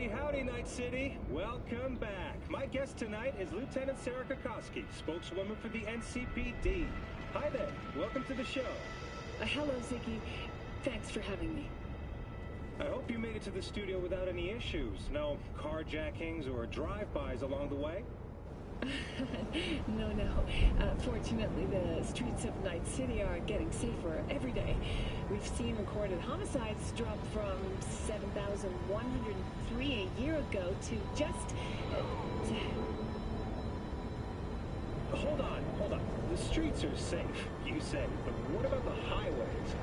Howdy, howdy, Night City. Welcome back. My guest tonight is Lieutenant Sarah Kokoski, spokeswoman for the NCPD. Hi there. Welcome to the show. Hello, Ziggy. Thanks for having me. I hope you made it to the studio without any issues. No carjackings or drive-bys along the way? No. Fortunately, the streets of Night City are getting safer every day. We've seen recorded homicides drop from 7,103 a year ago to just... Hold on. The streets are safe, you say, but what about the highways?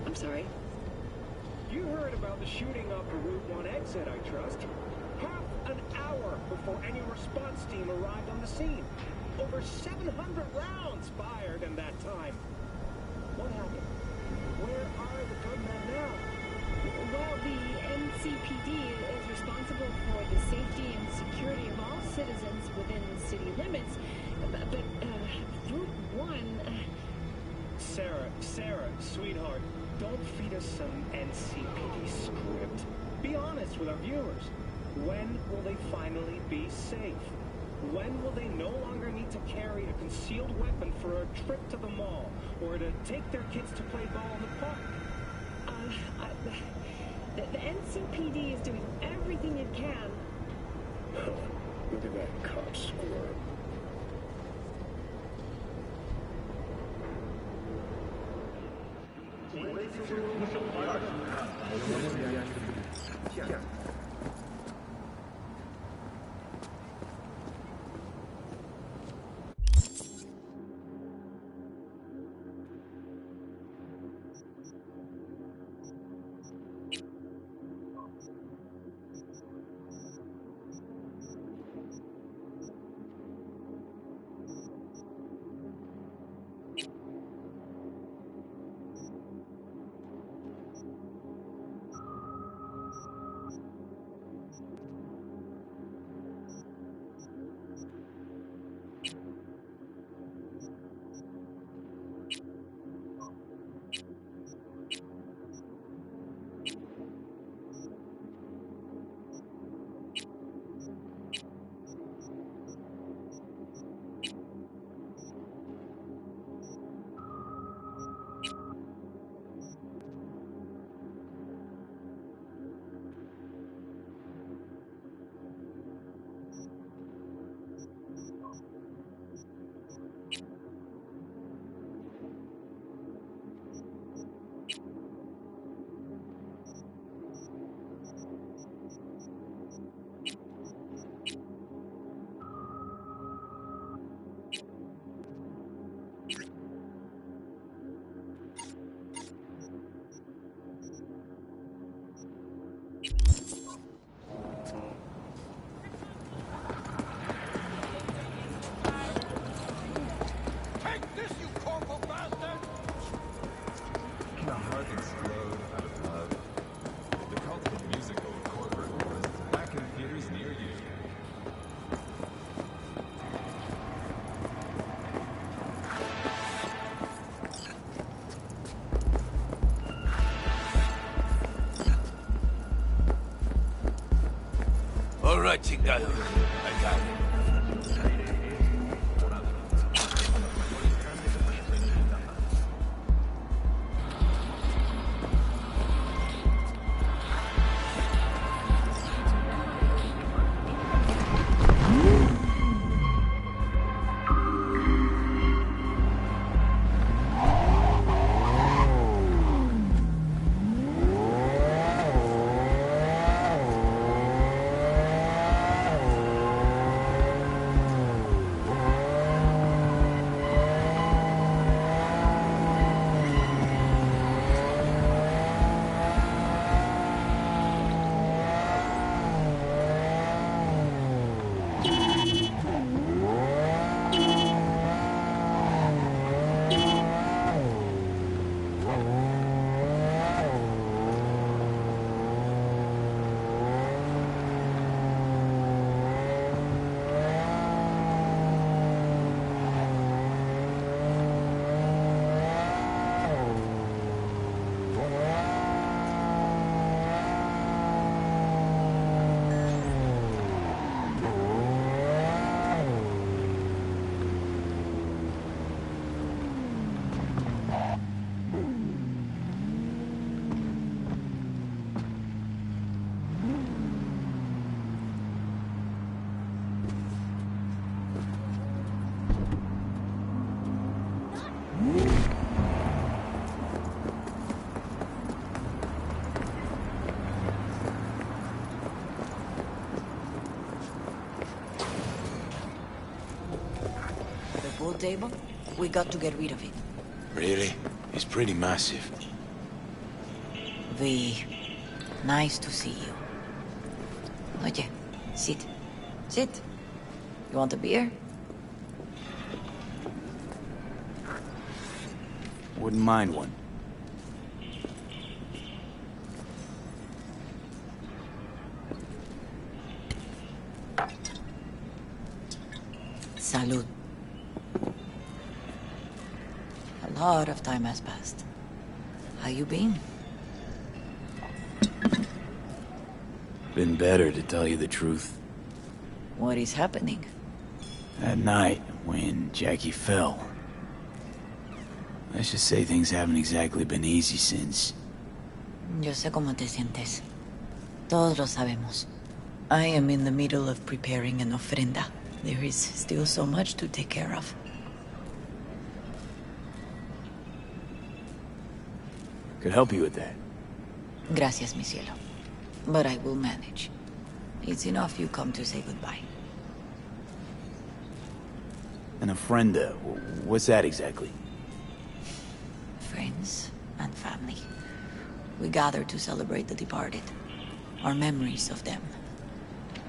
I'm sorry? You heard about the shooting off the Route 1 exit, I trust. Half an hour before any response team arrived on the scene. Over 700 rounds fired in that time. What happened? Where are the gunmen now? Well, the NCPD is responsible for the safety and security of all citizens within city limits. But Route 1... Sarah, sweetheart, don't feed us some NCPD script. Be honest with our viewers. When will they finally be safe? When will they no longer need to carry a concealed weapon for a trip to the mall or to take their kids to play ball in the park? The NCPD is doing everything it can. Look at that cop squirm. All right, Chingayo. I got it. pool table? We got to get rid of it. Really? It's pretty massive. V, nice to see you. Oye, sit. Sit. You want a beer? Wouldn't mind one. Salud. A lot of time has passed. How you been? Been better, to tell you the truth. What is happening? That night, when Jackie fell. Let's just say things haven't exactly been easy since. Yo sé cómo te sientes. Todos lo sabemos. I am in the middle of preparing an ofrenda. There is still so much to take care of. Could help you with that. Gracias, mi cielo. But I will manage. It's enough you come to say goodbye. An ofrenda, what's that exactly? Friends and family. We gather to celebrate the departed. Our memories of them.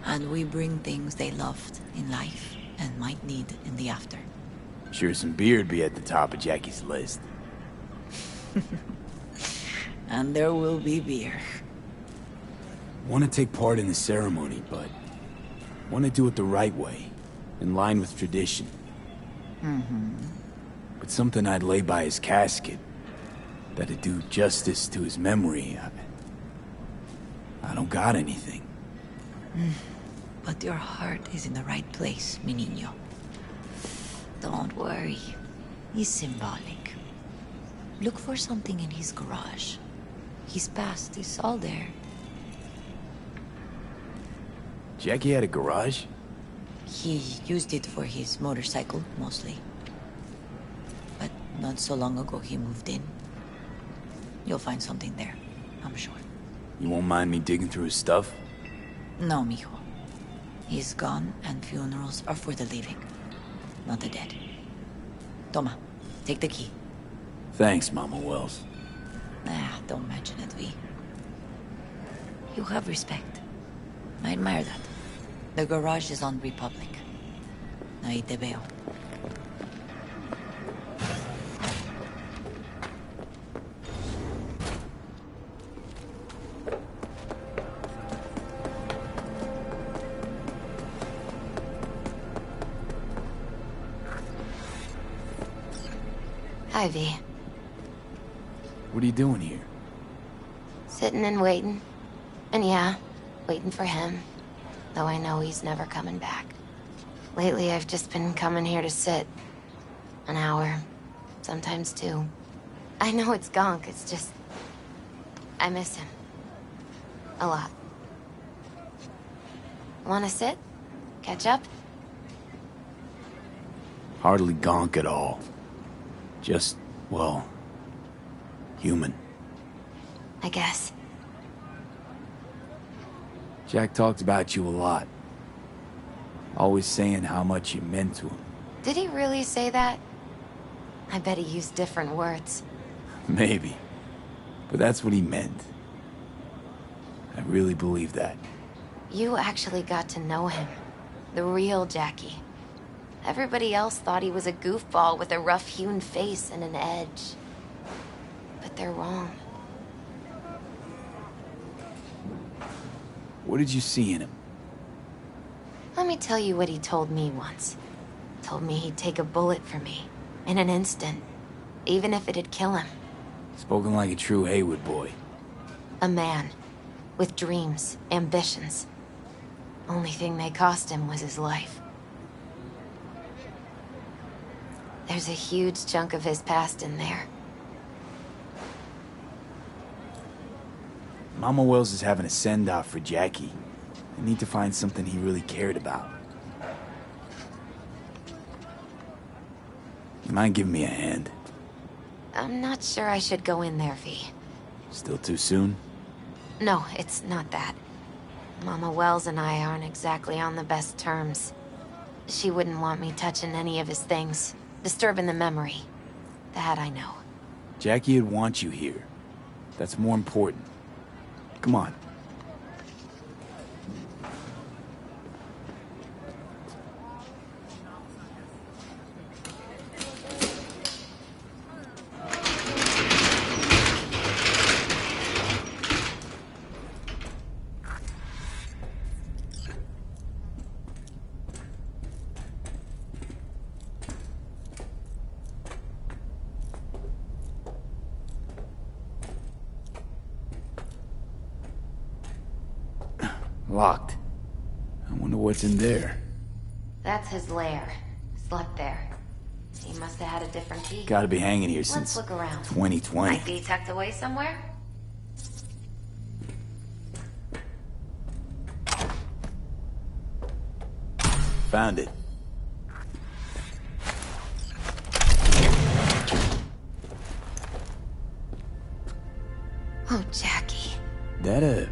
And we bring things they loved in life and might need in the after. Sure some beer'd be at the top of Jackie's list. And there will be beer. Want to take part in the ceremony, but want to do it the right way, in line with tradition. But something I'd lay by his casket, that'd do justice to his memory. I don't got anything. But your heart is in the right place, mi niño. Don't worry. He's symbolic. Look for something in his garage. His past is all there. Jackie had a garage? He used it for his motorcycle, mostly. But not so long ago he moved in. You'll find something there, I'm sure. You won't mind me digging through his stuff? No, mijo. He's gone, and funerals are for the living, not the dead. Toma, take the key. Thanks, Mama Wells. Don't mention it, V. You have respect. I admire that. The garage is on Republic. Ahí te veo. Hi, V. What are you doing here? Sitting and waiting. And yeah, waiting for him. Though I know he's never coming back. Lately, I've just been coming here to sit. An hour. Sometimes two. I know it's gonk, it's just... I miss him. A lot. Wanna sit? Catch up? Hardly gonk at all. Just, well, human. I guess. Jack talked about you a lot. Always saying how much you meant to him. Did he really say that? I bet he used different words. Maybe. But that's what he meant. I really believe that. You actually got to know him. The real Jackie. Everybody else thought he was a goofball with a rough-hewn face and an edge. But they're wrong. What did you see in him? Let me tell you what he told me once. Told me he'd take a bullet for me. In an instant. Even if it'd kill him. Spoken like a true Haywood boy. A man. With dreams, ambitions. Only thing they cost him was his life. There's a huge chunk of his past in there. Mama Wells is having a send-off for Jackie. I need to find something he really cared about. You mind giving me a hand? I'm not sure I should go in there, V. Still too soon? No, it's not that. Mama Wells and I aren't exactly on the best terms. She wouldn't want me touching any of his things. disturbing the memory. That I know. Jackie'd want you here. That's more important. Come on. Locked. I wonder what's in there. That's his lair. Slept there. He must have had a different key. Gotta be hanging here since Let's look around. 2020. Might be tucked away somewhere? Found it. Oh, Jackie. That a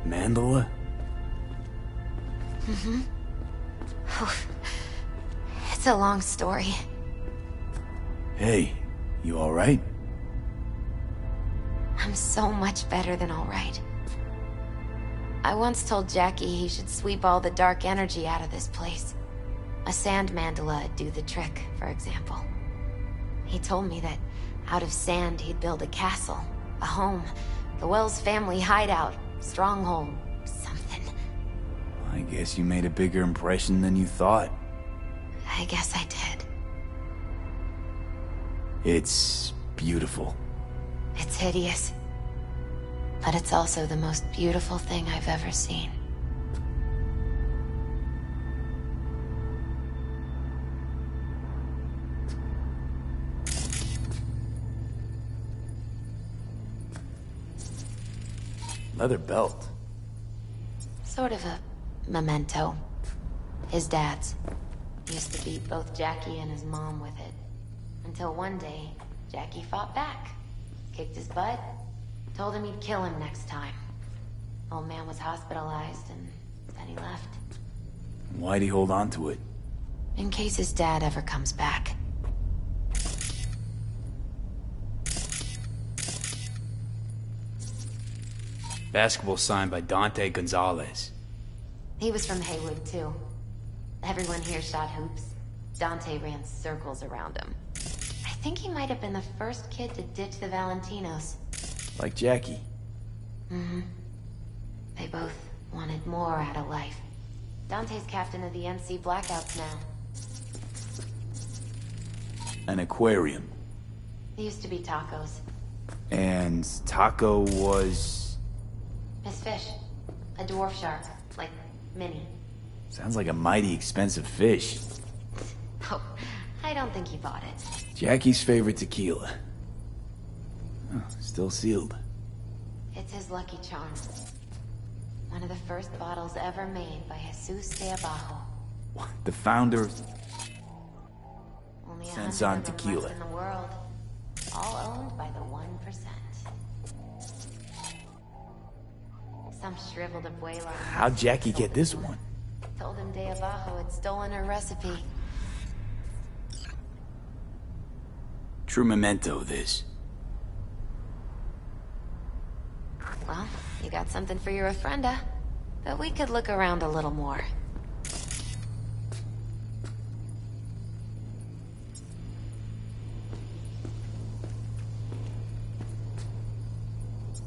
mandala? Oh, it's a long story. Hey, you alright? I'm so much better than all right. I once told Jackie he should sweep all the dark energy out of this place. A sand mandala'd do the trick, for example. He told me that out of sand he'd build a castle, a home, the Wells family hideout, stronghold, something. I guess you made a bigger impression than you thought. I guess I did. It's beautiful. It's hideous. But it's also the most beautiful thing I've ever seen. Leather belt. Sort of a memento. His dad's. Used to beat both Jackie and his mom with it. Until one day, Jackie fought back. Kicked his butt. Told him he'd kill him next time. Old man was hospitalized and then he left. Why'd he hold on to it? In case his dad ever comes back. Basketball signed by Dante Gonzalez. He was from Haywood, too. Everyone here shot hoops. Dante ran circles around him. I think he might have been the first kid to ditch the Valentinos. Like Jackie. Mm-hmm. They both wanted more out of life. Dante's captain of the NC Blackouts now. An aquarium. They used to be tacos. And Taco was... His fish. A dwarf shark. Like, Minnie. Sounds like a mighty expensive fish. Oh, I don't think he bought it. Jackie's favorite tequila. Oh, still sealed. It's his lucky charm. One of the first bottles ever made by Jesus de Abajo. What? The founder of... Only Sense 100 on of them tequila. left in the world. All owned by the 1%. Some shriveled abuela. How'd Jackie get this one? Told him de Abajo had stolen her recipe. True memento, this. Well, you got something for your ofrenda. But we could look around a little more.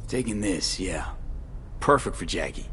Taking this, yeah. Perfect for Jackie.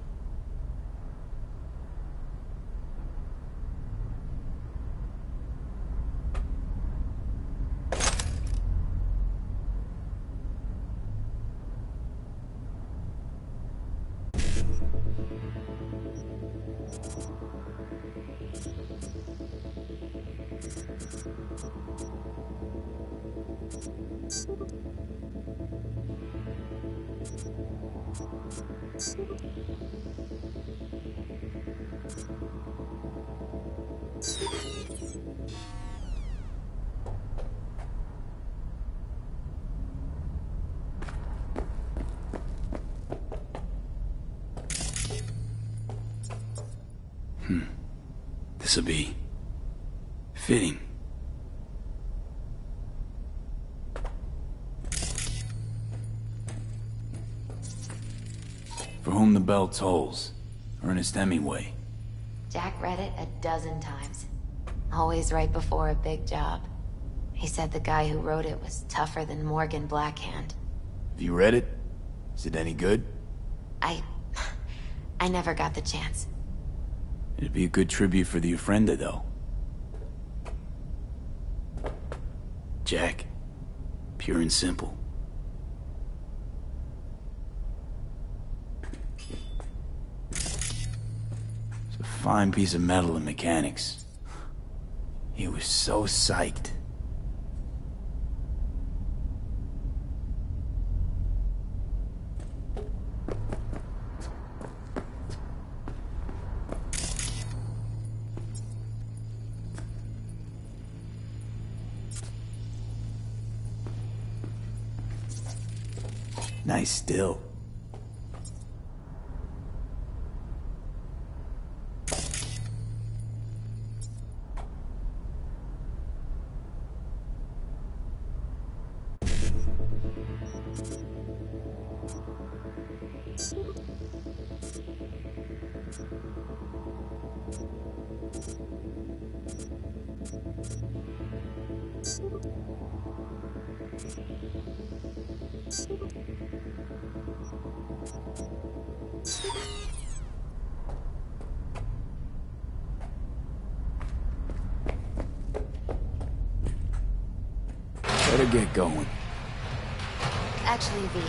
This'll be... fitting. For whom the bell tolls. Ernest Hemingway. Jack read it a dozen times. Always right before a big job. He said the guy who wrote it was tougher than Morgan Blackhand. Have you read it? Is it any good? I never got the chance. It'd be a good tribute for the Ofrenda, though. Jack. Pure and simple. It's a fine piece of metal and mechanics. He was so psyched. Nice still. Better get going. Actually, V,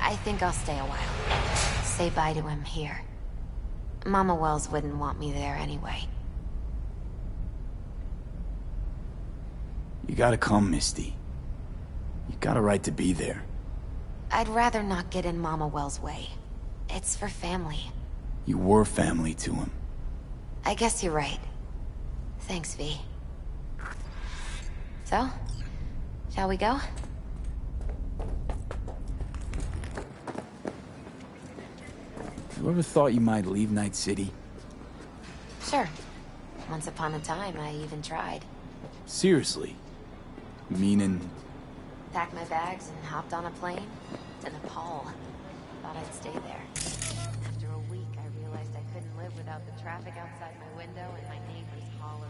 I think I'll stay a while. Say bye to him here. Mama Wells wouldn't want me there anyway. You gotta come, Misty. You got a right to be there. I'd rather not get in Mama Wells' way. It's for family. You were family to him. I guess you're right. Thanks, V. So, shall we go? You ever thought you might leave Night City? Sure. Once upon a time, I even tried. Seriously? Meaning... Packed my bags and hopped on a plane to Nepal. Thought I'd stay there. After a week, I realized I couldn't live without the traffic outside my window and my neighbors hollering.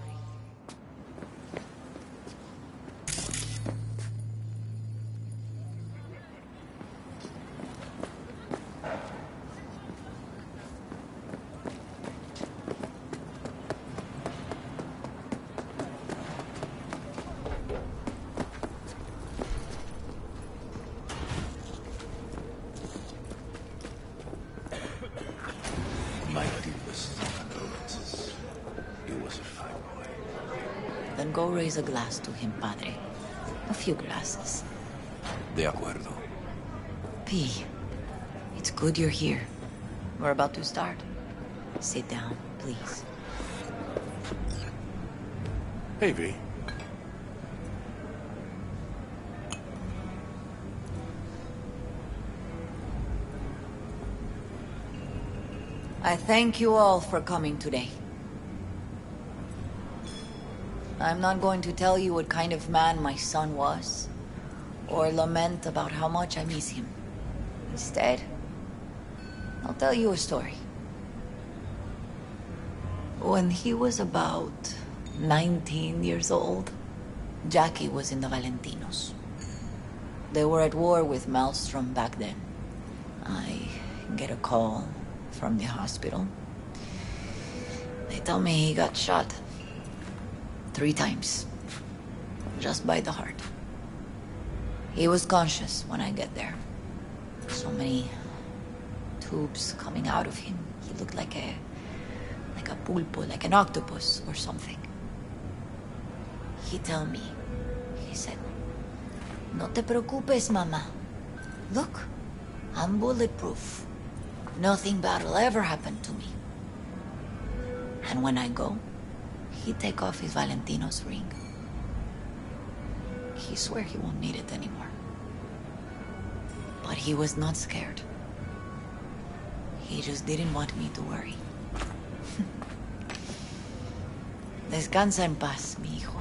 My deepest condolences. He was a fine boy. Then go raise a glass to him, Padre. A few glasses. De acuerdo. P, it's good you're here. We're about to start. Sit down, please. Hey, V. I thank you all for coming today. I'm not going to tell you what kind of man my son was, or lament about how much I miss him. Instead, I'll tell you a story. When he was about 19 years old, Jackie was in the Valentinos. They were at war with Maelstrom back then. I get a call from the hospital. They tell me he got shot 3 times, just by the heart. He was conscious when I get there. So many tubes coming out of him. He looked like a pulpo, like an octopus or something. He tell me, he said, "No te preocupes, mama. Look, I'm bulletproof. Nothing bad will ever happen to me." And when I go, he take off his Valentino's ring. He swear he won't need it anymore. But he was not scared. He just didn't want me to worry. Descansa en paz, mi hijo.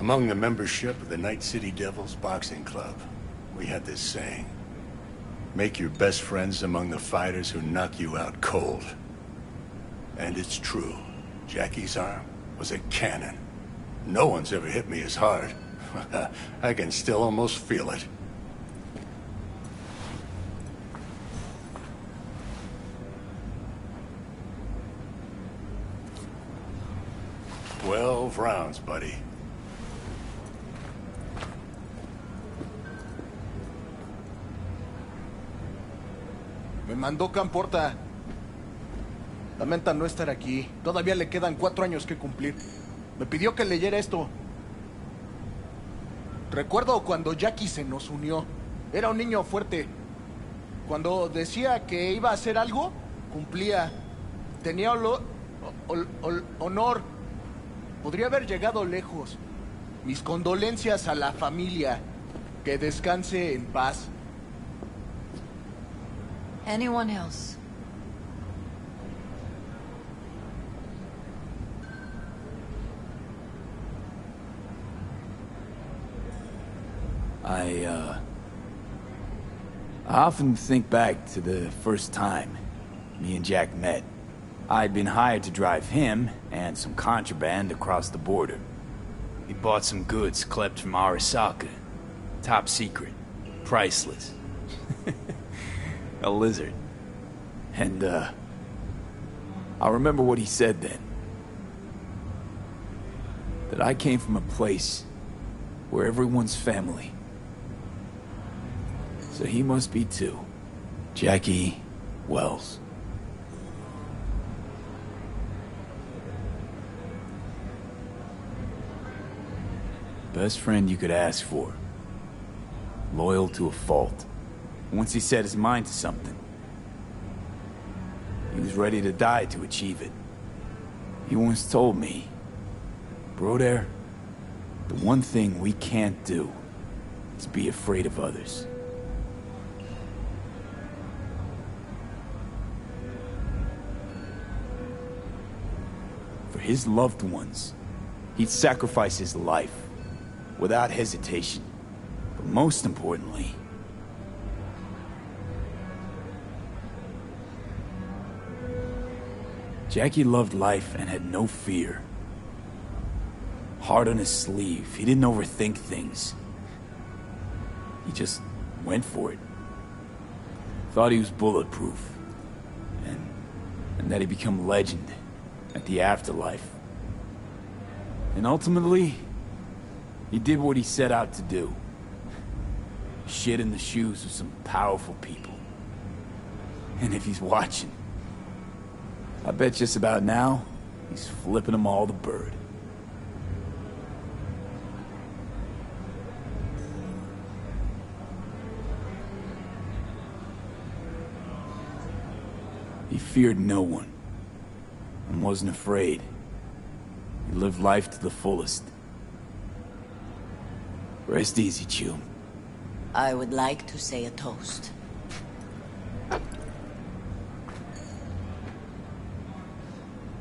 Among the membership of the Night City Devils Boxing Club, we had this saying. Make your best friends among the fighters who knock you out cold. And it's true. Jackie's arm was a cannon. No one's ever hit me as hard. I can still almost feel it. "12 rounds, buddy." Me mandó Camporta. Lamenta no estar aquí. Todavía le quedan 4 años que cumplir. Me pidió que leyera esto. Recuerdo cuando Jackie se nos unió. Era un niño fuerte. Cuando decía que iba a hacer algo, cumplía. Tenía honor. Podría haber llegado lejos. Mis condolencias a la familia. Que descanse en paz. Anyone else? I often think back to the first time me and Jack met. I'd been hired to drive him and some contraband across the border. He bought some goods klept from Arasaka. Top secret. Priceless. A lizard. And, I remember what he said then. That I came from a place where everyone's family. So he must be too. Jackie Wells. Best friend you could ask for. Loyal to a fault. Once he set his mind to something, he was ready to die to achieve it. He once told me, "Broder, the one thing we can't do is be afraid of others." For his loved ones, he'd sacrifice his life without hesitation. But most importantly, Jackie loved life and had no fear. Heart on his sleeve, he didn't overthink things. He just went for it. Thought he was bulletproof. And that he'd become legend at the afterlife. And ultimately, he did what he set out to do. Shit in the shoes of some powerful people. And if he's watching, I bet just about now, he's flipping them all the bird. He feared no one, and wasn't afraid. He lived life to the fullest. Rest easy, Chum. I would like to say a toast.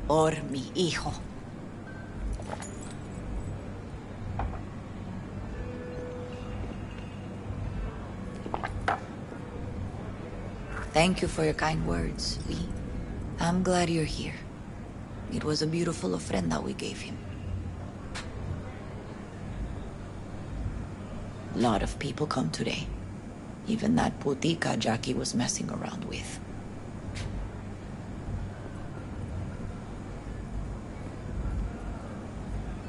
Por mi hijo. Thank you for your kind words, V. I'm glad you're here. It was a beautiful ofrenda we gave him. A lot of people come today. Even that putica Jackie was messing around with.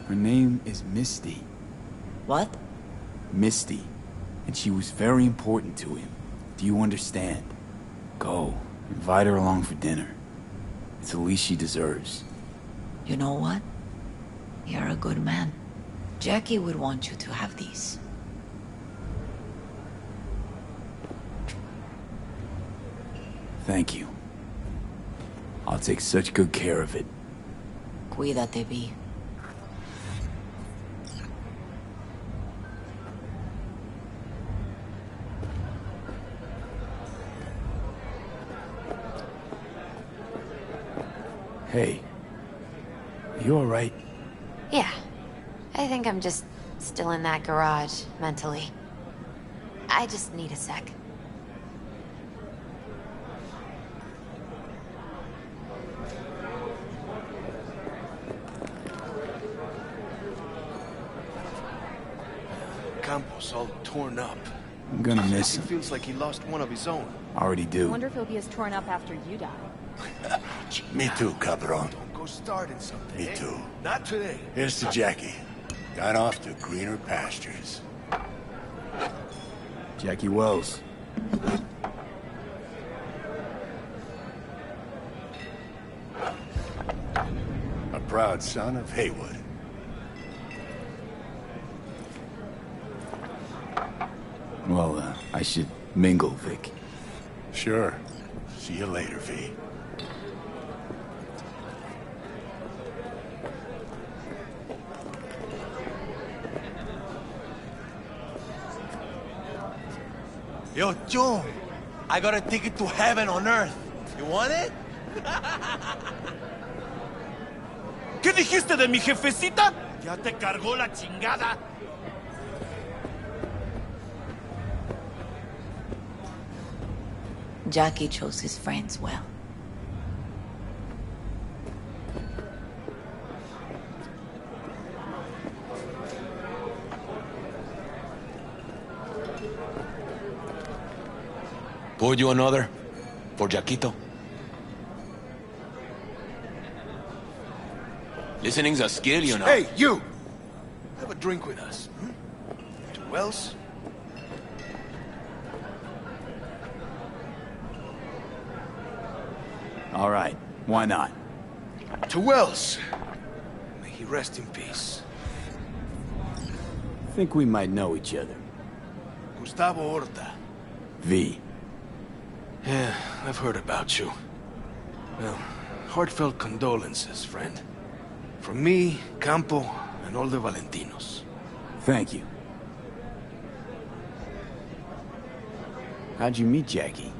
Her name is Misty. What? Misty. And she was very important to him. Do you understand? Go. Invite her along for dinner. It's the least she deserves. You know what? You're a good man. Jackie would want you to have these. Thank you. I'll take such good care of it. Cuídate, V. Hey. You alright? Yeah. I think I'm just Still in that garage, mentally. I just need a sec. Campo's all torn up. I'm gonna miss He him. feels like he lost one of his own. Already I do. wonder if he'll be as torn up after you die. Me too, Cabron. Don't go starting something. Me eh? too. Not today. Here's to Jackie. Gone off to greener pastures. Jackie Wells. A proud son of Haywood. Well, I should mingle, Vic. Sure. See you later, V. Yo, Joe, I got a ticket to heaven on earth. You want it? ¿Qué dijiste de mi jefecita? Ya te cargó la chingada. Jackie chose his friends well. Pour you another? For Jaquito? Listening's a skill, you know. Hey, you! Have a drink with us. To Wells? All right, why not? To Wells. May he rest in peace. Think we might know each other. Gustavo Horta. V. Yeah, I've heard about you. Well, heartfelt condolences, friend. From me, Campo, and all the Valentinos. Thank you. How'd you meet Jackie?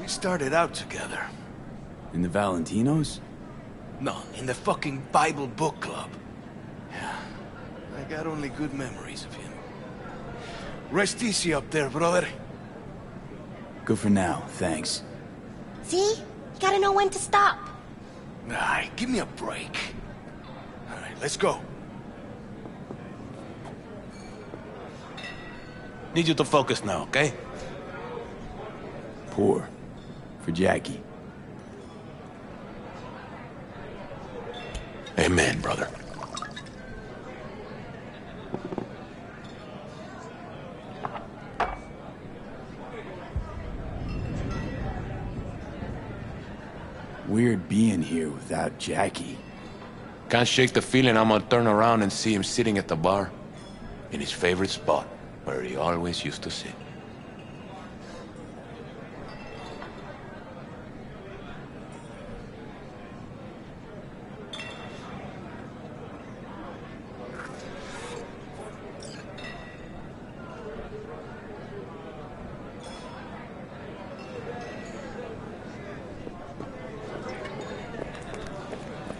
We started out together. In the Valentinos? No, in the fucking Bible book club. Yeah, I got only good memories of him. Rest easy up there, brother. Good for now, thanks. See? You gotta know when to stop. Aye, give me a break. All right, let's go. Need you to focus now, okay? Pour. For Jackie. Amen, brother. Weird being here without Jackie. Can't shake the feeling I'm gonna turn around and see him sitting at the bar. In his favorite spot, where he always used to sit.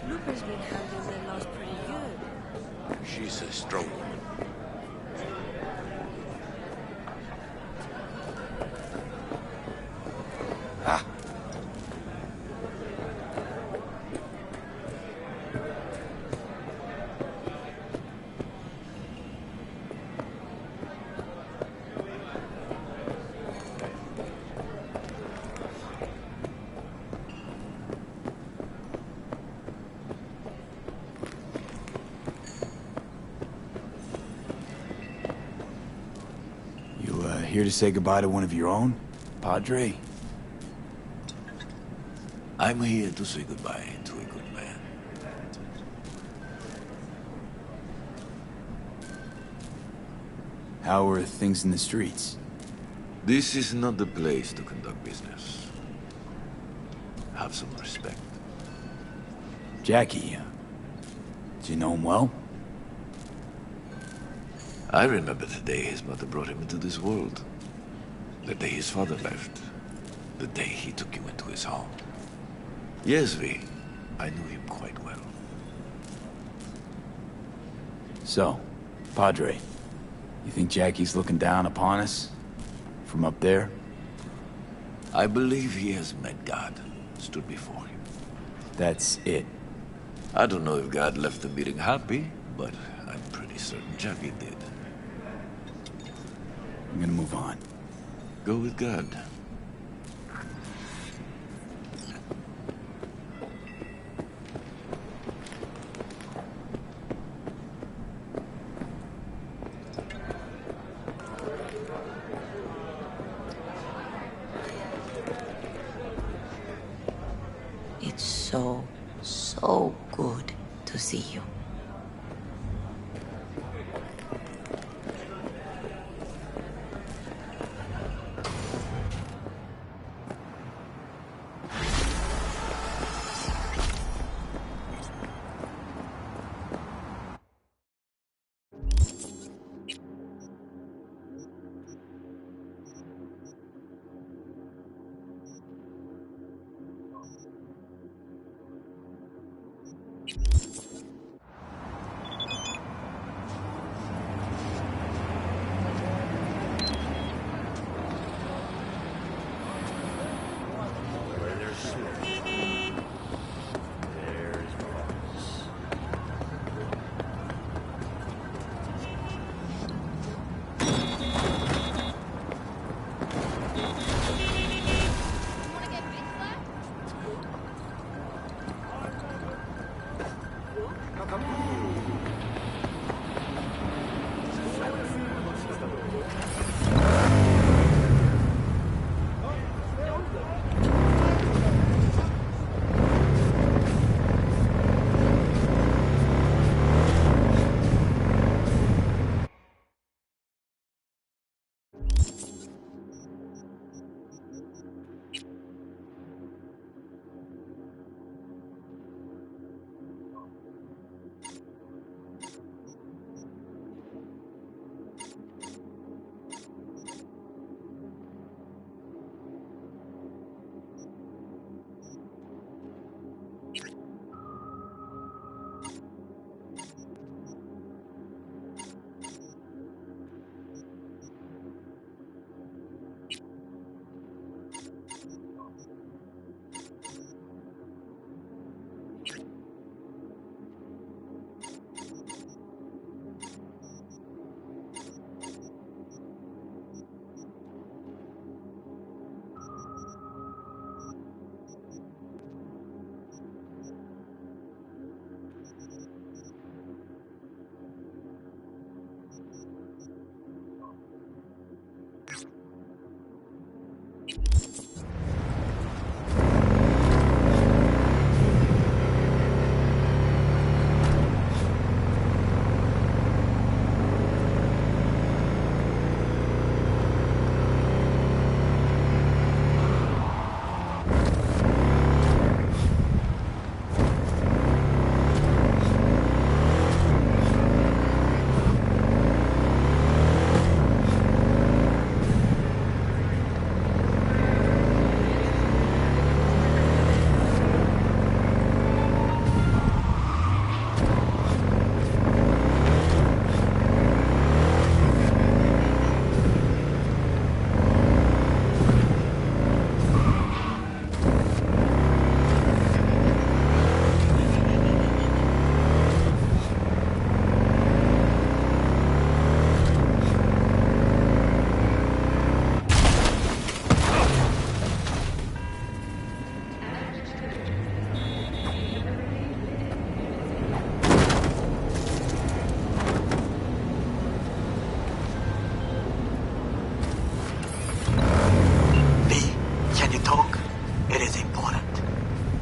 Lupa's been handling their loss pretty good. She's a strong woman. Ah. You, here to say goodbye to one of your own? Padre? I'm here to say goodbye to a good man. How are things in the streets? This is not the place to conduct business. Have some respect. Jackie, do you know him well? I remember the day his mother brought him into this world. The day his father left. The day he took you into his home. Yes, V. I knew him quite well. So, Padre, you think Jackie's looking down upon us? From up there? I believe he has met God, stood before him. That's it. I don't know if God left the meeting happy, but I'm pretty certain Jackie did. I'm gonna move on. Go with God. It's so good to see you.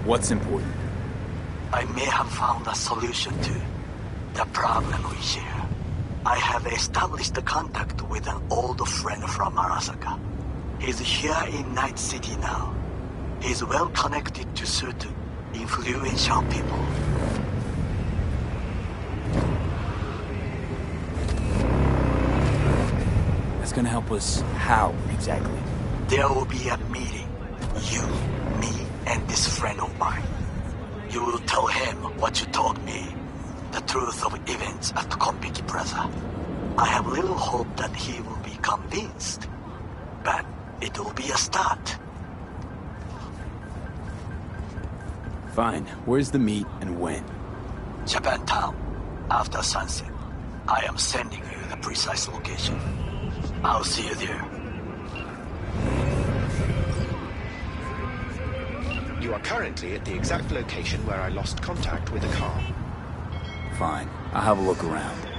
What's important? I may have found a solution to the problem we share. I have established a contact with an old friend from Arasaka. He's here in Night City now. He's well connected to certain influential people. That's gonna help us how, exactly? There will be a meeting. You, me, and this friend of mine. You will tell him what you told me. The truth of events at Konpeki Plaza. I have little hope that he will be convinced. But it will be a start. Fine. Where's the meet and when? Japantown, after sunset. I am sending you the precise location. I'll see you there. You are currently at the exact location where I lost contact with the car. Fine. I'll have a look around.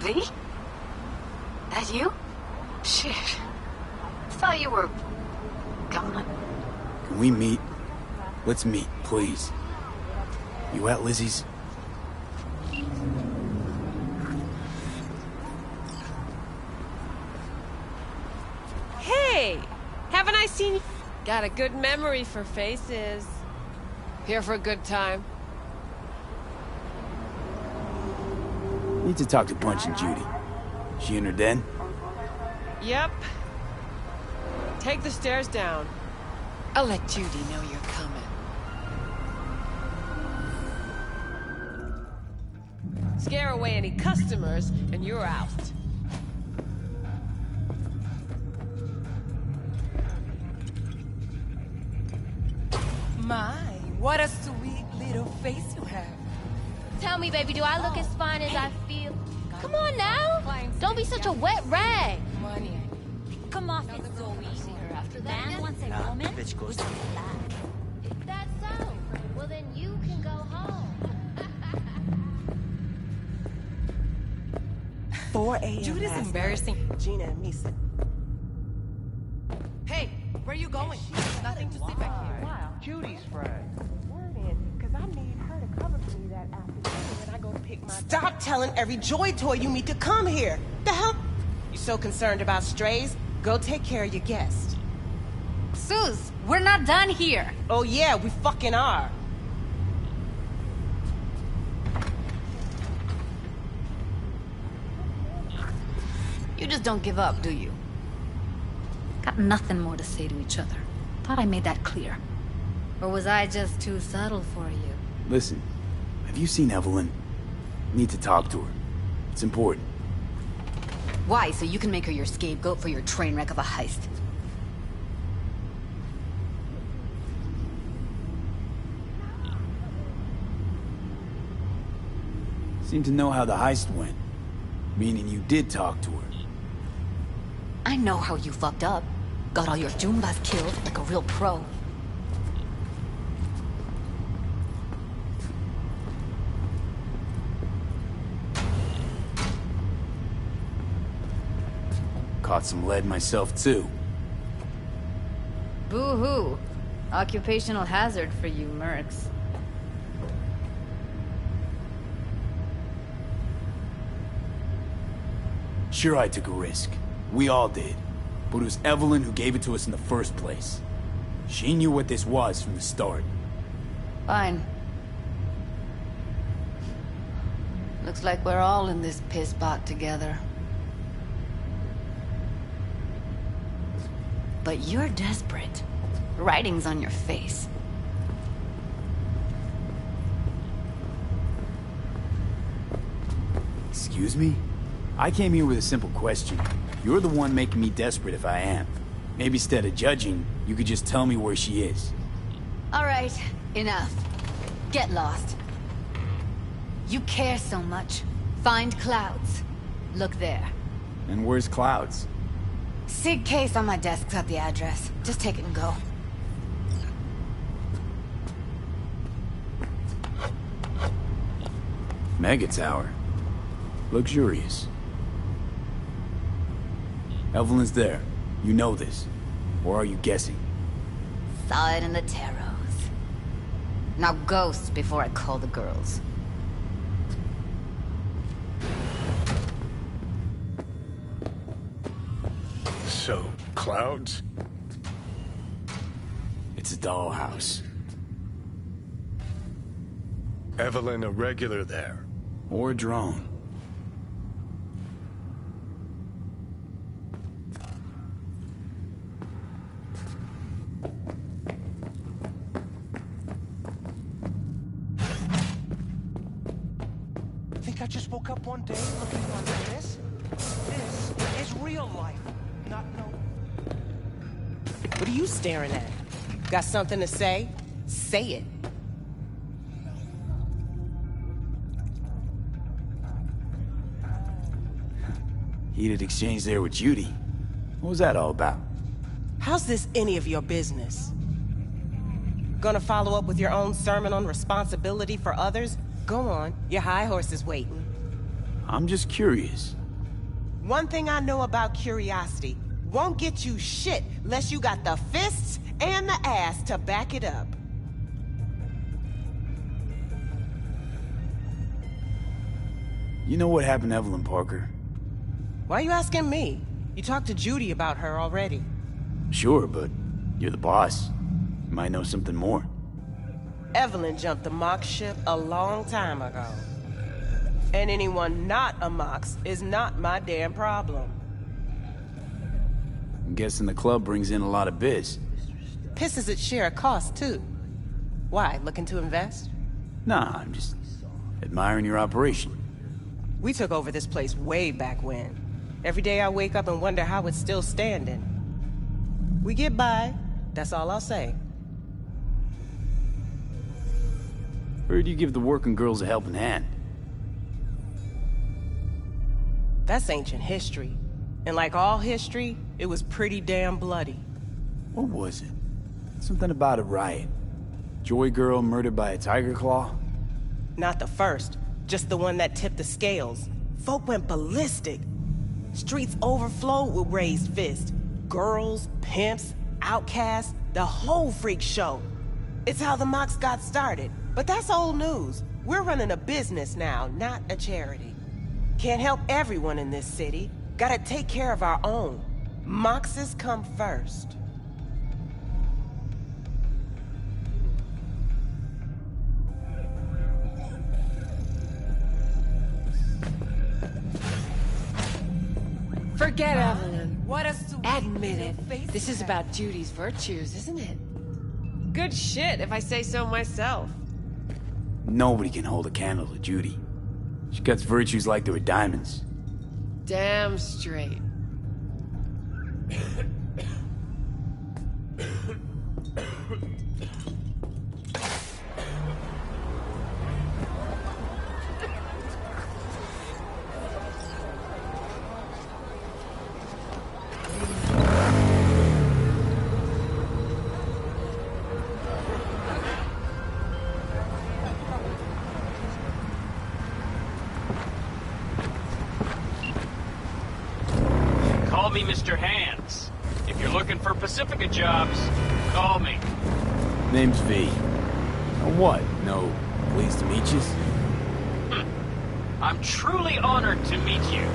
V? That you? Shit. Thought you were... gone. Can we meet? Let's meet, please. You at Lizzie's? Hey! Haven't I seen you? Got a good memory for faces. Here for a good time. Need to talk to Punch and Judy. She in her den? Yep. Take the stairs down. I'll let Judy know you're coming. Scare away any customers, and you're out. My, what a sweet little face you have. Tell me, baby, do I look as fine as I feel? Come on now! Don't be such a wet rag! Come off it, Zoe. Man wants a woman who's black. If that's so, well then you can go home. 4 a.m. Judy's embarrassing. Gina and me said, Hey, where are you going? Nothing to see back here. wow. Judy's friend. Because I need her to cover for me that afternoon when I go pick my... Stop telling every Joy toy you meet to come here. The hell? You so concerned about strays? Go take care of your guest. Sus, we're not done here. Oh yeah, we fucking are. You just don't give up, do you? Got nothing more to say to each other. Thought I made that clear. Or was I just too subtle for you? Listen, have you seen Evelyn? Need to talk to her. It's important. Why? So you can make her your scapegoat for your train wreck of a heist? Seem to know how the heist went. Meaning you did talk to her. I know how you fucked up. Got all your Jumbas killed like a real pro. Caught some lead myself too. Boo-hoo. Occupational hazard for you mercs. Sure, I took a risk. We all did. But it was Evelyn who gave it to us in the first place. She knew what this was from the start. Fine. Looks like we're all in this piss pot together. But you're desperate. Writing's on your face. Excuse me? I came here with a simple question. You're the one making me desperate if I am. Maybe instead of judging, you could just tell me where she is. All right, enough. Get lost. You care so much. Find Clouds. Look there. And where's Clouds? Sig case on my desk's got the address. Just take it and go. Mega Tower. Luxurious. Evelyn's there. You know this. Or are you guessing? Saw it in the tarots. Now ghost before I call the girls. So, Clouds? It's a dollhouse. Evelyn a regular there? Or a drone. I just woke up one day looking like this. This is real life, not no... What are you staring at? Got something to say? Say it. Heated exchange there with Judy. What was that all about? How's this any of your business? Gonna follow up with your own sermon on responsibility for others? Go on, your high horse is waiting. I'm just curious. One thing I know about curiosity, won't get you shit unless you got the fists and the ass to back it up. You know what happened to Evelyn Parker? Why are you asking me? You talked to Judy about her already. Sure, but you're the boss. You might know something more. Evelyn jumped the Mox ship a long time ago. And anyone not a Mox is not my damn problem. I'm guessing the club brings in a lot of biz. Pisses its share of cost, too. Why, looking to invest? Nah, I'm just admiring your operation. We took over this place way back when. Every day I wake up and wonder how it's still standing. We get by, that's all I'll say. Heard you give the working girls a helping hand. That's ancient history. And like all history, it was pretty damn bloody. What was it? Something about a riot. Joy girl murdered by a tiger claw? Not the first, just the one that tipped the scales. Folk went ballistic. Streets overflowed with raised fists. Girls, pimps, outcasts, the whole freak show. It's how the Mox got started. But that's old news. We're running a business now, not a charity. Can't help everyone in this city. Gotta take care of our own. Moxes come first. Forget Evelyn. Admit it. This is about Judy's virtues, isn't it? Good shit, if I say so myself. Nobody can hold a candle to Judy. She cuts virtues like they were diamonds. Damn straight. Call me Mr. Hands. If you're looking for Pacifica jobs, call me. Name's V. What? No, pleased to meet you? I'm truly honored to meet you.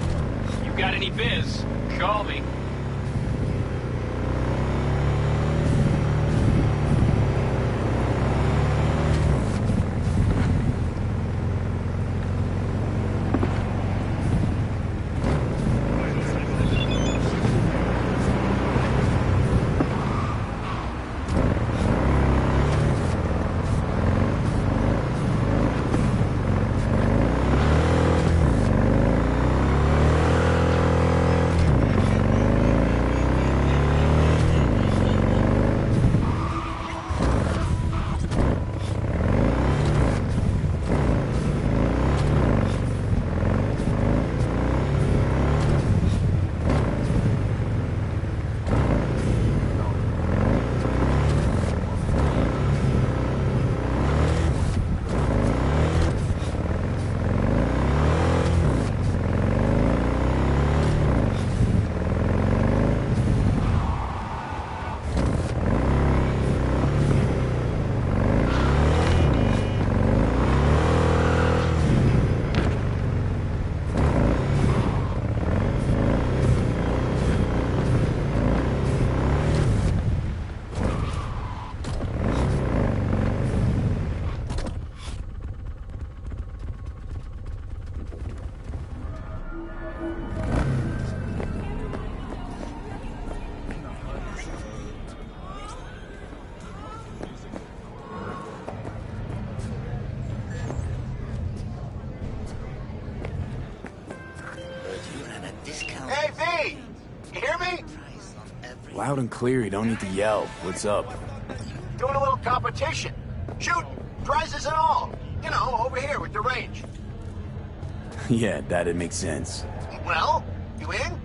You got any biz, call me. Hey, V! You hear me? Loud and clear, you don't need to yell. What's up? Doing a little competition. Shooting. Prizes and all. You know, over here with the range. Yeah, that'd make sense. Well, you in?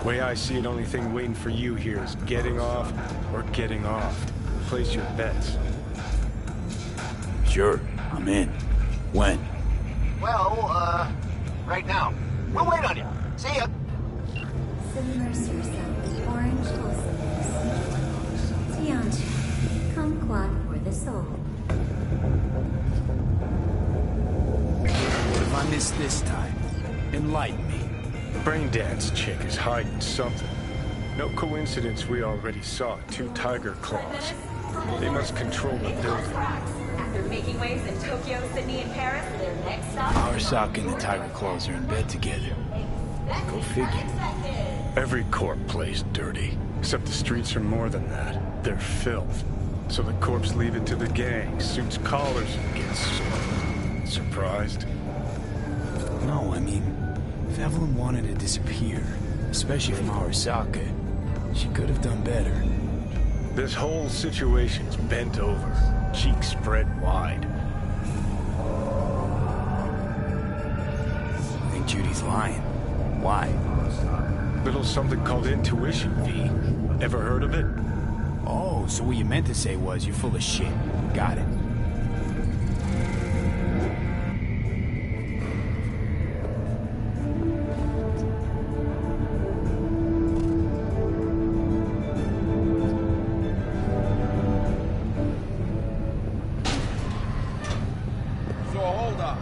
Way I see it, only thing waiting for you here is getting off or getting off. Place your bets. Sure, I'm in. When? Well, right now. We'll wait on you. See ya. Submerge yourself. Orange Toasters. Tianchi. Kumquat for the soul. What have I missed this time? Enlighten me. Braindance chick is hiding something. No coincidence we already saw 2 tiger claws. They must control the building. After making waves in Tokyo, Sydney, and Paris, their next stop... Arasaka and the tiger claws are in bed together. Go figure. Every corp plays dirty. Except the streets are more than that. They're filth. So the corps leave it to the gang, suits collars and gets sore. Surprised? No, I mean, if Evelyn wanted to disappear, especially from Arasaka, she could have done better. This whole situation's bent over, cheeks spread wide. I think Judy's lying. Why? Little something called intuition, V. Ever heard of it? Oh, so what you meant to say was you're full of shit. Got it. So hold on.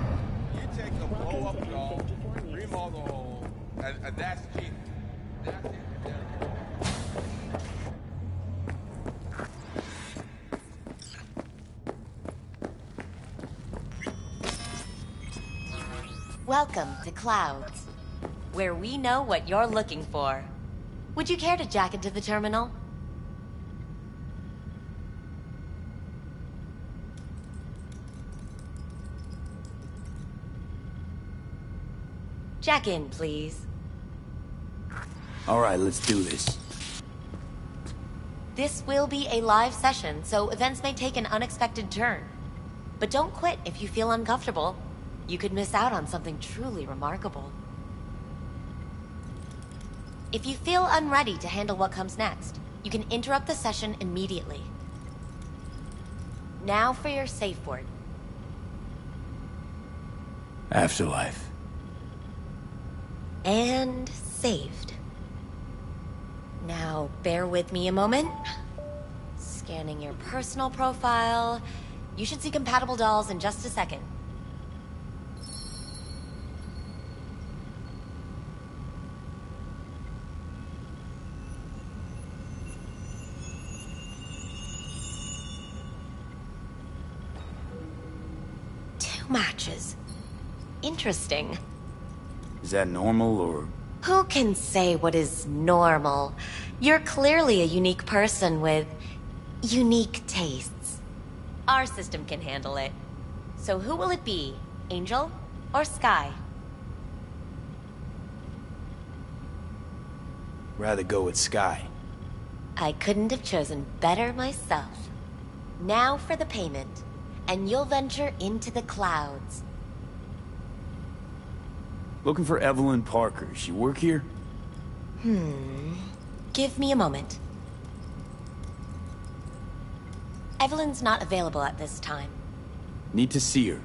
call the hole, and that's cheating. That's it. Welcome to Clouds, where we know what you're looking for. Would you care to jack into the terminal? Jack in, please. All right, let's do this. This will be a live session, so events may take an unexpected turn. But don't quit if you feel uncomfortable. You could miss out on something truly remarkable. If you feel unready to handle what comes next, you can interrupt the session immediately. Now for your safe word. Afterlife. And saved. Now, bear with me a moment. Scanning your personal profile. You should see compatible dolls in just a second. Two matches. Interesting. Is that normal, or...? Who can say what is normal? You're clearly a unique person with unique tastes. Our system can handle it. So who will it be? Angel or Sky? Rather go with Sky. I couldn't have chosen better myself. Now for the payment, and you'll venture into the clouds. Looking for Evelyn Parker. She work here? Give me a moment. Evelyn's not available at this time. Need to see her.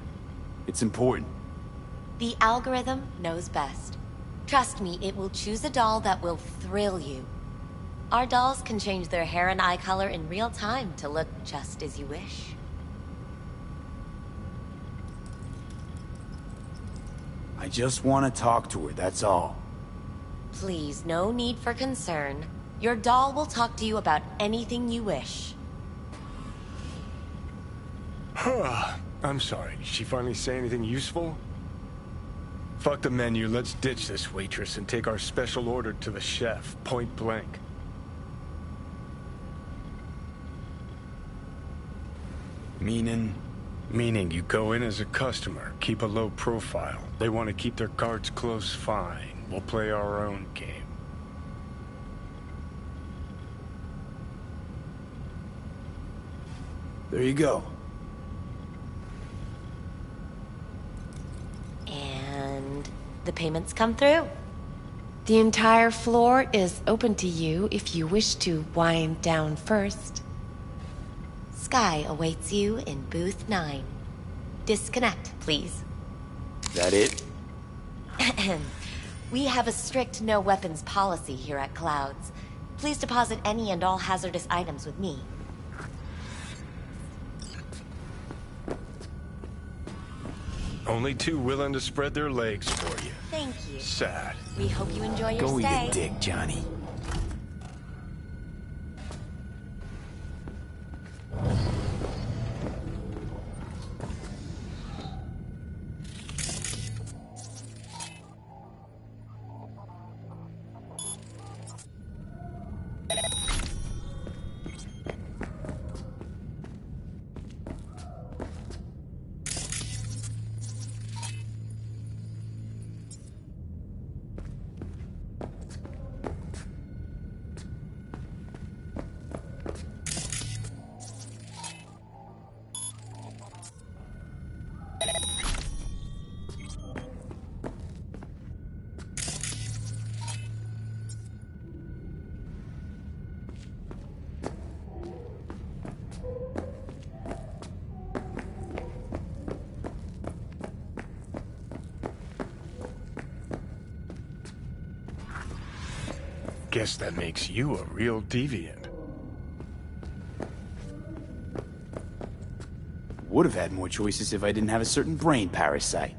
It's important. The algorithm knows best. Trust me, it will choose a doll that will thrill you. Our dolls can change their hair and eye color in real time to look just as you wish. I just want to talk to her, that's all. Please, no need for concern. Your doll will talk to you about anything you wish. I'm sorry, did she finally say anything useful? Fuck the menu, let's ditch this waitress and take our special order to the chef, point blank. Meaning you go in as a customer, keep a low profile. They want to keep their cards close, fine. We'll play our own game. There you go. And the payments come through. The entire floor is open to you if you wish to wind down first. Sky awaits you in booth 9. Disconnect, please. That it? We have a strict no weapons policy here at Clouds. Please deposit any and all hazardous items with me. Only two willing to spread their legs for you. Thank you. Sad. We hope you enjoy your Go stay. eat a dick, Johnny. Guess that makes you a real deviant. Would have had more choices if I didn't have a certain brain parasite.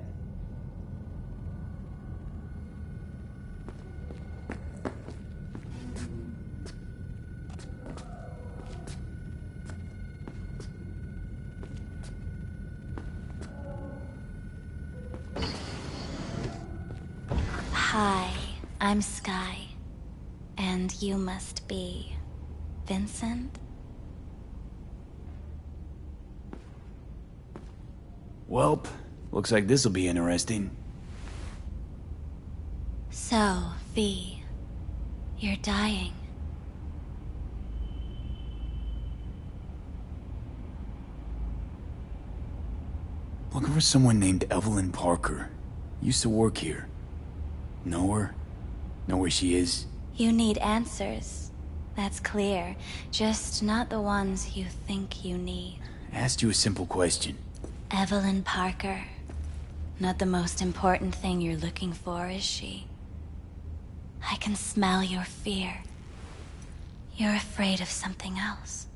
Hi, I'm Sky. And you must be... Vincent? Welp, looks like this'll be interesting. So, V, you're dying. Looking for someone named Evelyn Parker. Used to work here. Know her? Know where she is? You need answers. That's clear. Just not the ones you think you need. Asked you a simple question. Evelyn Parker. Not the most important thing you're looking for, is she? I can smell your fear. You're afraid of something else.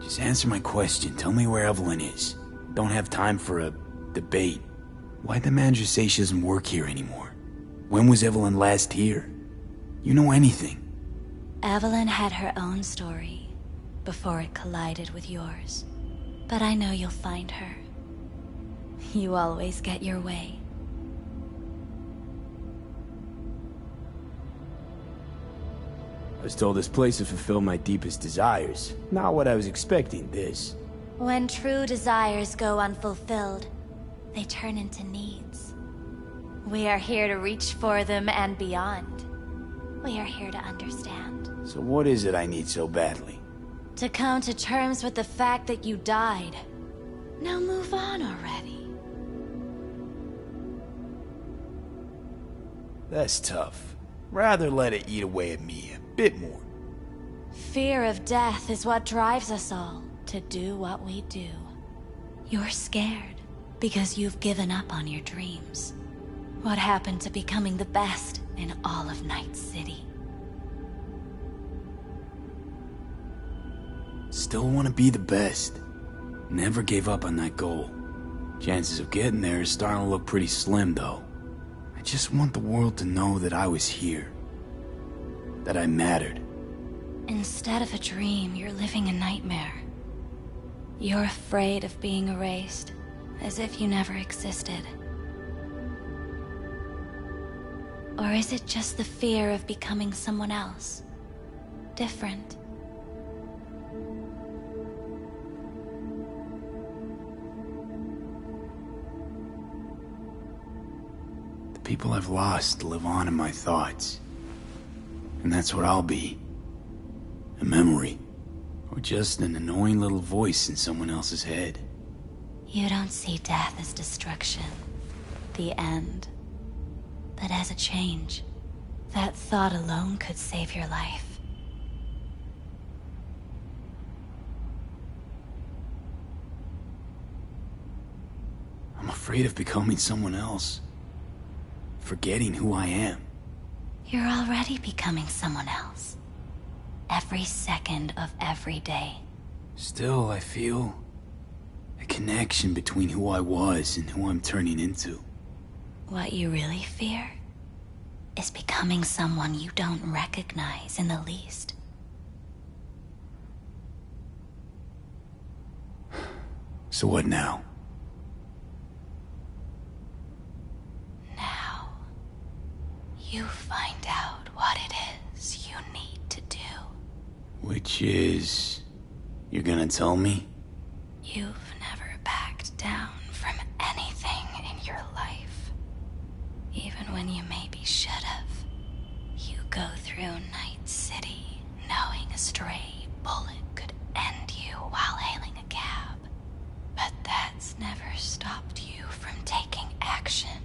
Just answer my question. Tell me where Evelyn is. Don't have time for a debate. Why'd the manager say she doesn't work here anymore? When was Evelyn last here? You know anything? Evelyn had her own story before it collided with yours. But I know you'll find her. You always get your way. I was told this place would fulfill my deepest desires. Not what I was expecting, this. When true desires go unfulfilled, they turn into needs. We are here to reach for them and beyond. We are here to understand. So what is it I need so badly? To come to terms with the fact that you died. Now move on already. That's tough. Rather let it eat away at me a bit more. Fear of death is what drives us all to do what we do. You're scared because you've given up on your dreams. What happened to becoming the best in all of Night City? Still want to be the best. Never gave up on that goal. Chances of getting there is starting to look pretty slim, though. I just want the world to know that I was here. That I mattered. Instead of a dream, you're living a nightmare. You're afraid of being erased, as if you never existed. Or is it just the fear of becoming someone else? Different? The people I've lost live on in my thoughts. And that's what I'll be. A memory. Or just an annoying little voice in someone else's head. You don't see death as destruction, the end, but as a change. That thought alone could save your life. I'm afraid of becoming someone else. Forgetting who I am. You're already becoming someone else. Every second of every day. Still, I feel a connection between who I was and who I'm turning into. What you really fear is becoming someone you don't recognize in the least. So what now? Now, you find out what it is you need to do. Which is... You're gonna tell me? You've never backed down from anything in your life. Even when you maybe should have. You go through Night City knowing a stray bullet could end you while hailing a cab. But that's never stopped you from taking action.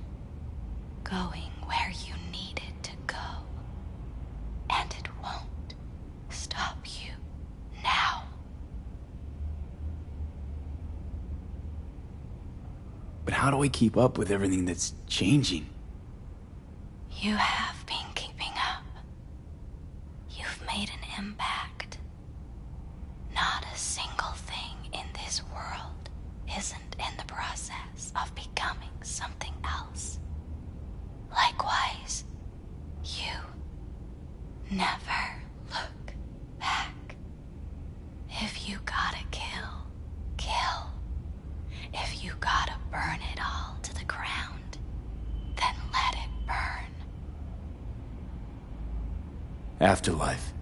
Going where you needed to go. And it won't stop you now. But how do I keep up with everything that's changing? You have been keeping up. You've made an impact. Not a single thing in this world isn't in the process of becoming something else. Likewise, you never look back. Afterlife.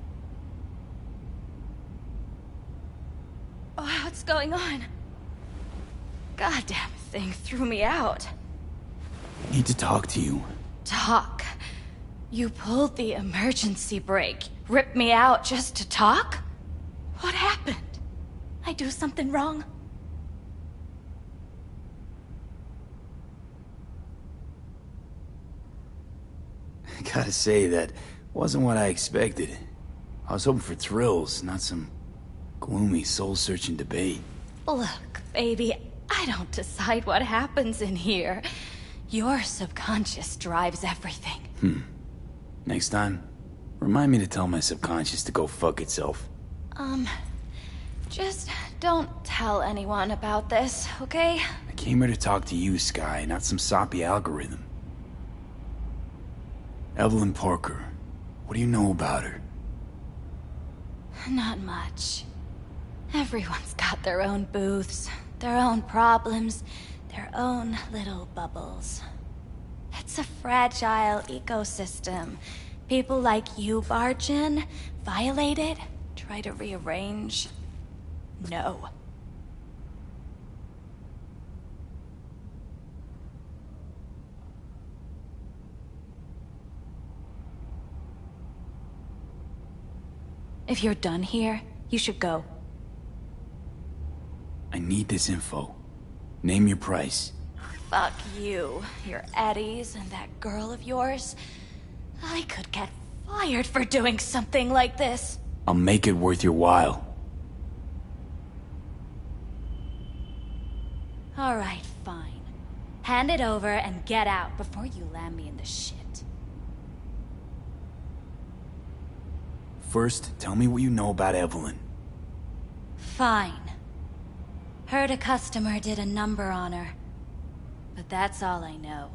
Oh, what's going on? Goddamn thing threw me out. I need to talk to you. Talk? You pulled the emergency brake, ripped me out just to talk? What happened? I do something wrong? I gotta say, that wasn't what I expected. I was hoping for thrills, not some gloomy, soul-searching debate. Look, baby, I don't decide what happens in here. Your subconscious drives everything. Next time, remind me to tell my subconscious to go fuck itself. Just don't tell anyone about this, okay? I came here to talk to you, Sky, not some soppy algorithm. Evelyn Parker, what do you know about her? Not much. Everyone's got their own booths, their own problems, their own little bubbles. It's a fragile ecosystem. People like you barge in, violate it, try to rearrange. No. If you're done here, you should go. I need this info. Name your price. Fuck you, your Eddies, and that girl of yours. I could get fired for doing something like this. I'll make it worth your while. All right, fine. Hand it over and get out before you land me in the shit. First, tell me what you know about Evelyn. Fine. Heard a customer did a number on her. But that's all I know.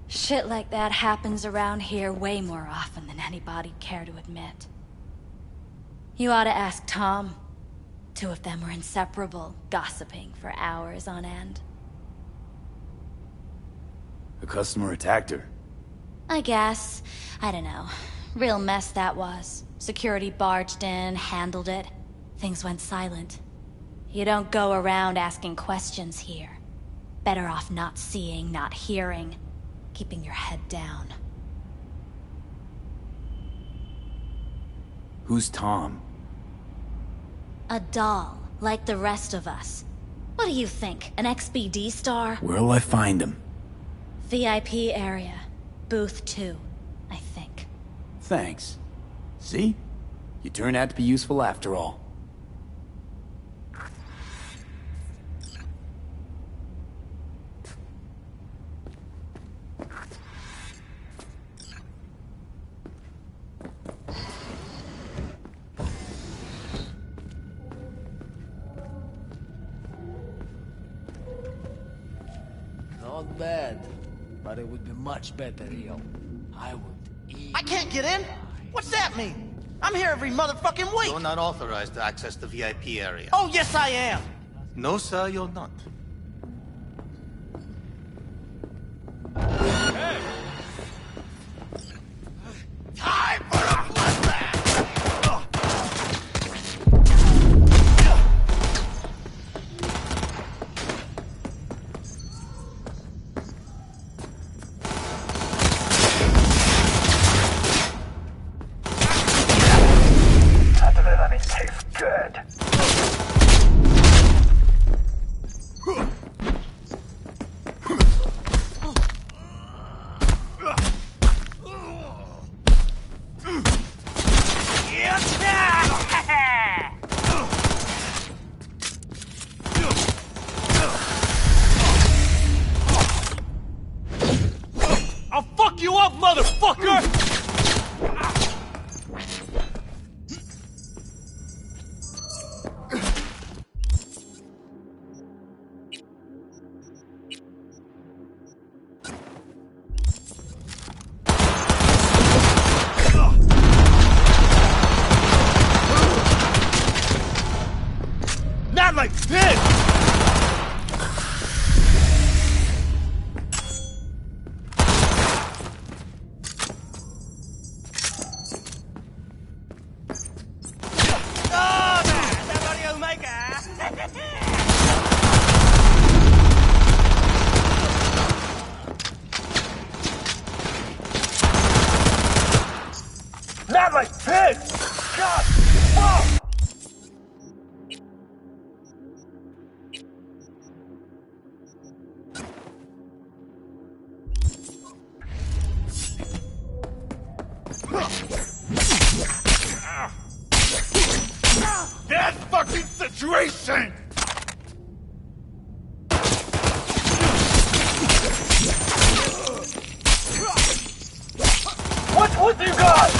Shit like that happens around here way more often than anybody'd care to admit. You ought to ask Tom. Two of them were inseparable, gossiping for hours on end. A customer attacked her. I guess. I don't know. Real mess that was. Security barged in, handled it. Things went silent. You don't go around asking questions here. Better off not seeing, not hearing. Keeping your head down. Who's Tom? A doll, like the rest of us. What do you think, an XBD star? Where'll I find him? VIP area. Booth 2, I think. Thanks. See? You turned out to be useful after all. Not bad, but it would be much better, yo. I would eat. I can't get in? What's that mean? I'm here every motherfucking week! You're not authorized to access the VIP area. Oh, yes I am! No, sir, you're not. Hey! Time for a bloodbath! Adrenaline tastes good. Not like this! God, fuck! That fucking situation! What you got?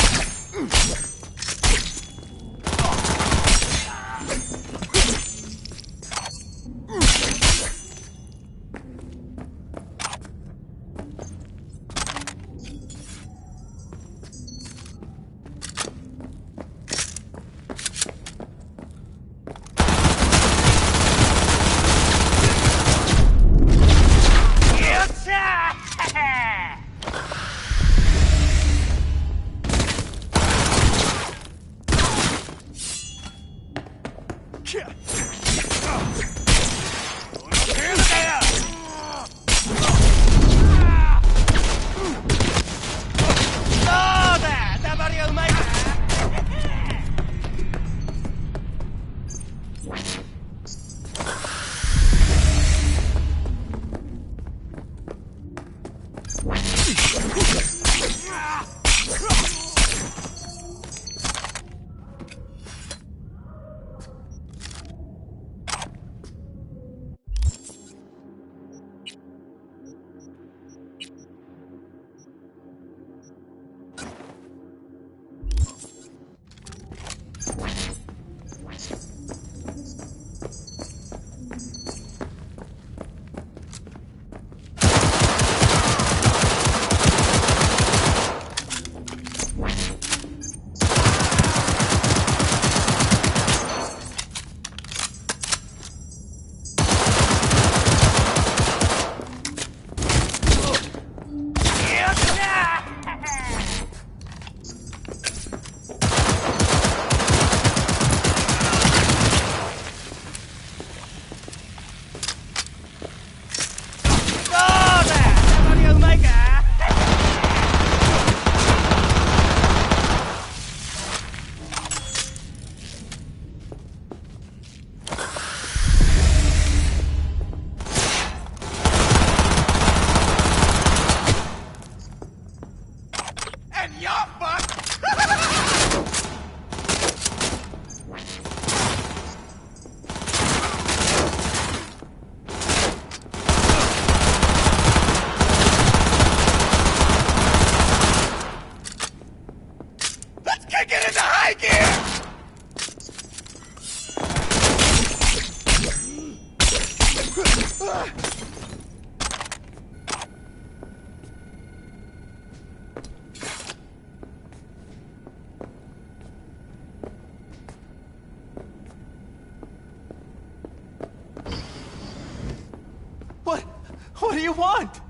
What do you want?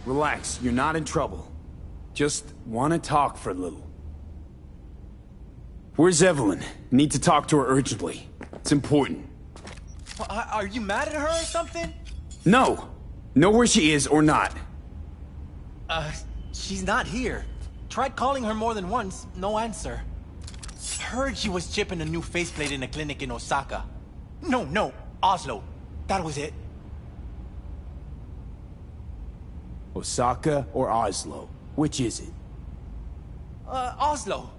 Relax, you're not in trouble. Just want to talk for a little. Where's Evelyn? Need to talk to her urgently. It's important. Are you mad at her or something? No! Know where she is or not. She's not here. Tried calling her more than once, no answer. Heard she was chipping a new faceplate in a clinic in Osaka. No, Oslo. That was it. Osaka or Oslo? Which is it? Oslo.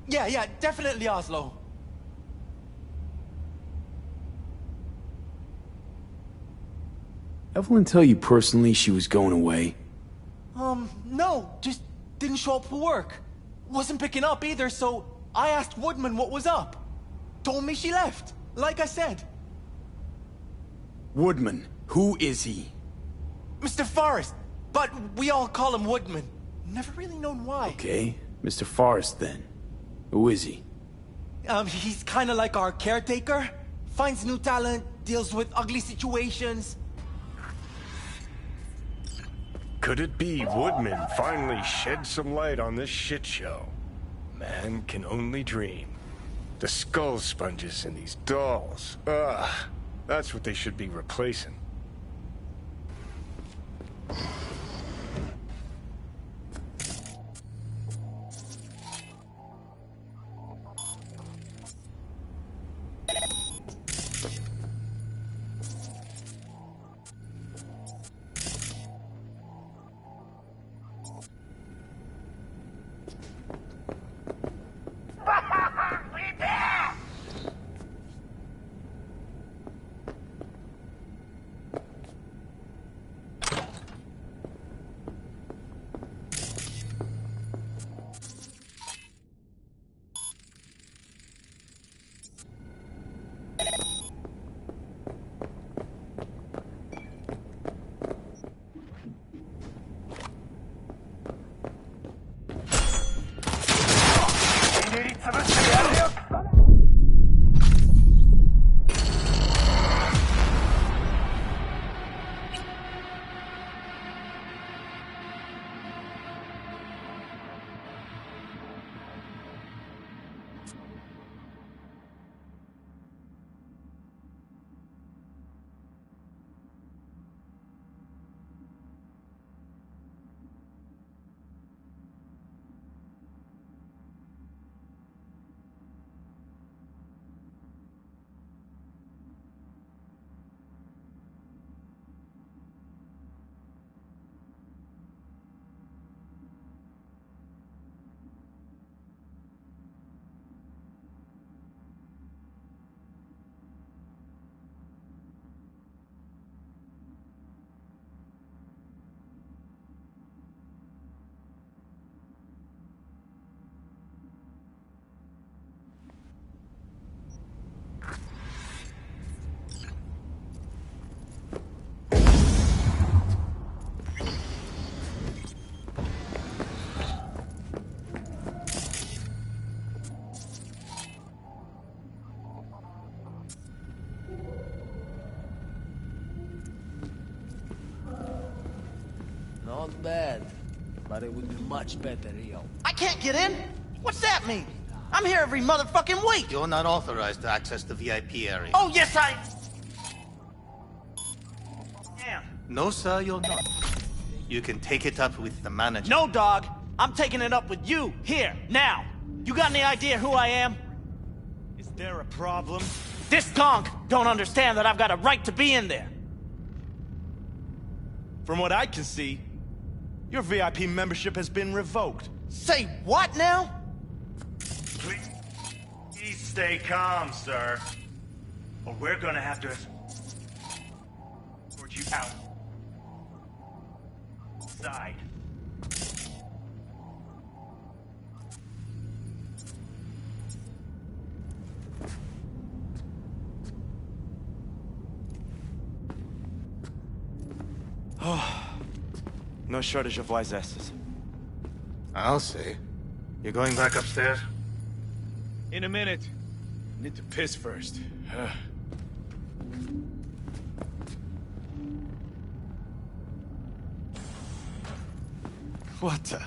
Yeah, definitely Oslo. Evelyn tell you personally she was going away? No, just didn't show up for work. Wasn't picking up either, so I asked Woodman what was up. Told me she left, like I said. Woodman, who is he? Mr. Forrest, but we all call him Woodman. Never really known why. Okay, Mr. Forrest then. Who is he? He's kinda like our caretaker. Finds new talent, deals with ugly situations. Could it be Woodman finally shed some light on this shit show? Man can only dream. The skull sponges in these dolls. Ugh. That's what they should be replacing. but it would be much better, Rio. I can't get in? What's that mean? I'm here every motherfucking week! You're not authorized to access the VIP area. Oh, yes, I am. No, sir, you're not. You can take it up with the manager. No, dog. I'm taking it up with you, here, now. You got any idea who I am? Is there a problem? This conk don't understand that I've got a right to be in there. From what I can see, your VIP membership has been revoked. Say what now? Please stay calm, sir. Or we're gonna have to sort you out. Side. Oh, no shortage of wise asses. I'll say. You going back upstairs? In a minute. Need to piss first. What the?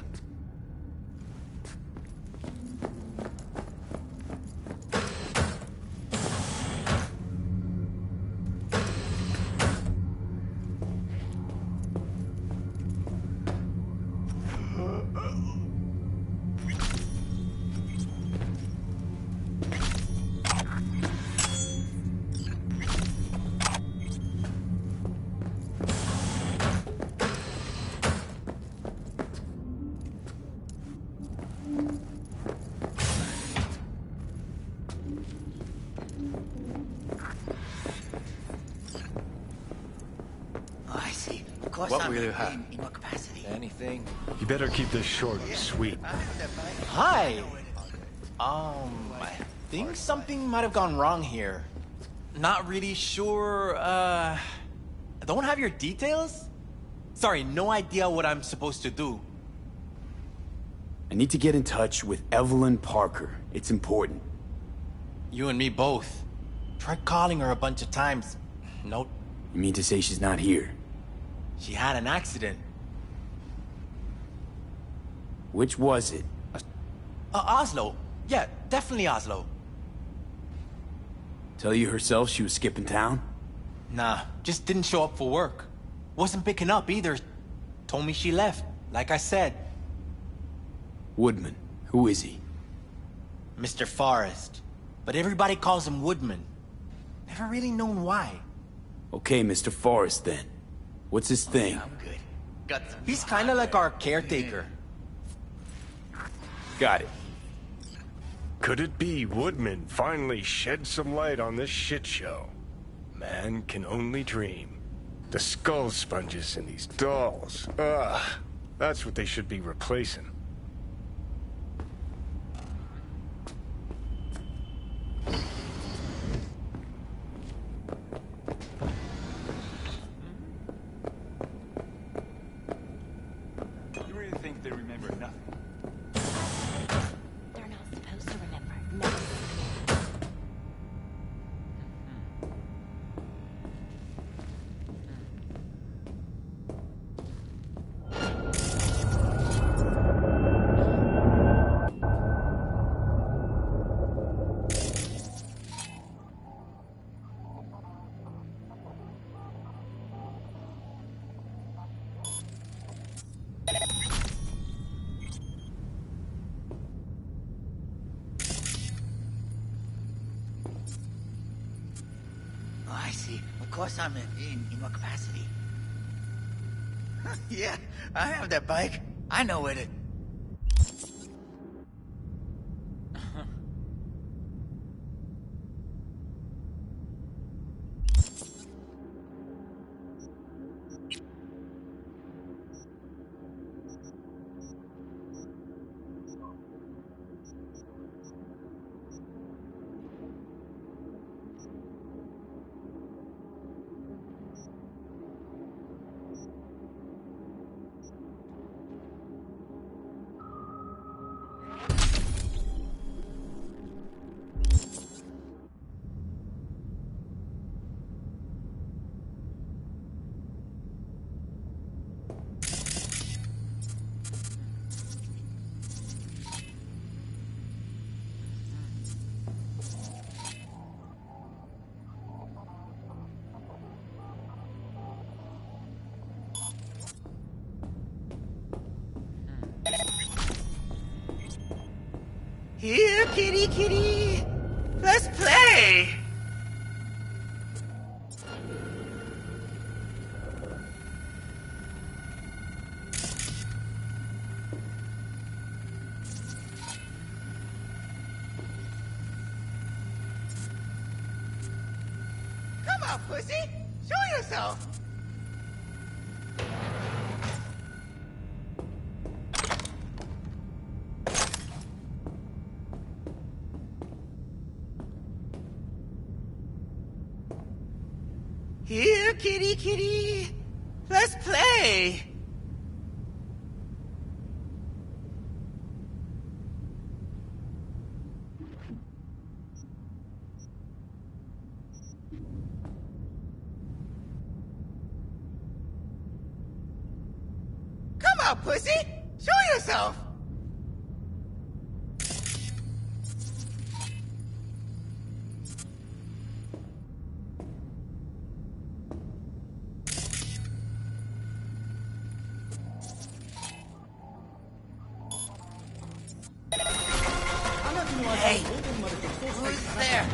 What will you have? In what capacity? Anything. You better keep this short and sweet. Hi. I think something might have gone wrong here. Not really sure, don't have your details? Sorry, no idea what I'm supposed to do. I need to get in touch with Evelyn Parker. It's important. You and me both. Tried calling her a bunch of times. Nope. You mean to say she's not here? She had an accident. Which was it? Oslo. Yeah, definitely Oslo. Tell you herself she was skipping town? Nah, just didn't show up for work. Wasn't picking up either. Told me she left, like I said. Woodman. Who is he? Mr. Forrest. But everybody calls him Woodman. Never really known why. Okay, Mr. Forrest then. What's his thing? I'm good. He's kinda like our caretaker. Got it. Could it be Woodman finally shed some light on this shit show? Man can only dream. The skull sponges in these dolls. Ugh. That's what they should be replacing. I see. Of course I'm in what capacity? Yeah, I have that bike. I know it. Here, kitty, kitty. Let's play. Come on, pussy. Show yourself. Here, kitty, kitty. Let's play. Come on, pussy. Show yourself. Hey, who's there?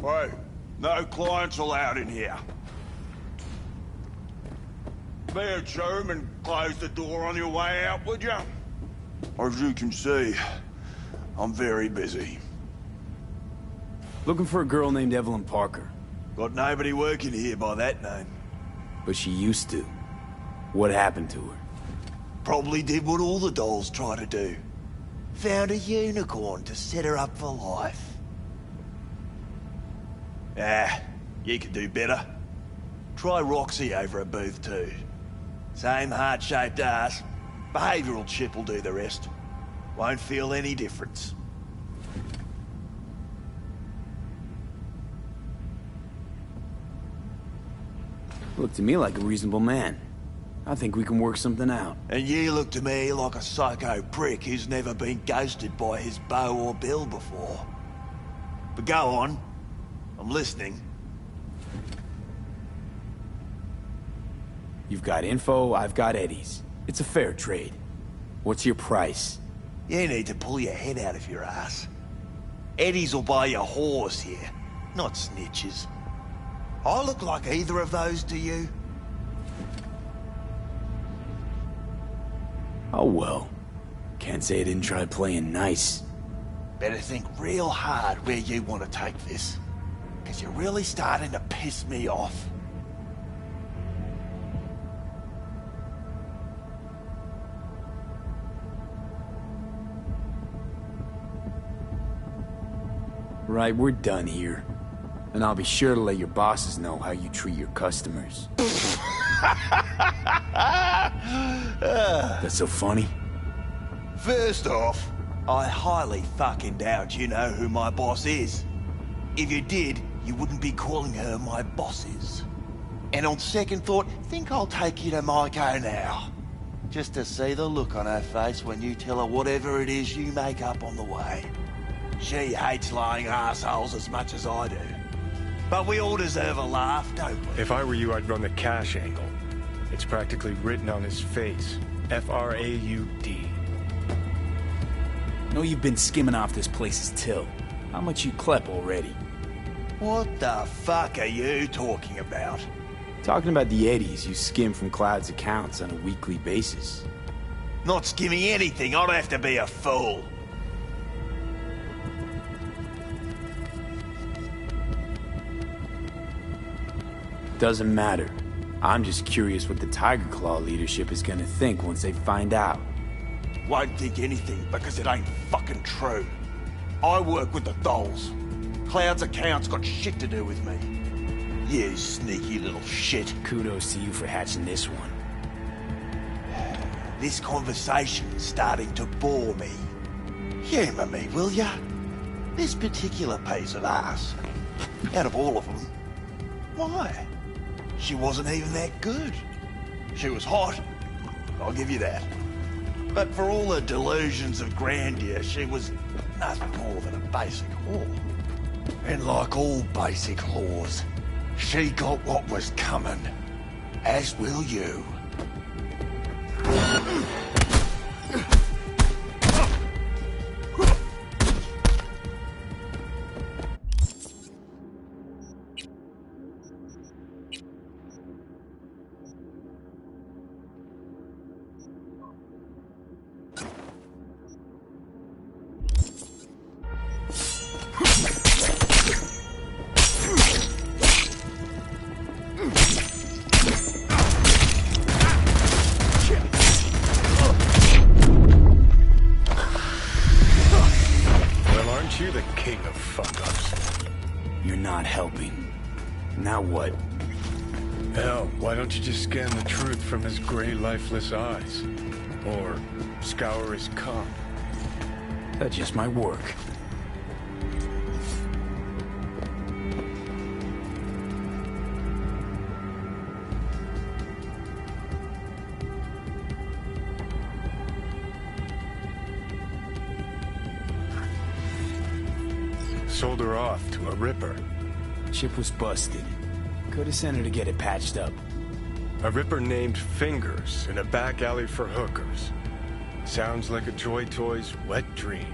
Hey, no clients allowed in here. Be a chum and close the door on your way out, would you? As you can see, I'm very busy. Looking for a girl named Evelyn Parker. Got nobody working here by that name. But she used to. What happened to her? Probably did what all the dolls try to do. Found a unicorn to set her up for life. Ah, you could do better. Try Roxy over at Booth 2. Same heart-shaped ass. Behavioural chip will do the rest. Won't feel any difference. Look to me like a reasonable man. I think we can work something out. And you look to me like a psycho prick who's never been ghosted by his beau or bill before. But go on. I'm listening. You've got info, I've got Eddie's. It's a fair trade. What's your price? You need to pull your head out of your ass. Eddie's will buy you a horse here, not snitches. I look like either of those to you? Oh well. Can't say I didn't try playing nice. Better think real hard where you want to take this. Because you're really starting to piss me off. Right, we're done here. And I'll be sure to let your bosses know how you treat your customers. That's so funny? First off, I highly fucking doubt you know who my boss is. If you did, you wouldn't be calling her my bosses. And on second thought, think I'll take you to Maiko now. Just to see the look on her face when you tell her whatever it is you make up on the way. She hates lying assholes as much as I do. But we all deserve a laugh, don't we? If I were you, I'd run the cash angle. It's practically written on his face. F-R-A-U-D. Know you've been skimming off this place's till. How much you clep already? What the fuck are you talking about? Talking about the eddies you skim from Cloud's accounts on a weekly basis. Not skimming anything, I'd have to be a fool. Doesn't matter. I'm just curious what the Tiger Claw leadership is gonna think once they find out. Won't think anything because it ain't fucking true. I work with the dolls. Cloud's account's got shit to do with me. You sneaky little shit. Kudos to you for hatching this one. This conversation's starting to bore me. Humour me, will ya? This particular piece of ass, out of all of them, why? She wasn't even that good. She was hot, I'll give you that. But for all her delusions of grandeur, she was nothing more than a basic whore. And like all basic whores, she got what was coming, as will you. Just scan the truth from his gray, lifeless eyes. Or scour his cup. That just might work. Sold her off to a ripper. Chip was busted. Could have sent her to get it patched up. A ripper named Fingers in a back alley for hookers. Sounds like a Joy Toy's wet dream.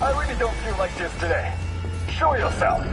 I really don't feel like this today. Show yourself.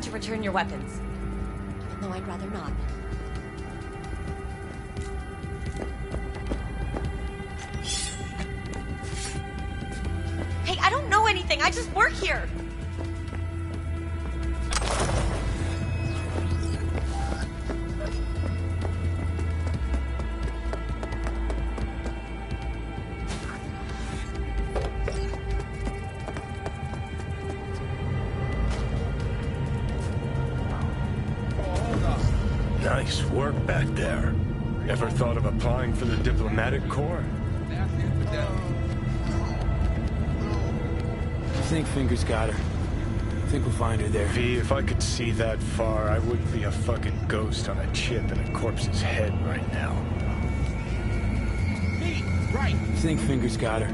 To return your weapons. Even though I'd rather not. Hey, I don't know anything. I just work here. Nice work back there. Ever thought of applying for the diplomatic corps? I think Fingers got her. I think we'll find her there. V, if I could see that far, I wouldn't be a fucking ghost on a chip in a corpse's head right now. Me, right. I think Fingers got her.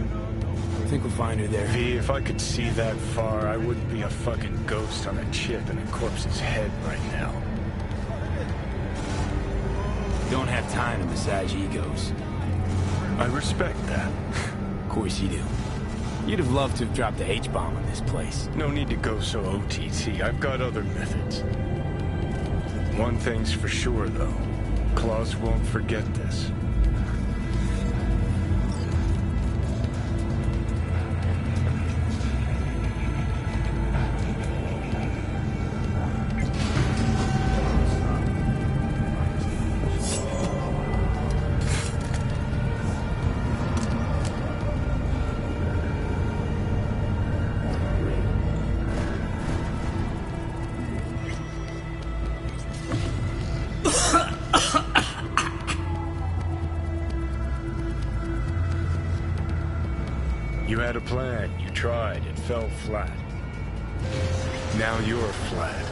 I think we'll find her there. V, if I could see that far, I wouldn't be a fucking ghost on a chip in a corpse's head right now. Don't have time to massage egos. I respect that. Of course you do. You'd have loved to have dropped the H-bomb on this place. No need to go so OTT. I've got other methods. One thing's for sure, though. Claus won't forget this. You had a plan, you tried, it fell flat. Now you're flat.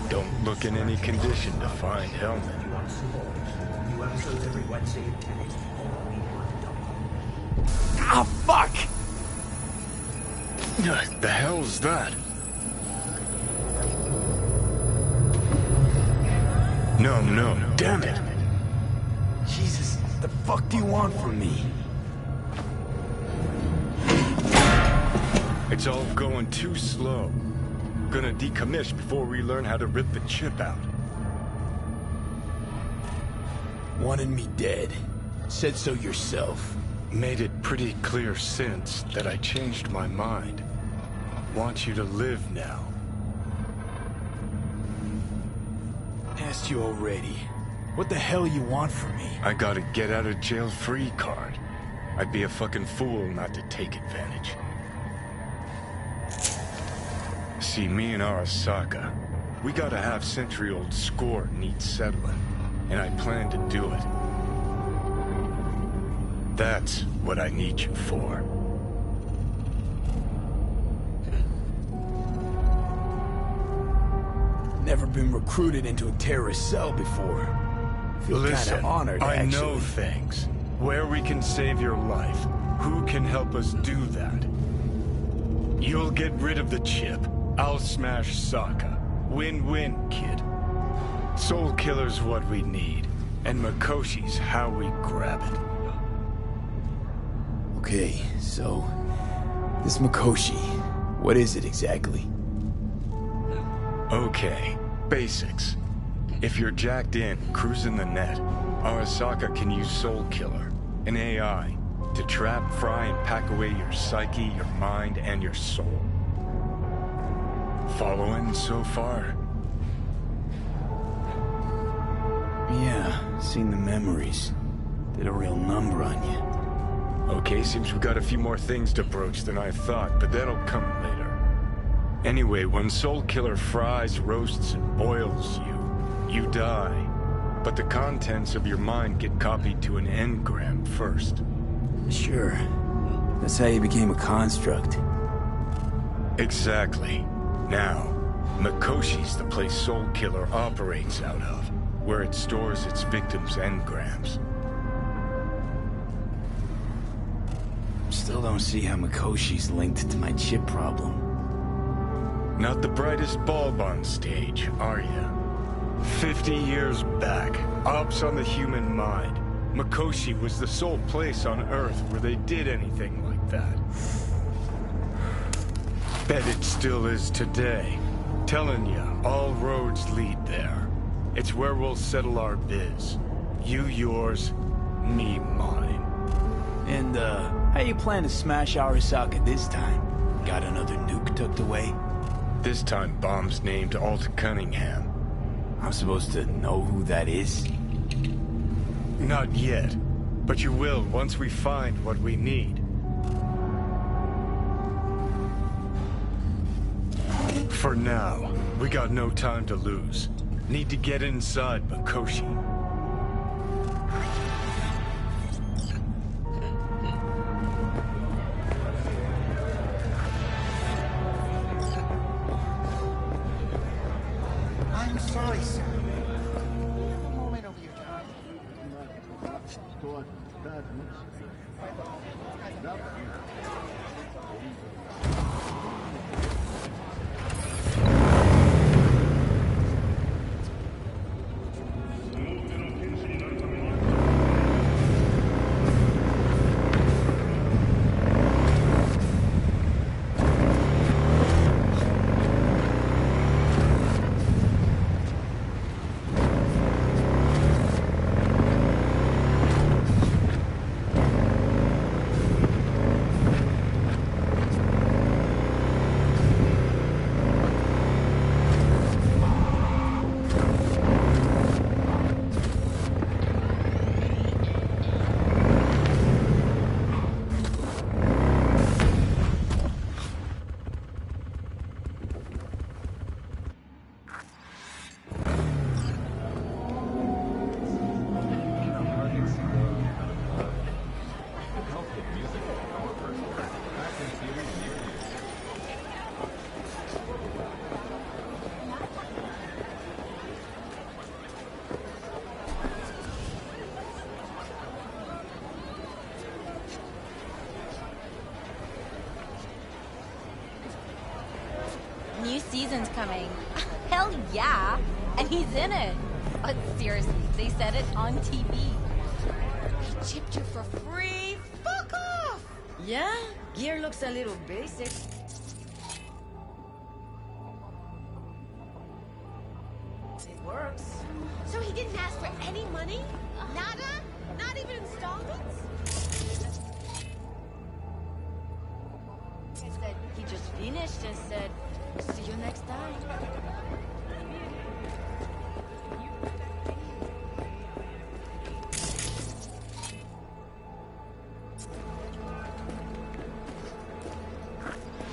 Don't look in any condition to find Helmet. Ah, fuck! The hell's that? No, damn it! Jesus, what the fuck do you want from me? It's all going too slow. Gonna decommission before we learn how to rip the chip out. Wanted me dead. Said so yourself. Made it pretty clear since that I changed my mind. Want you to live now. Asked you already. What the hell you want from me? I got a get out of jail free card. I'd be a fucking fool not to take advantage. See, me and Arasaka, we got a half-century-old score needs settling, and I plan to do it. That's what I need you for. Never been recruited into a terrorist cell before. Feel kinda honored, I actually. know things. Where we can save your life. Who can help us do that? You'll get rid of the chip. I'll smash Sokka. Win-win, kid. Soul Killer's what we need, and Mikoshi's how we grab it. Okay, so... this Mikoshi, what is it exactly? Okay, basics. If you're jacked in, cruising the net, Arasaka can use Soul Killer, an AI, to trap, fry, and pack away your psyche, your mind, and your soul. Following so far? Yeah, seen the memories. Did a real number on you. Okay, seems we got a few more things to broach than I thought, but that'll come later. Anyway, when Soul Killer fries, roasts, and boils you, you die. But the contents of your mind get copied to an engram first. Sure. That's how you became a construct. Exactly. Now, Mikoshi's the place Soul Killer operates out of, where it stores its victims' engrams. Still don't see how Mikoshi's linked to my chip problem. Not the brightest bulb on stage, are you? 50 years back, ops on the human mind. Mikoshi was the sole place on Earth where they did anything like that. Bet it still is today. Telling ya, all roads lead there. It's where we'll settle our biz. You yours, me mine. And, how you plan to smash Arasaka this time? Got another nuke tucked away? This time bomb's named Alt Cunningham. I'm supposed to know who that is? Not yet, but you will once we find what we need. For now, we got no time to lose. Need to get inside Mikoshi. I'm sorry, sir. A moment of your time. season's coming. Hell yeah! And he's in it. But seriously, they said it on TV. He chipped you for free? Fuck off! Yeah? Gear looks a little basic. It works. So he didn't ask for any money? Nada? Not even installments? He said he just finished and said, see you next time.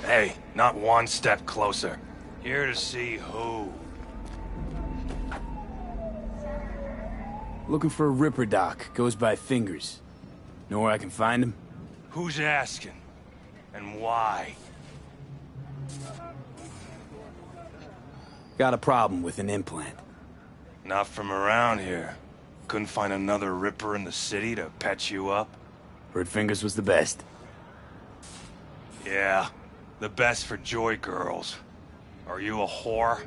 Hey, not one step closer. Here to see who. Looking for a Ripper doc. Goes by Fingers. Know where I can find him? Who's asking? And why? Got a problem with an implant. Not from around here. Couldn't find another Ripper in the city to patch you up? Heard Fingers was the best. Yeah, the best for joy girls. Are you a whore?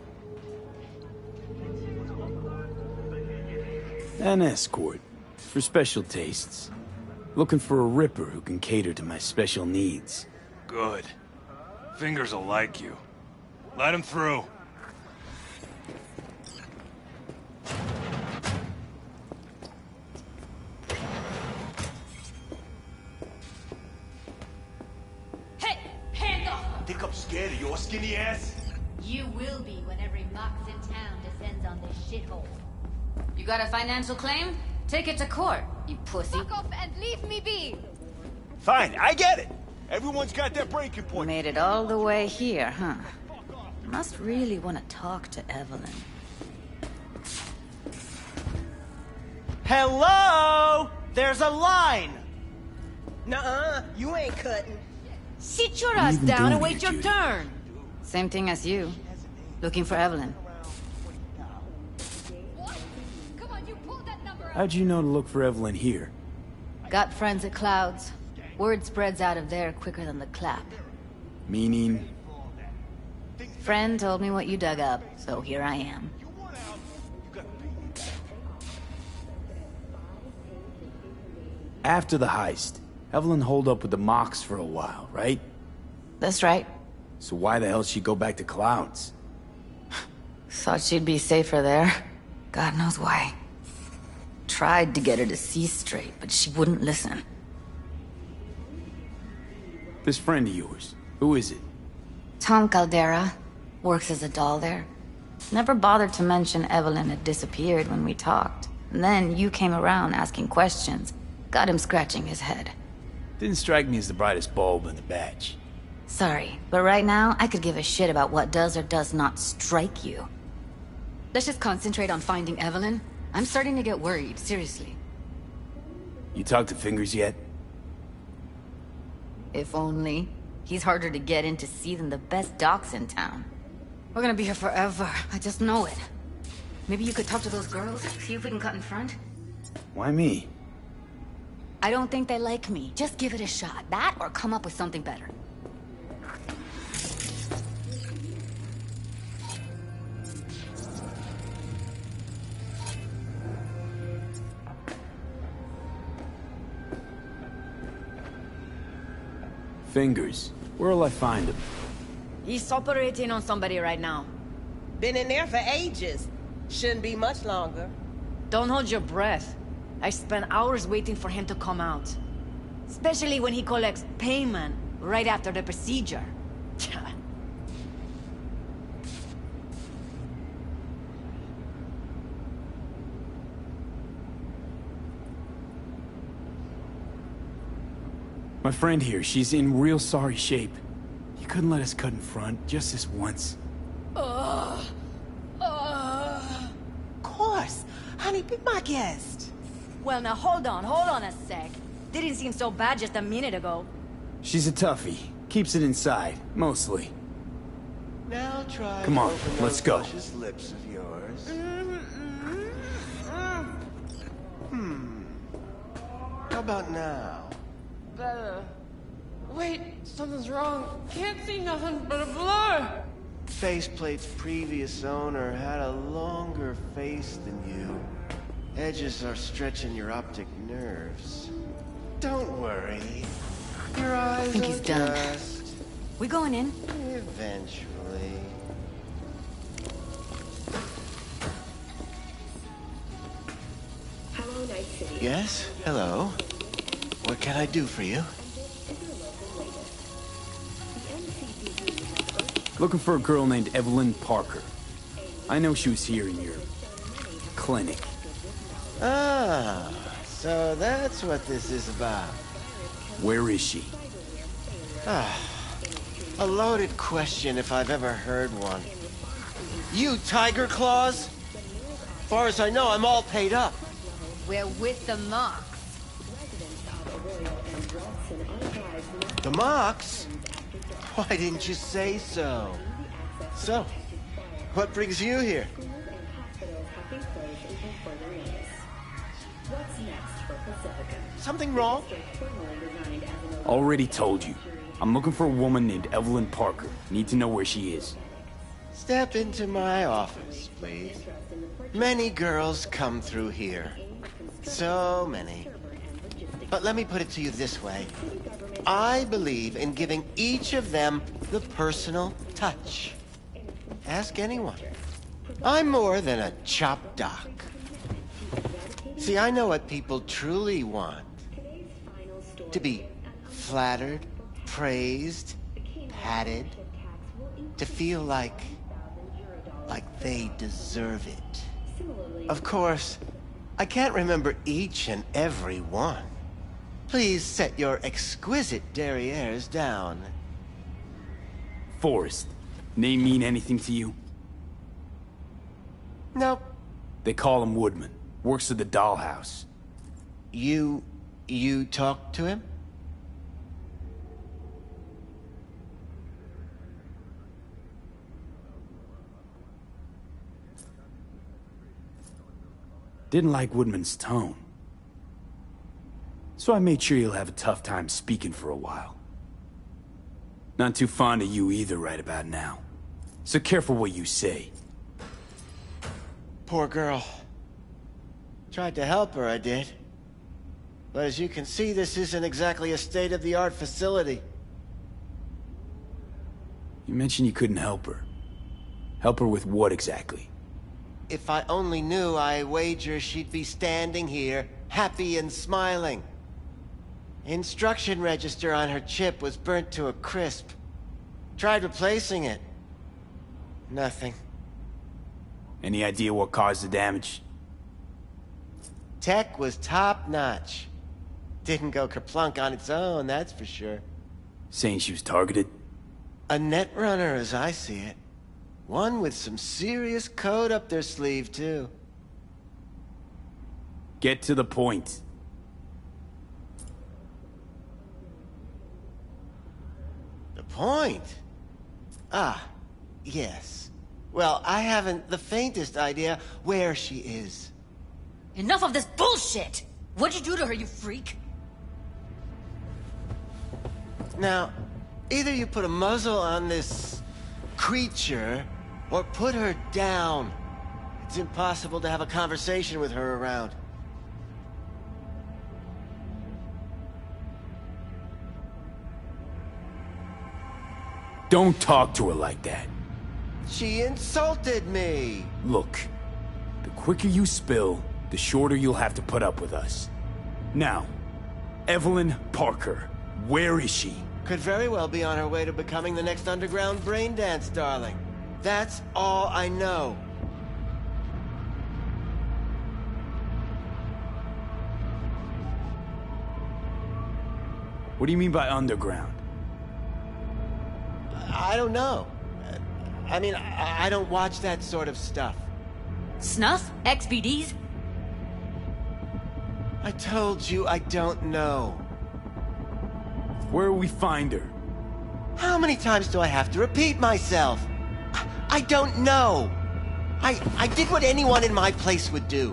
An escort. For special tastes. Looking for a Ripper who can cater to my special needs. Good. Fingers will like you. Let him through. Hey! Hands off! Think I'm scared of your skinny ass? You will be when every mox in town descends on this shithole. You got a financial claim? Take it to court, you pussy. Fuck off and leave me be! Fine, I get it. Everyone's got their breaking point. Made it all the way here, huh? Must really want to talk to Evelyn. Hello? There's a line! Nuh-uh, you ain't cutting. Sit your ass down and wait your turn! Same thing as you. Looking for Evelyn. How'd you know to look for Evelyn here? Got friends at Clouds. Word spreads out of there quicker than the clap. Meaning? Friend told me what you dug up, so here I am. After the heist, Evelyn holed up with the Mox for a while, right? That's right. So why the hell she'd go back to Clouds? Thought she'd be safer there. God knows why. Tried to get her to see straight, but she wouldn't listen. This friend of yours, who is it? Tom Caldera. Works as a doll there. Never bothered to mention Evelyn had disappeared when we talked. And then you came around asking questions. Got him scratching his head. Didn't strike me as the brightest bulb in the batch. Sorry, but right now, I could give a shit about what does or does not strike you. Let's just concentrate on finding Evelyn. I'm starting to get worried, seriously. You talked to Fingers yet? If only. He's harder to get in to see than the best docs in town. We're gonna be here forever, I just know it. Maybe you could talk to those girls, see if we can cut in front? Why me? I don't think they like me. Just give it a shot. That or come up with something better. Fingers. Where'll I find him? He's operating on somebody right now. Been in there for ages. Shouldn't be much longer. Don't hold your breath. I spent hours waiting for him to come out. Especially when he collects payment right after the procedure. My friend here, she's in real sorry shape. You couldn't let us cut in front, just this once. Of course. Honey, be my guest. Well, now hold on a sec. Didn't seem so bad just a minute ago. She's a toughie. Keeps it inside, mostly. Now try. Come on, let's go. Luscious lips of yours. How about now? Better. Wait, something's wrong. Can't see nothing but a blur. faceplate's previous owner had a longer face than you. Edges are stretching your optic nerves. Don't worry. Your eyes I think he's done. adjust. We going in? Eventually. Hello, Night City. Yes? Hello? What can I do for you? Looking for a girl named Evelyn Parker. I know she was here in your clinic. Ah, so that's what this is about. Where is she? Ah, a loaded question if I've ever heard one. You Tiger Claws? Far as I know, I'm all paid up. We're with the Mox. The Mox? Why didn't you say so? So, what brings you here? Something wrong? Already told you. I'm looking for a woman named Evelyn Parker. Need to know where she is. Step into my office, please. Many girls come through here. So many. But let me put it to you this way. I believe in giving each of them the personal touch. Ask anyone. I'm more than a chop doc. See, I know what people truly want. To be flattered, praised, patted. To feel like they deserve it. Of course, I can't remember each and every one. Please set your exquisite derrieres down. Forrest. Name mean anything to you? Nope. They call him Woodman. Works at the dollhouse. You talked to him? Didn't like Woodman's tone. So I made sure he'll have a tough time speaking for a while. Not too fond of you either right about now. So careful what you say. Poor girl. Tried to help her, I did. But as you can see, this isn't exactly a state-of-the-art facility. You mentioned you couldn't help her. Help her with what exactly? If I only knew, I wager she'd be standing here, happy and smiling. Instruction register on her chip was burnt to a crisp. Tried replacing it. Nothing. Any idea what caused the damage? Tech was top-notch. Didn't go kerplunk on its own, that's for sure. Saying she was targeted? A netrunner, as I see it. One with some serious code up their sleeve, too. Get to the point. The point? Ah, yes. Well, I haven't the faintest idea where she is. Enough of this bullshit! What'd you do to her, you freak? Now, either you put a muzzle on this creature, or put her down. It's impossible to have a conversation with her around. Don't talk to her like that. She insulted me! Look, the quicker you spill, the shorter you'll have to put up with us. Now, Evelyn Parker, where is she? Could very well be on her way to becoming the next underground braindance darling. That's all I know. What do you mean by underground? I don't know. I mean, I don't watch that sort of stuff. Snuff? XBDs? I told you I don't know. Where will we find her? How many times do I have to repeat myself? I don't know. I did what anyone in my place would do.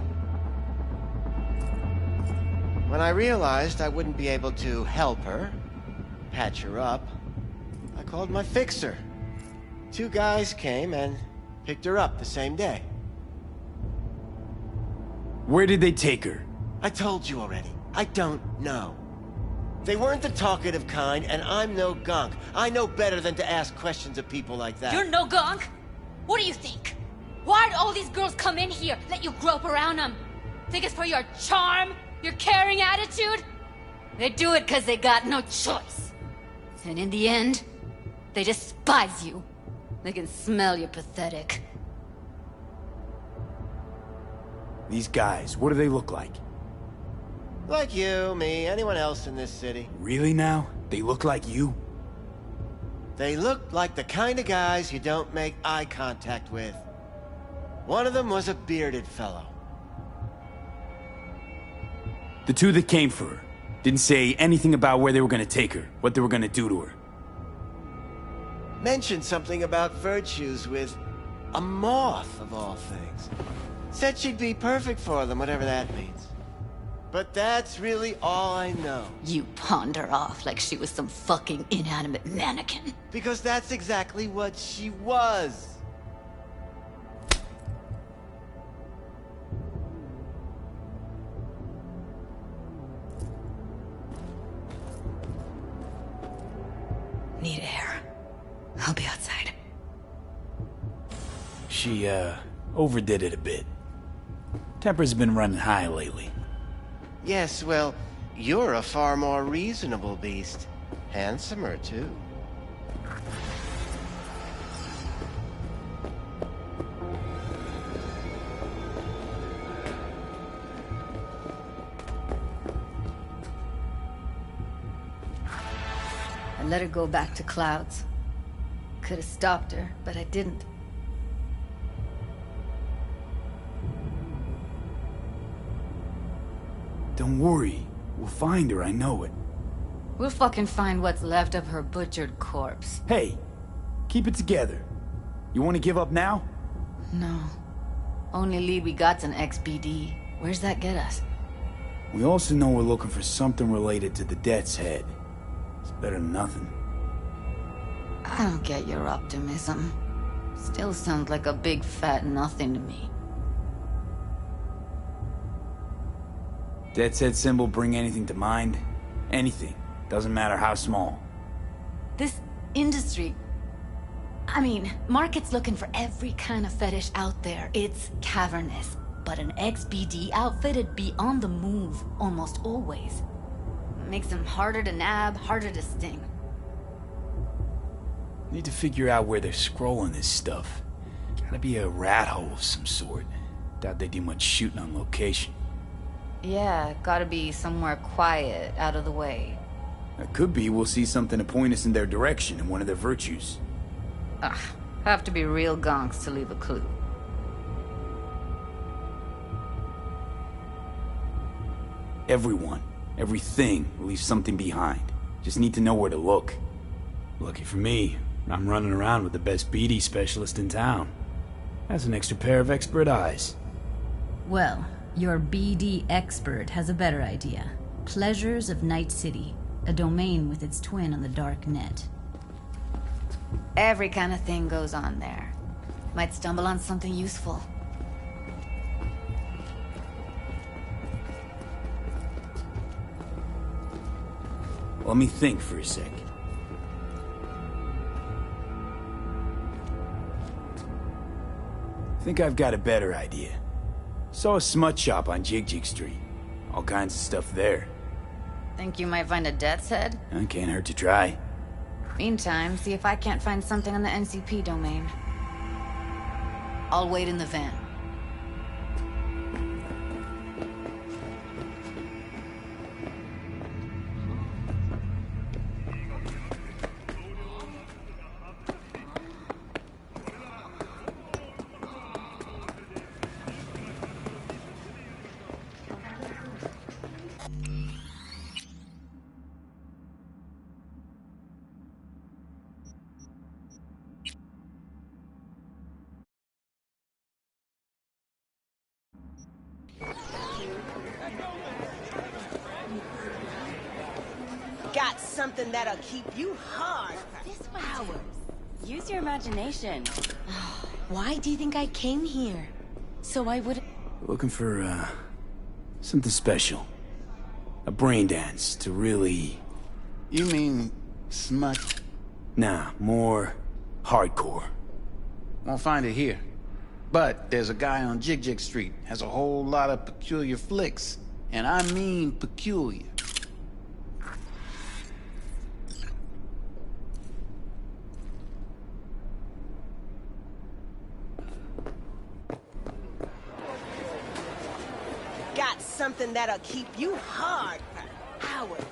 When I realized I wouldn't be able to help her, patch her up, I called my fixer. 2 guys came and picked her up the same day. Where did they take her? I told you already. I don't know. They weren't the talkative kind, and I'm no gunk. I know better than to ask questions of people like that. You're no gunk? What do you think? Why'd all these girls come in here, let you grope around them? Think it's for your charm? Your caring attitude? They do it because they got no choice. And in the end, they despise you. They can smell you're pathetic. These guys, what do they look like? Like you, me, anyone else in this city. Really now? They look like you? They look like the kind of guys you don't make eye contact with. One of them was a bearded fellow. The 2 that came for her didn't say anything about where they were gonna take her, what they were gonna do to her. Mentioned something about virtues with a moth, of all things. Said she'd be perfect for them, whatever that means. But that's really all I know. You pawned her off like she was some fucking inanimate mannequin. Because that's exactly what she was. Need air. I'll be outside. She, overdid it a bit. Temper's been running high lately. Yes, well, you're a far more reasonable beast. Handsomer, too. I let her go back to Clouds. Could have stopped her, but I didn't. Don't worry. We'll find her, I know it. We'll fucking find what's left of her butchered corpse. Hey, keep it together. You want to give up now? No. Only lead we got's an XBD. Where's that get us? We also know we're looking for something related to the Death's Head. It's better than nothing. I don't get your optimism. Still sounds like a big fat nothing to me. Death's Head symbol bring anything to mind? Anything. Doesn't matter how small. This industry... I mean, market's looking for every kind of fetish out there. It's cavernous. But an XBD outfit'd be on the move, almost always. Makes them harder to nab, harder to sting. Need to figure out where they're scrolling this stuff. Gotta be a rat hole of some sort. Doubt they do much shooting on location. Yeah, gotta be somewhere quiet, out of the way. It could be we'll see something to point us in their direction in one of their virtues. Ugh, have to be real gonks to leave a clue. Everyone, everything will leave something behind. Just need to know where to look. Lucky for me, I'm running around with the best BD specialist in town. That's an extra pair of expert eyes. Well, your BD expert has a better idea. Pleasures of Night City, a domain with its twin on the dark net. Every kind of thing goes on there. Might stumble on something useful. Let me think for a sec. Think I've got a better idea. Saw a smut shop on Jig Street. All kinds of stuff there. Think you might find a Death's Head? Can't hurt to try. Meantime, see if I can't find something on the NCP domain. I'll wait in the van. Got something that'll keep you hard for hours. Use your imagination. Why do you think I came here? So I would... Looking for, something special. A brain dance to really... You mean... smut? Nah, more... hardcore. Won't find it here. But there's a guy on Jig Street, has a whole lot of peculiar flicks. And I mean peculiar. Got something that'll keep you hard for hours.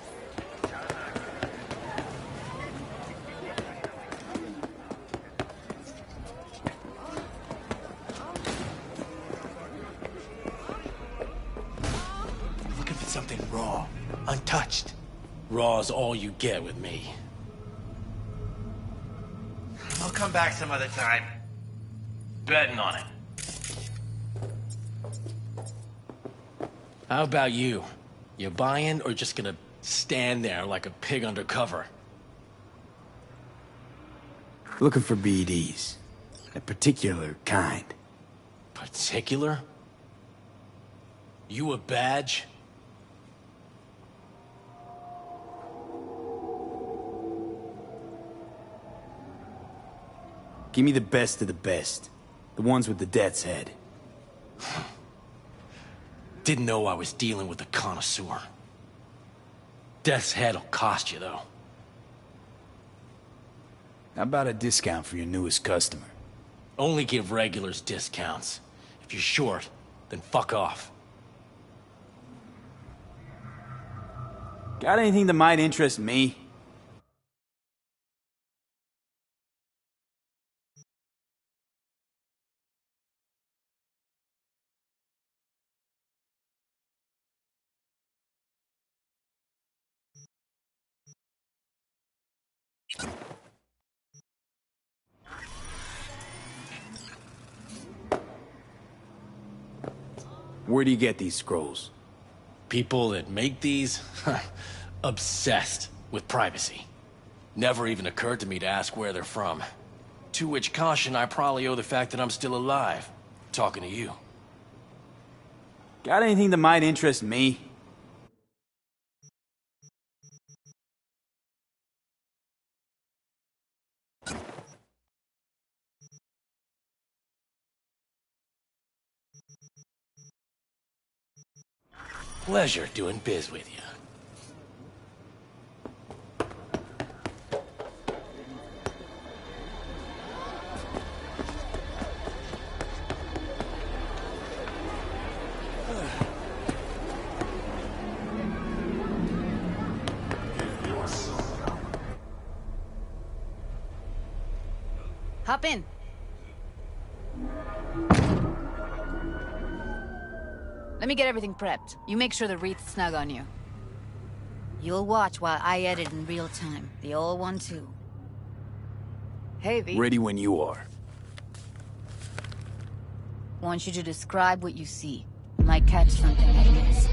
Looking for something raw, untouched. Raw's all you get with me. I'll come back some other time. Betting on it. How about you? You buying or just gonna stand there like a pig undercover? Looking for BDs. A particular kind. Particular? You a badge? Give me the best of the best. The ones with the death's head. Didn't know I was dealing with a connoisseur. Death's head'll cost you, though. How about a discount for your newest customer? Only give regulars discounts. If you're short, then fuck off. Got anything that might interest me? Where do you get these scrolls? People that make these, obsessed with privacy. Never even occurred to me to ask where they're from. To which caution I probably owe the fact that I'm still alive, talking to you. Got anything that might interest me? Pleasure doing biz with you. Hop in. Let me get everything prepped. You make sure the wreath's snug on you. You'll watch while I edit in real time. The old one, too. Hey, V. Ready when you are. Want you to describe what you see. You might catch something I miss.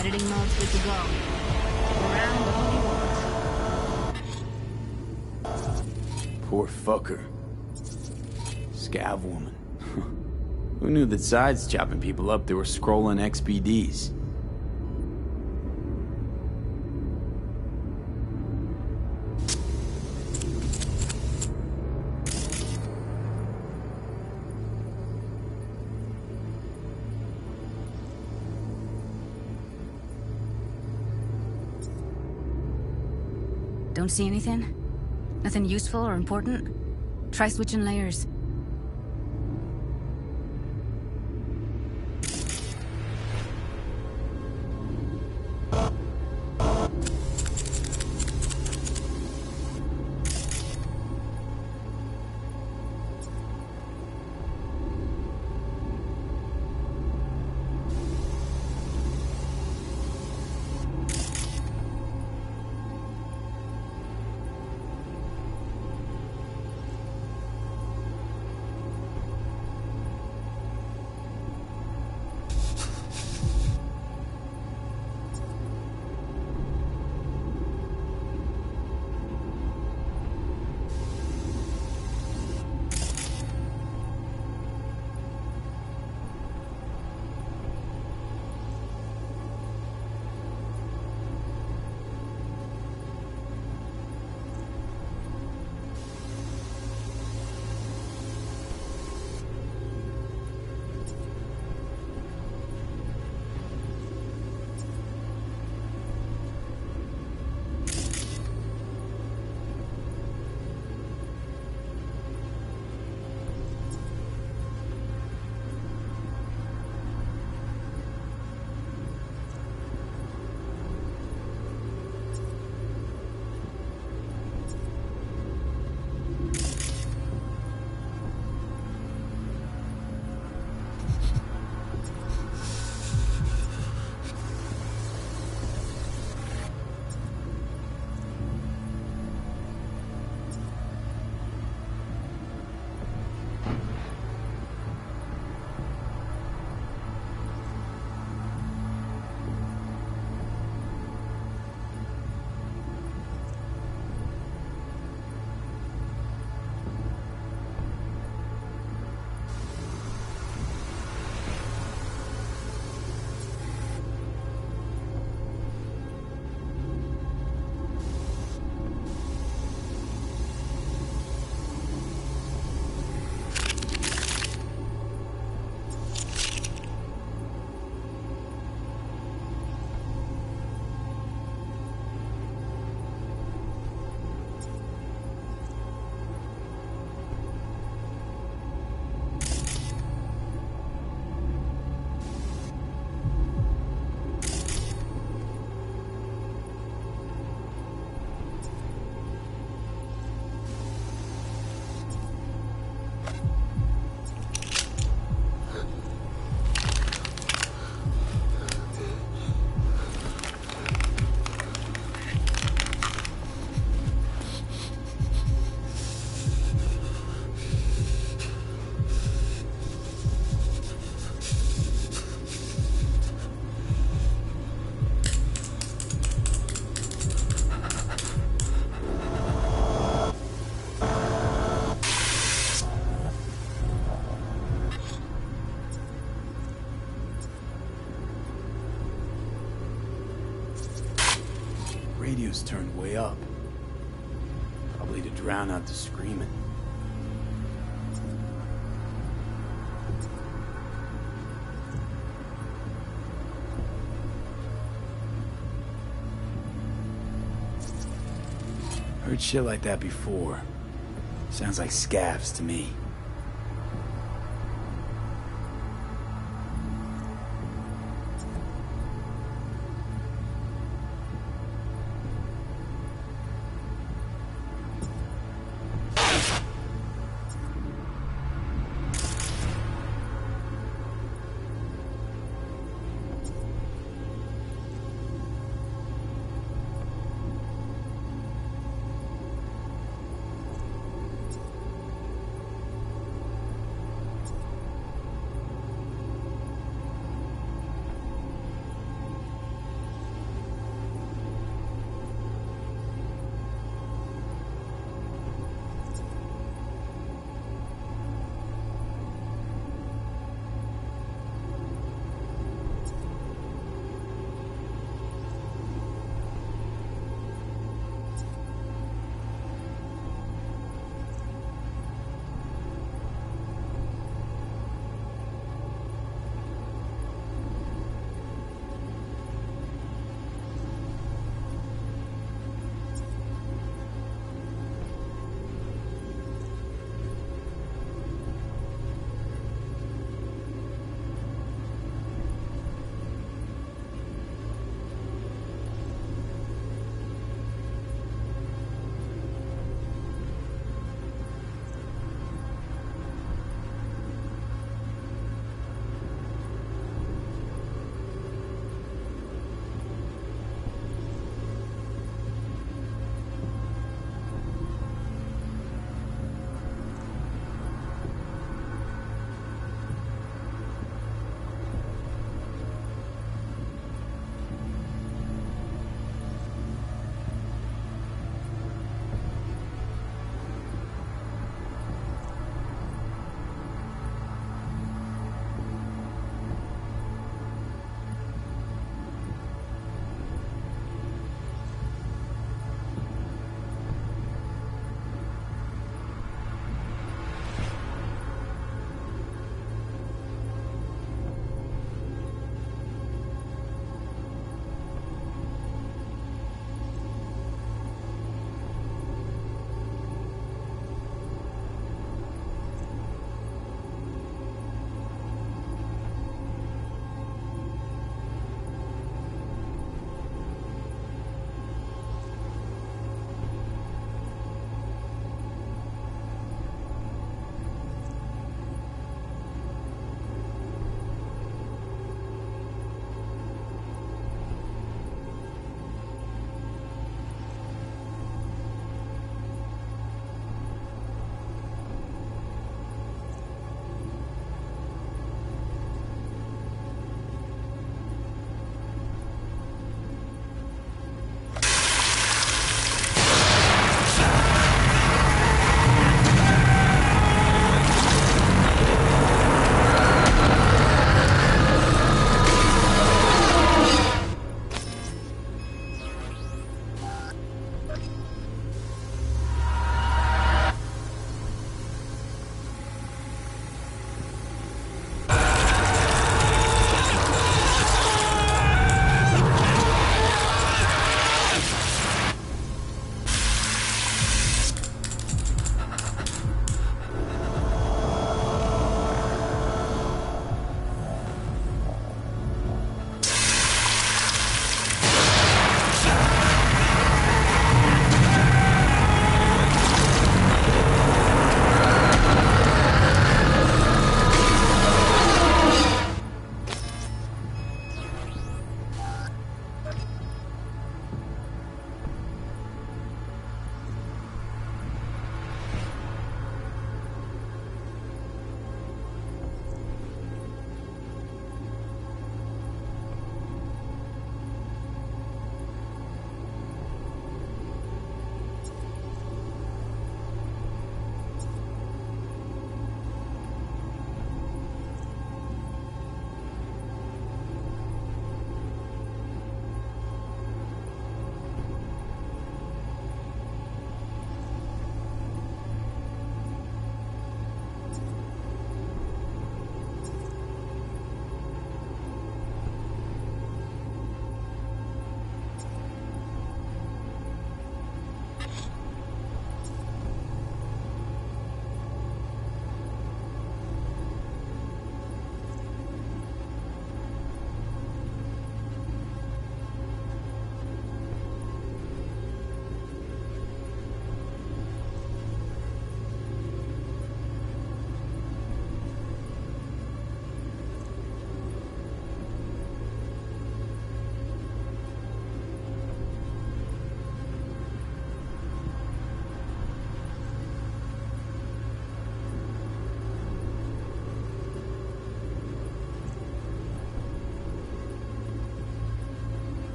Editing mode's good to go. Stick around all you want. Poor fucker. Scav woman. Who knew that sides chopping people up, they were scrolling XBDs? Don't see anything? Nothing useful or important? Try switching layers. Radio's turned way up. Probably to drown out the screaming. Heard shit like that before. Sounds like scavs to me.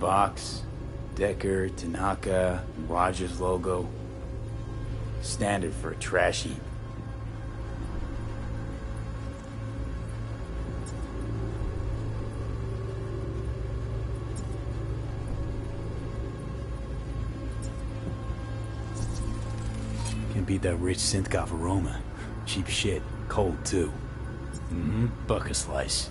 box. Decker, Tanaka, and Rogers logo. Standard for a trash heap. Can't beat that rich Synthkov aroma. Cheap shit. Cold, too. Mm-hmm. Buck a slice.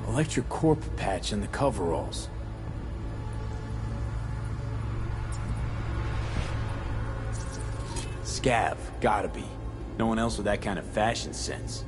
Electric corp patch in the coveralls. Scav, gotta be. No one else with that kind of fashion sense.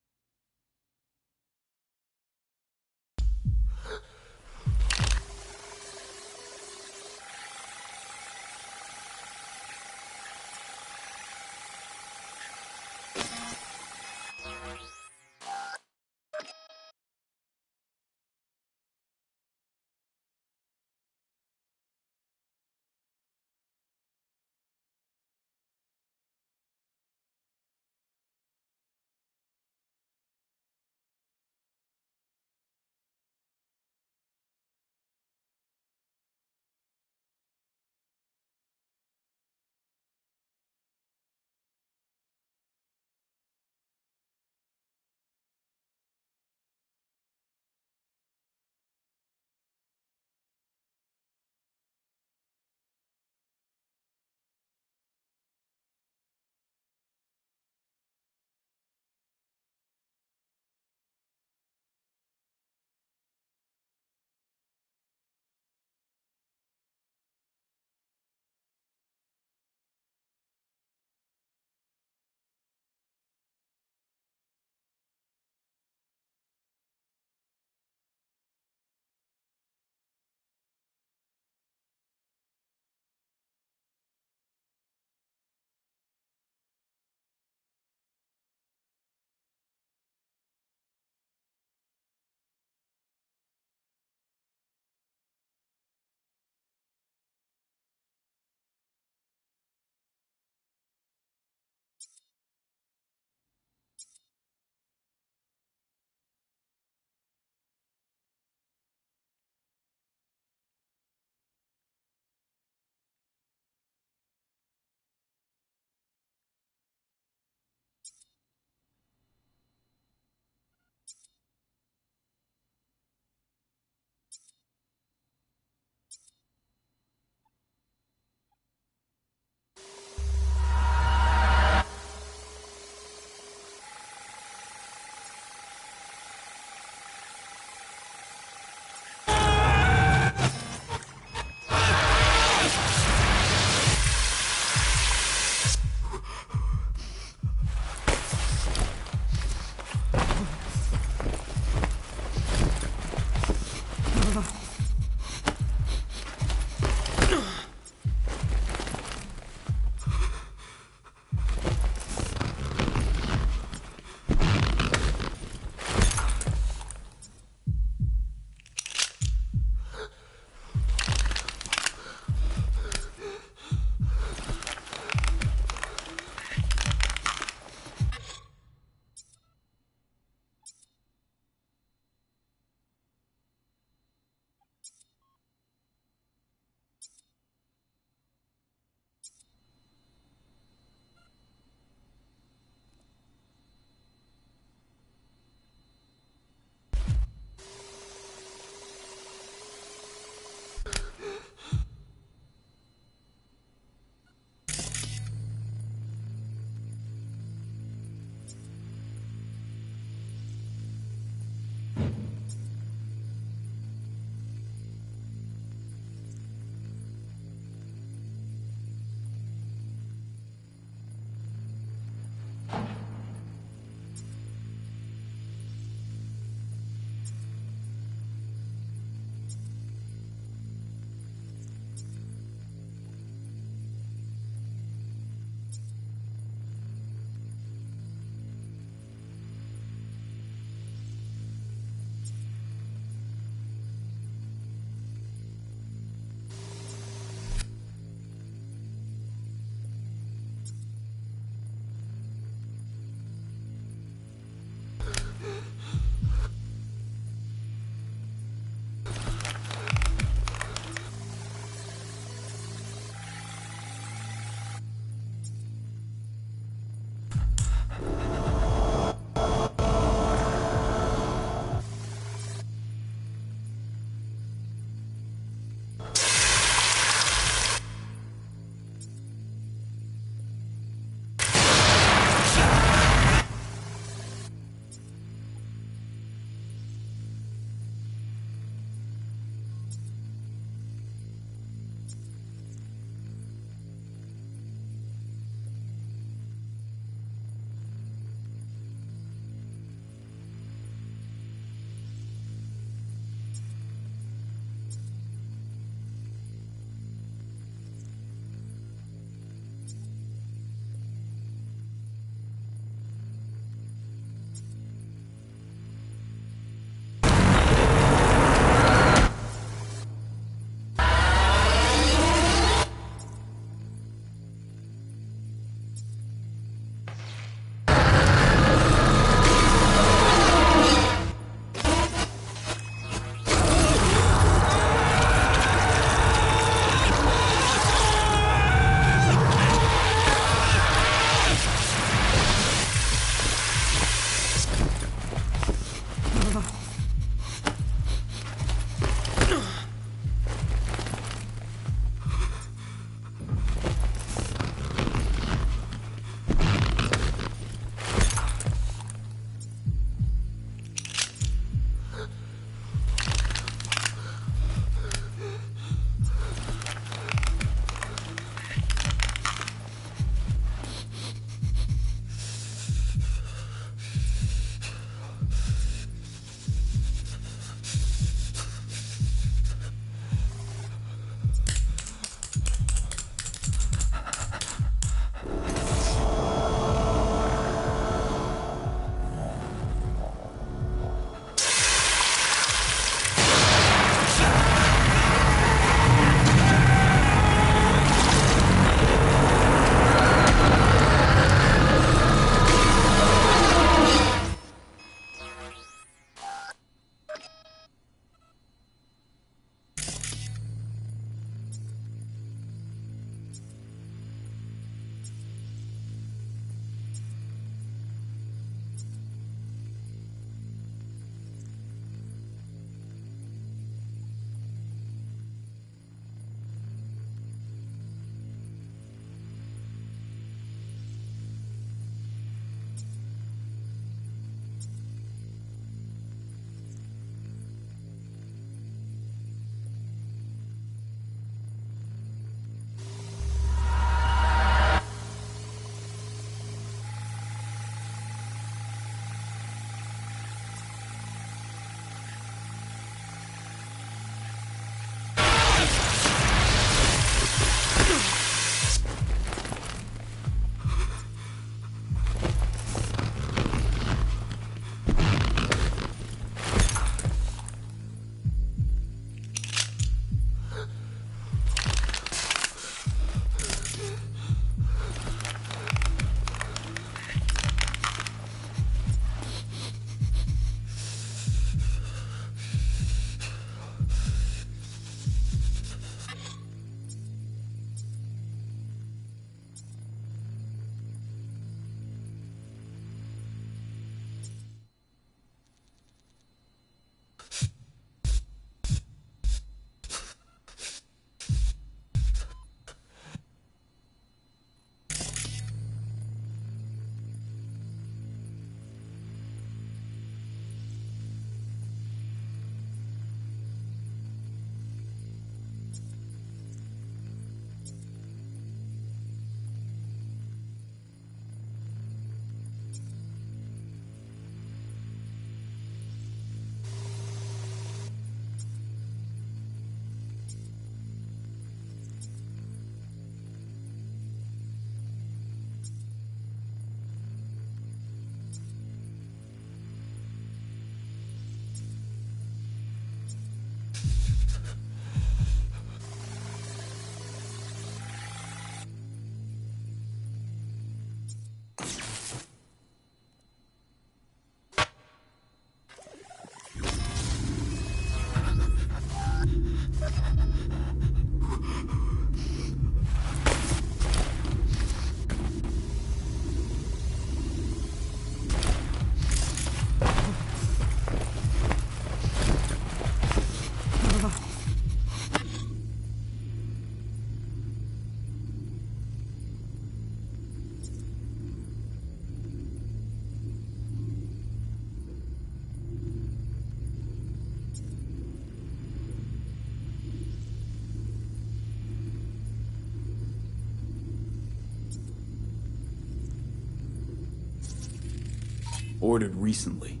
Ordered recently.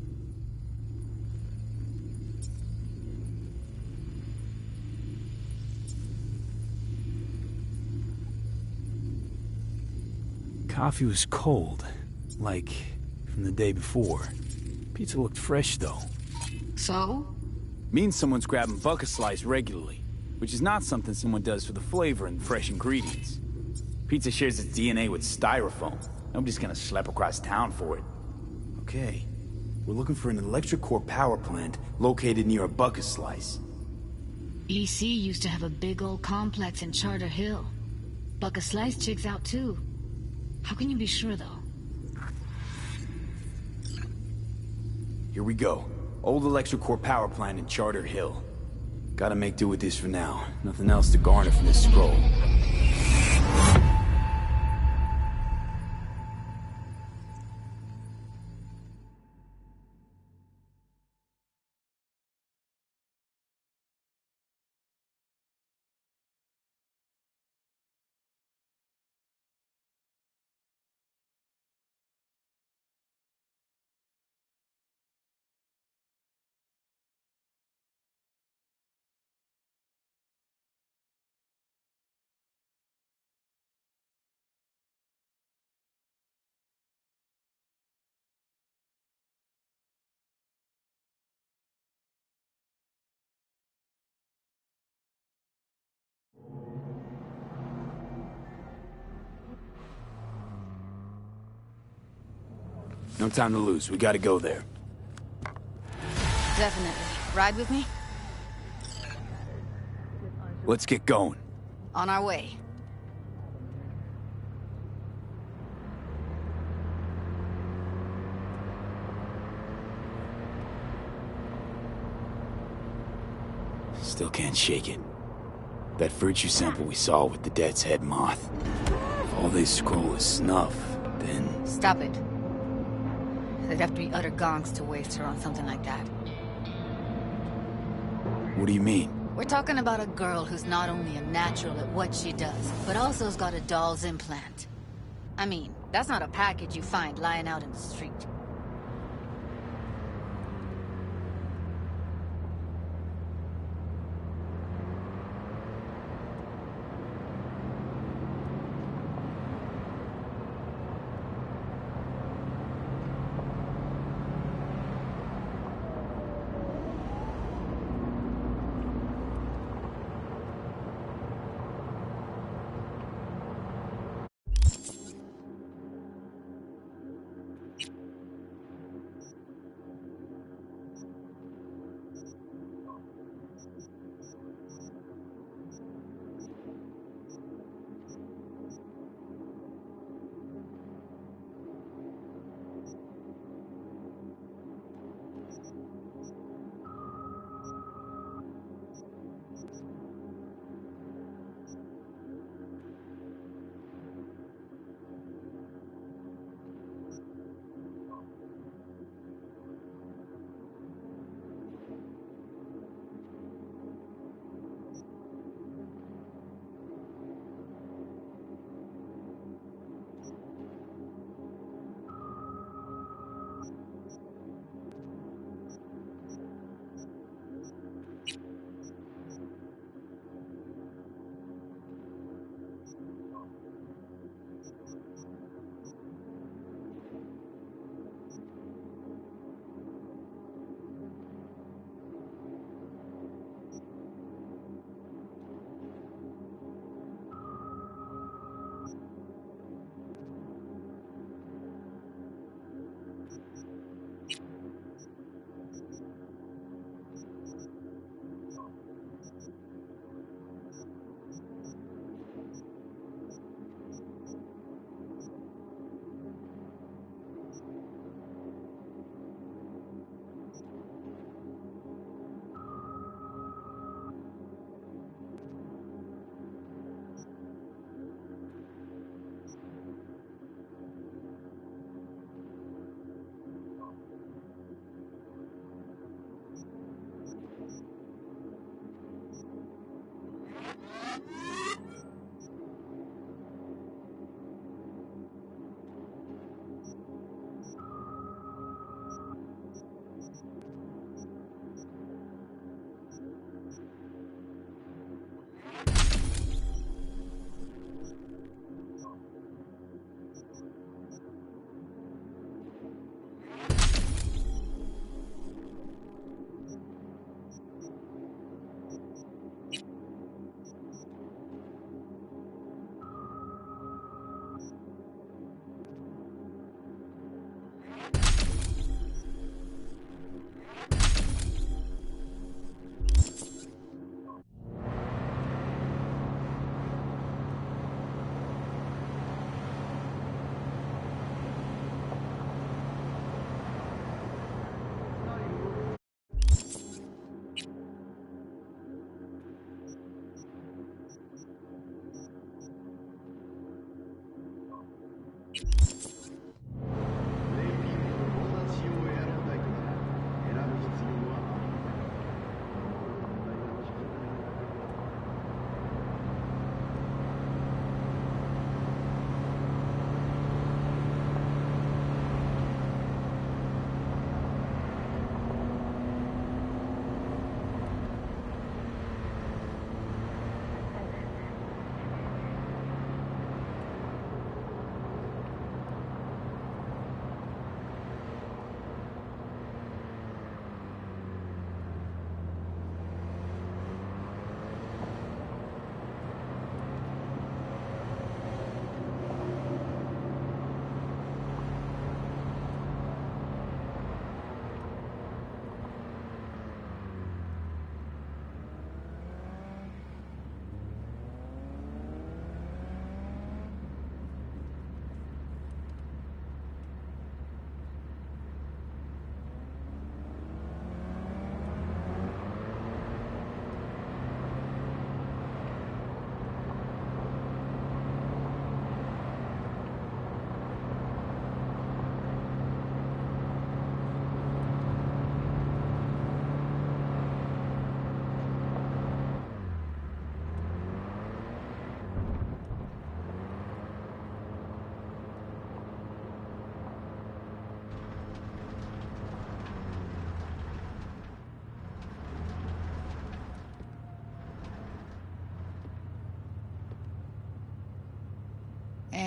Coffee was cold, like from the day before. Pizza looked fresh, though. So? Means someone's grabbing bucket slice regularly, which is not something someone does for the flavor and fresh ingredients. Pizza shares its DNA with styrofoam. Nobody's gonna schlep across town for it. Okay, we're looking for an electric core power plant located near a bucket slice. EC used to have a big old complex in Charter Hill. Bucket Slice checks out too. How can you be sure, though? Here we go. Old electric core power plant in Charter Hill. Gotta make do with this for now. Nothing else to garner from this scroll. No time to lose. We gotta go there. Definitely. Ride with me? Let's get going. On our way. Still can't shake it. That virtue sample we saw with the death's head moth. If all they scroll is snuff, then... Stop it. They'd have to be utter gonks to waste her on something like that. What do you mean? We're talking about a girl who's not only a natural at what she does, but also has got a doll's implant. I mean, that's not a package you find lying out in the street.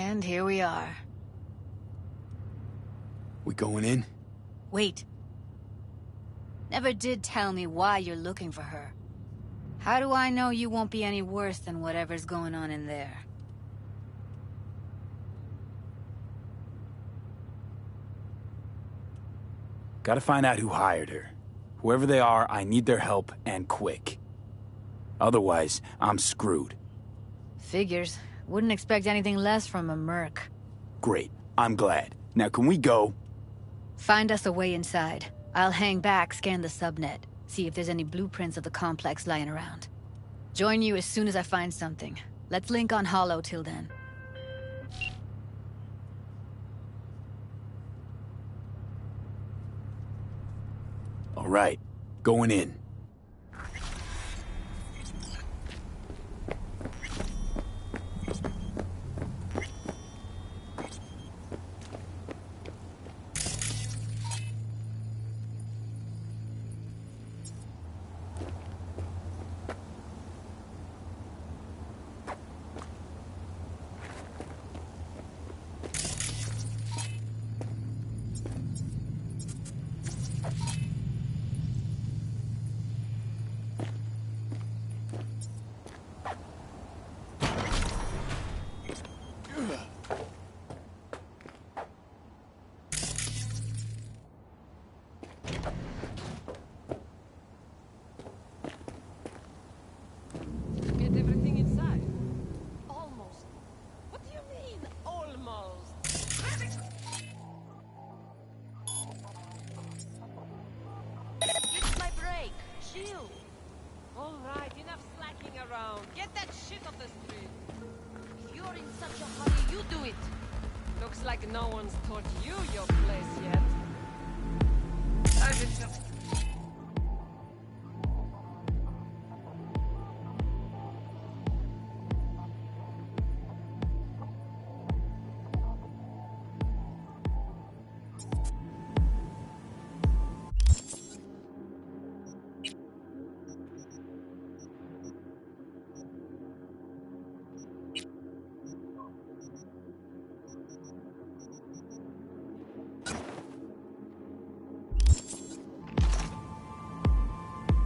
And here we are. We going in? Wait. Never did tell me why you're looking for her. How do I know you won't be any worse than whatever's going on in there? Gotta find out who hired her. Whoever they are, I need their help, and quick. Otherwise, I'm screwed. Figures. Wouldn't expect anything less from a merc. Great. I'm glad. Now can we go? Find us a way inside. I'll hang back, scan the subnet, see if there's any blueprints of the complex lying around. Join you as soon as I find something. Let's link on Hollow till then. All right. Going in.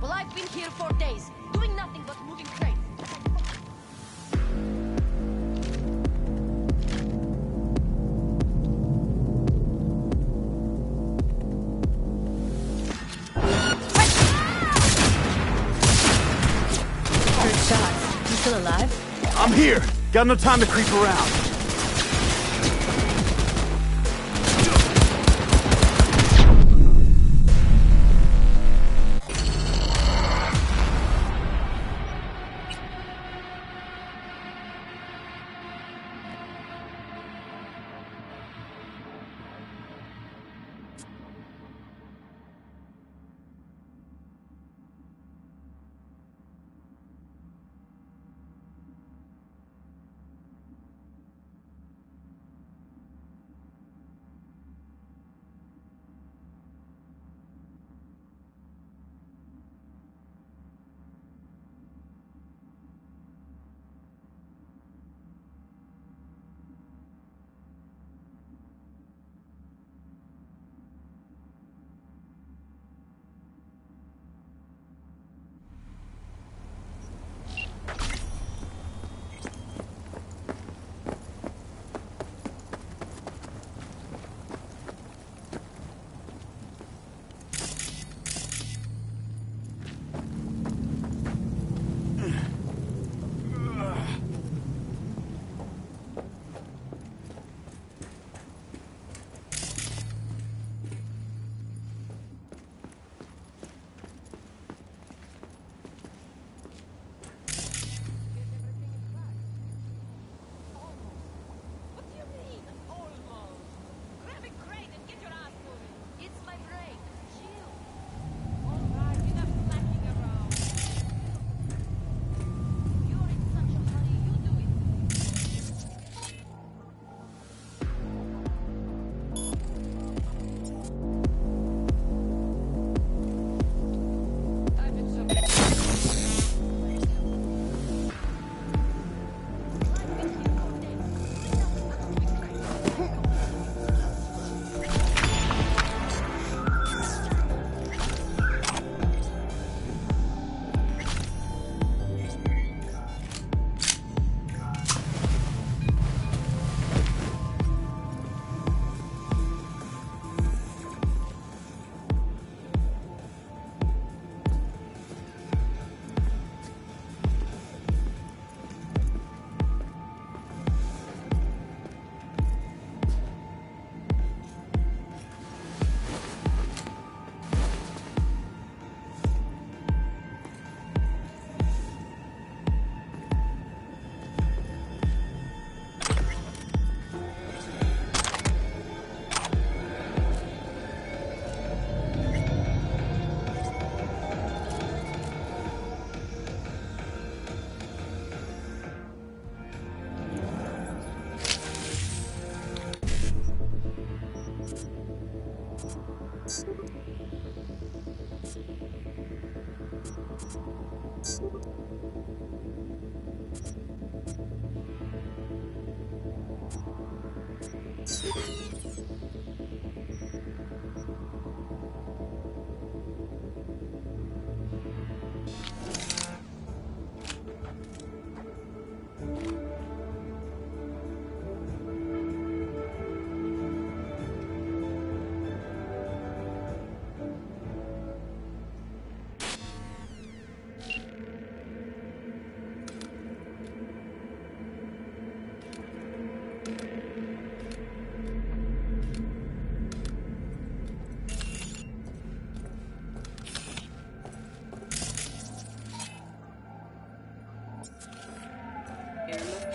Well, I've been here for days, doing nothing but moving crates. Heard shots. You still alive? I'm here! Got no time to creep around.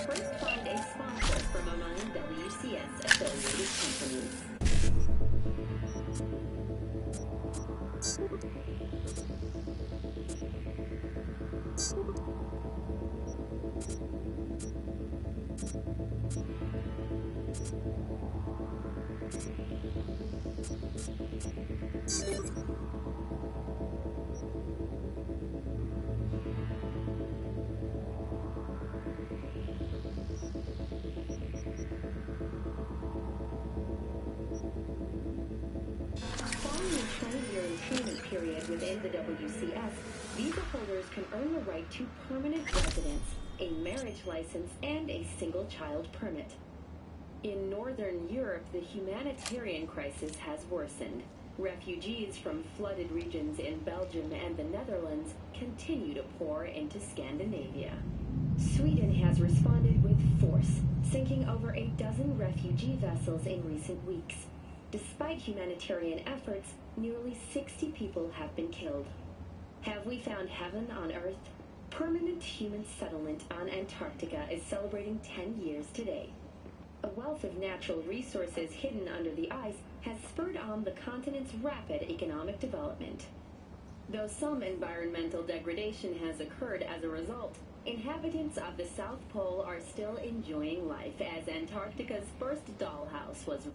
First find a sponsor from among WCS affiliated companies. Following a 20-year entrainment period within the WCS, visa holders can earn the right to permanent residence, a marriage license, and a single-child permit. In Northern Europe, the humanitarian crisis has worsened. Refugees from flooded regions in Belgium and the Netherlands continue to pour into Scandinavia. Sweden has responded with force, sinking over a dozen refugee vessels in recent weeks. Despite humanitarian efforts, nearly 60 people have been killed. Have we found heaven on Earth? Permanent human settlement on Antarctica is celebrating 10 years today. A wealth of natural resources hidden under the ice has spurred on the continent's rapid economic development. Though some environmental degradation has occurred as a result, inhabitants of the South Pole are still enjoying life as Antarctica's first dollhouse was...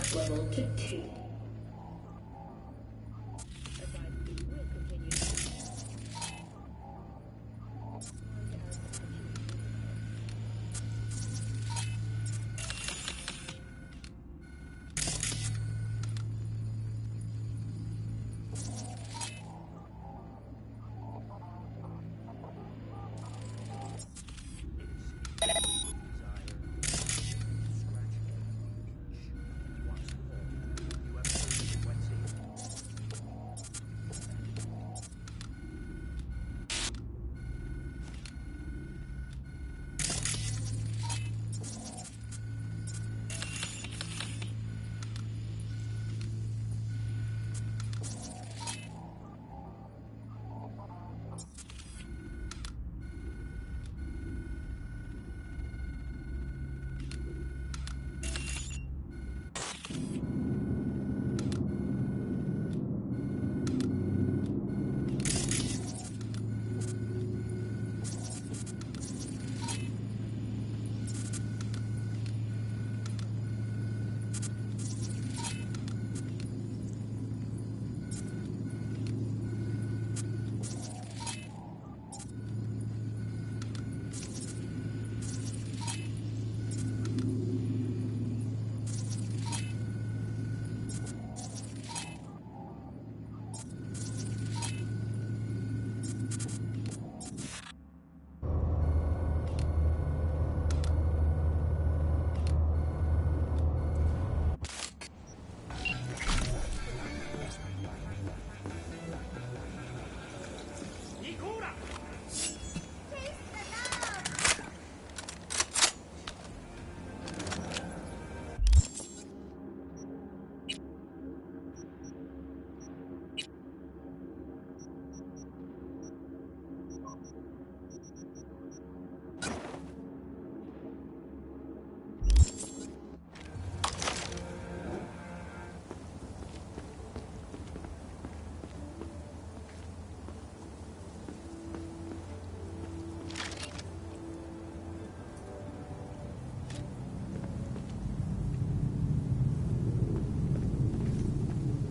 threat level to 2.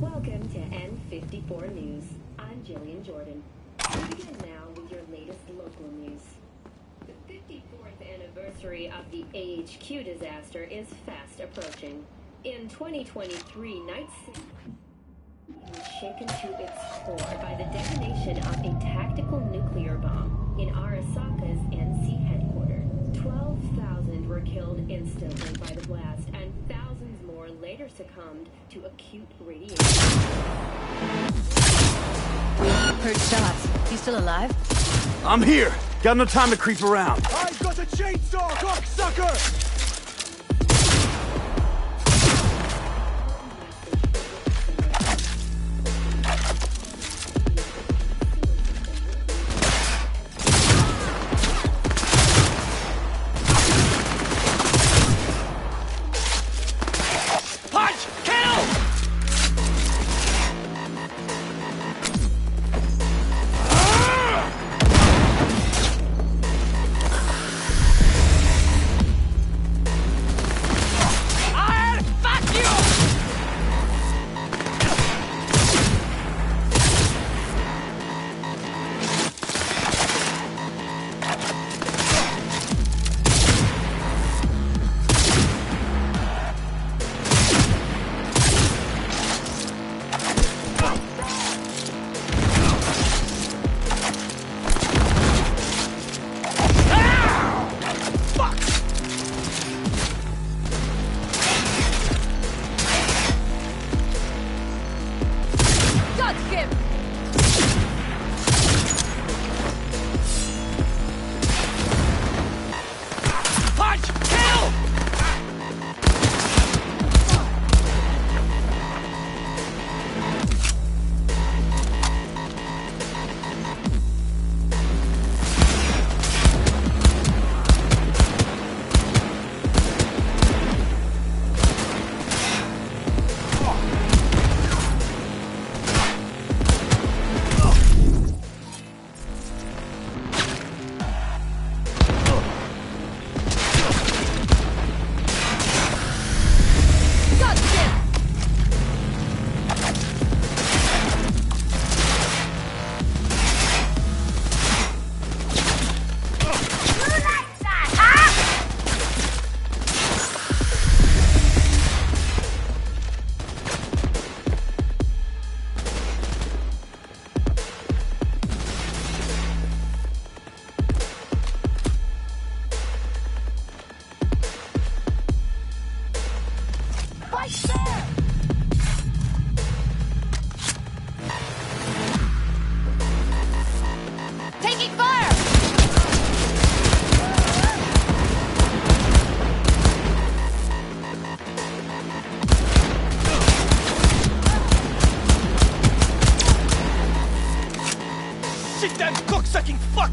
Welcome to N54 News. I'm Jillian Jordan. We begin now with your latest local news. The 54th anniversary of the AHQ disaster is fast approaching. In 2023, Night City was shaken to its core by the detonation of a tactical nuclear bomb in Arasaka's NC headquarters. 12,000 were killed instantly by the blast, and thousands more later succumbed to acute radiation. Heard shots. You still alive? I'm here. Got no time to creep around. I've got a chainsaw, cocksucker! right there! Taking fire! Sit down, cocksucking fuck!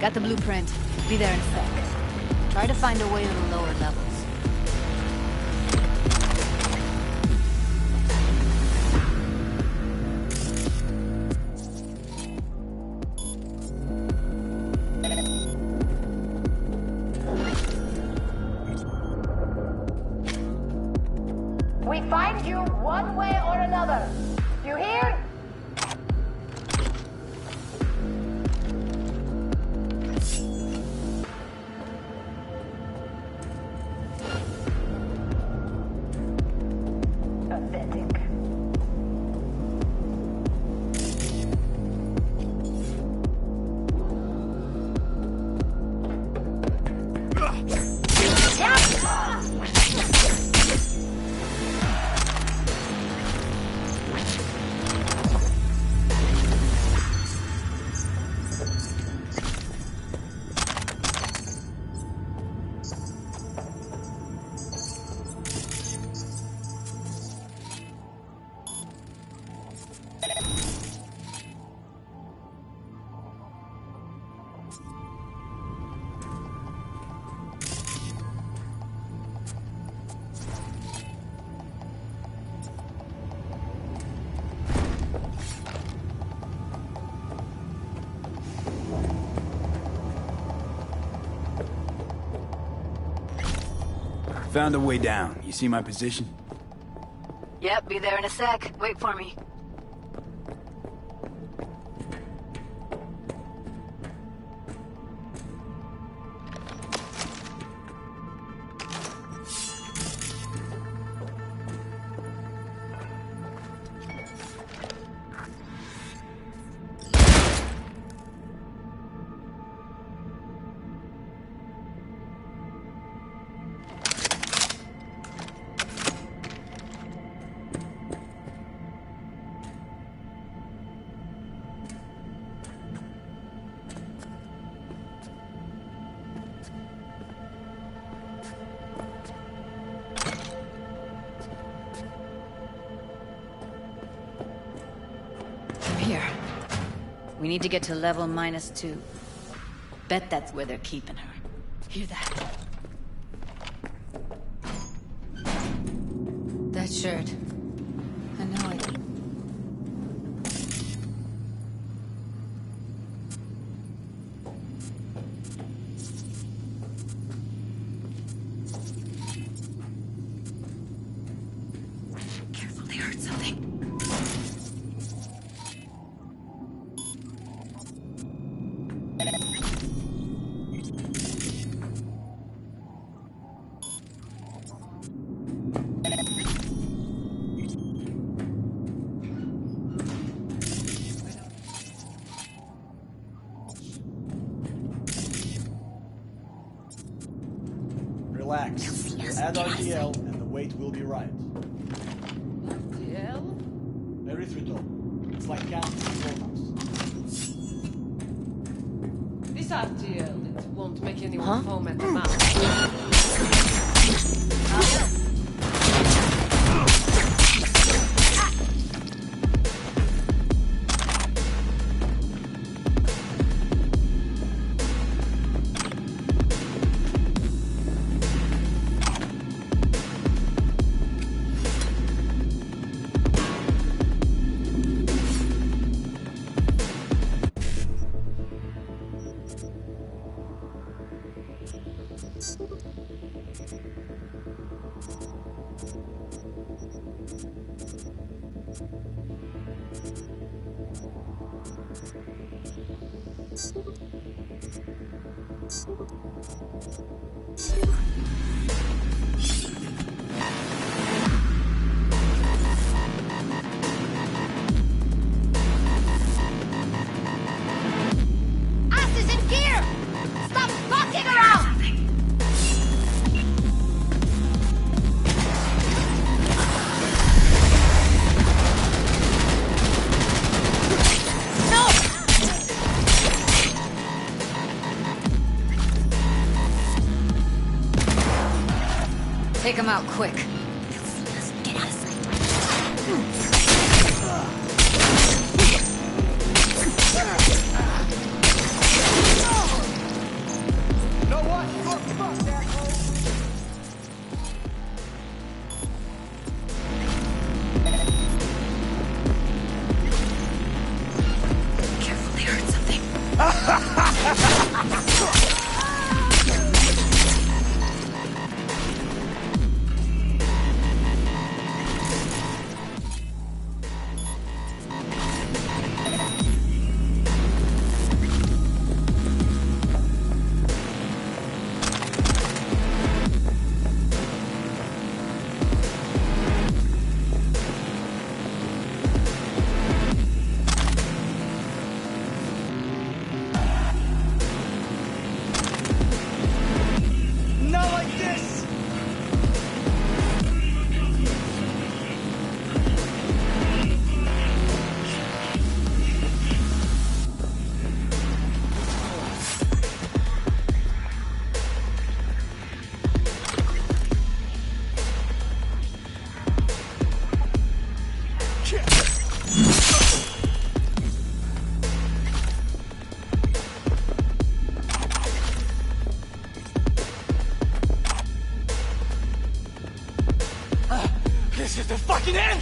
Got the blueprint. Be there in a sec. Try to find a way to the lower levels. We find you one way or another. You hear? Pathetic. Found a way down. You see my position? Yep, be there in a sec. Wait for me. Here. We need to get to level -2. Bet that's where they're keeping her. Hear that? That shirt. I know it. Careful, they heard something. Relax. Add RTL and the weight will be right. RTL? Erythritol. It's like calcium Botox. This RTL, it won't make anyone Huh? foam at the mouth. Take him out quick. Get out of sight. You know what? You're fucked, asshole. Careful, they heard something. Not like this! This is the fucking end!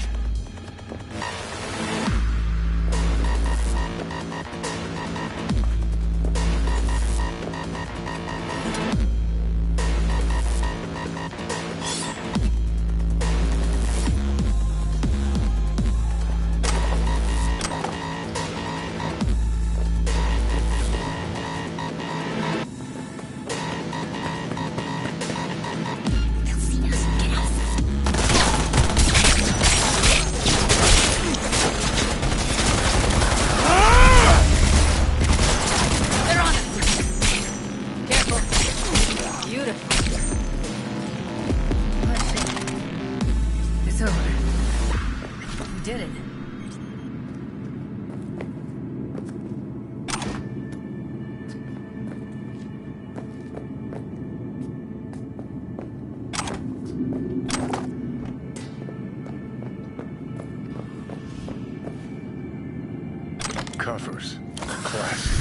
It's over. We did it. Coffers. Classic.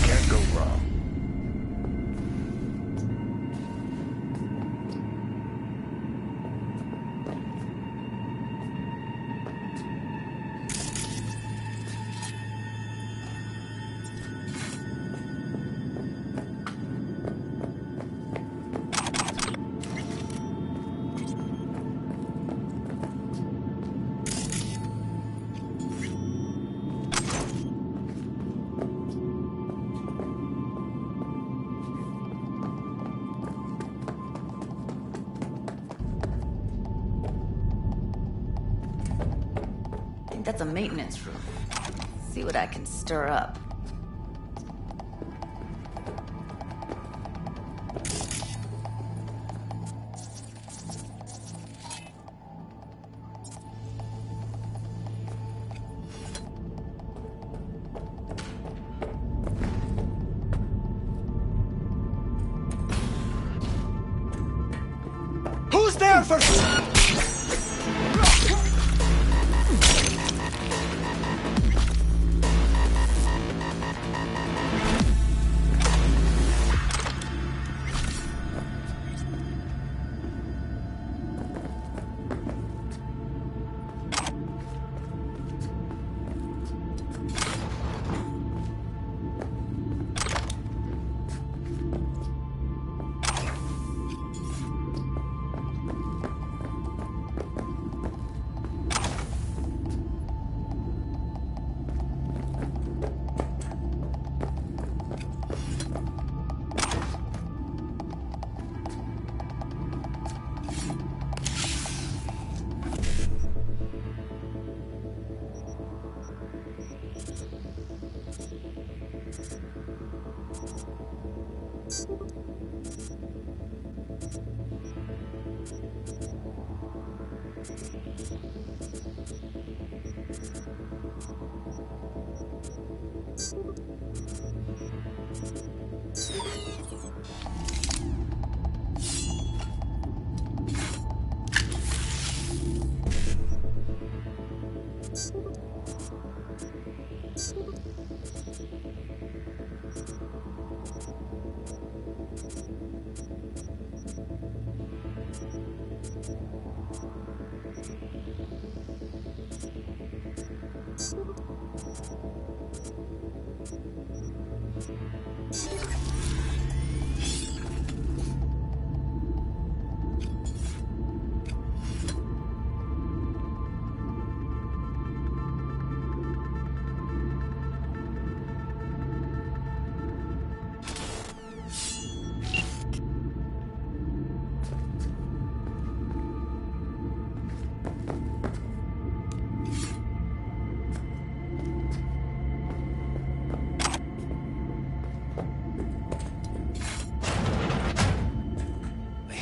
Can't go wrong. I think that's a maintenance room. See what I can stir up. Who's there for...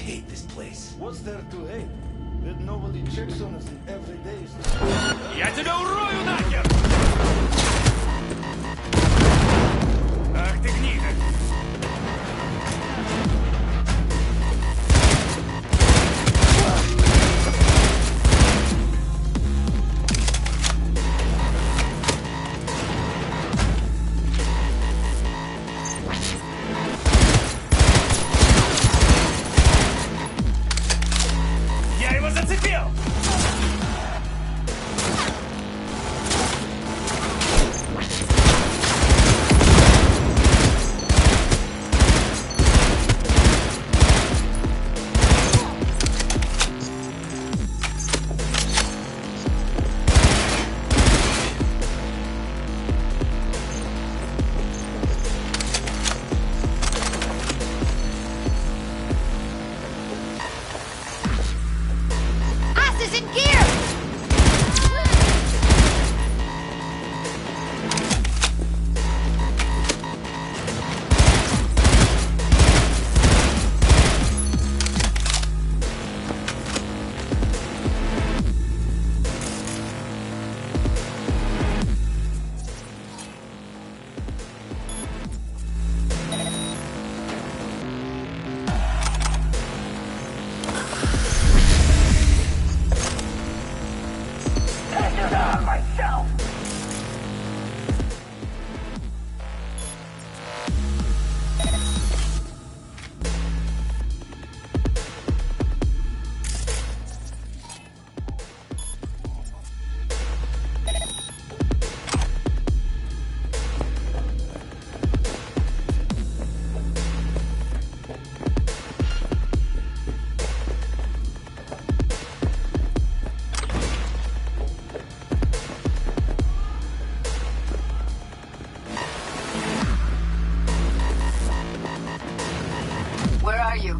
hate this place. What's there to hate? That nobody checks on us every day. Я тебя урою нахер! Ах ты гнида! Я его зацепил! Ass is in gear! Where are you?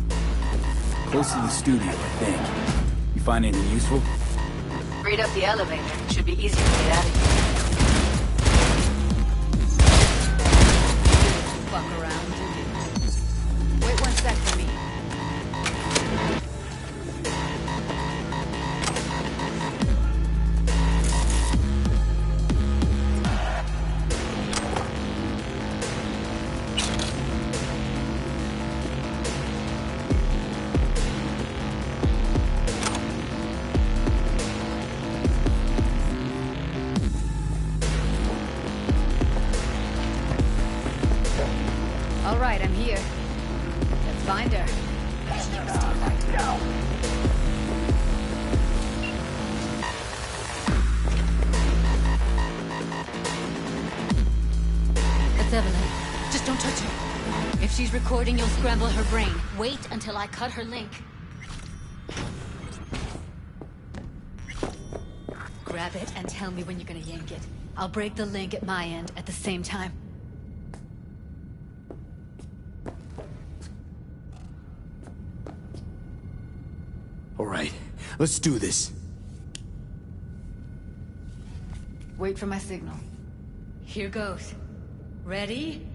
Close to the studio, I think. You find anything useful? Freed up the elevator. Should be easier to get out of here. Fuck around, do you? Wait 1 sec for me. All right, I'm here. Let's find her. It's Evelyn. Just don't touch her. If she's recording, you'll scramble her brain. Wait until I cut her link. Grab it and tell me when you're gonna yank it. I'll break the link at my end at the same time. All right, let's do this. Wait for my signal. Here goes. Ready?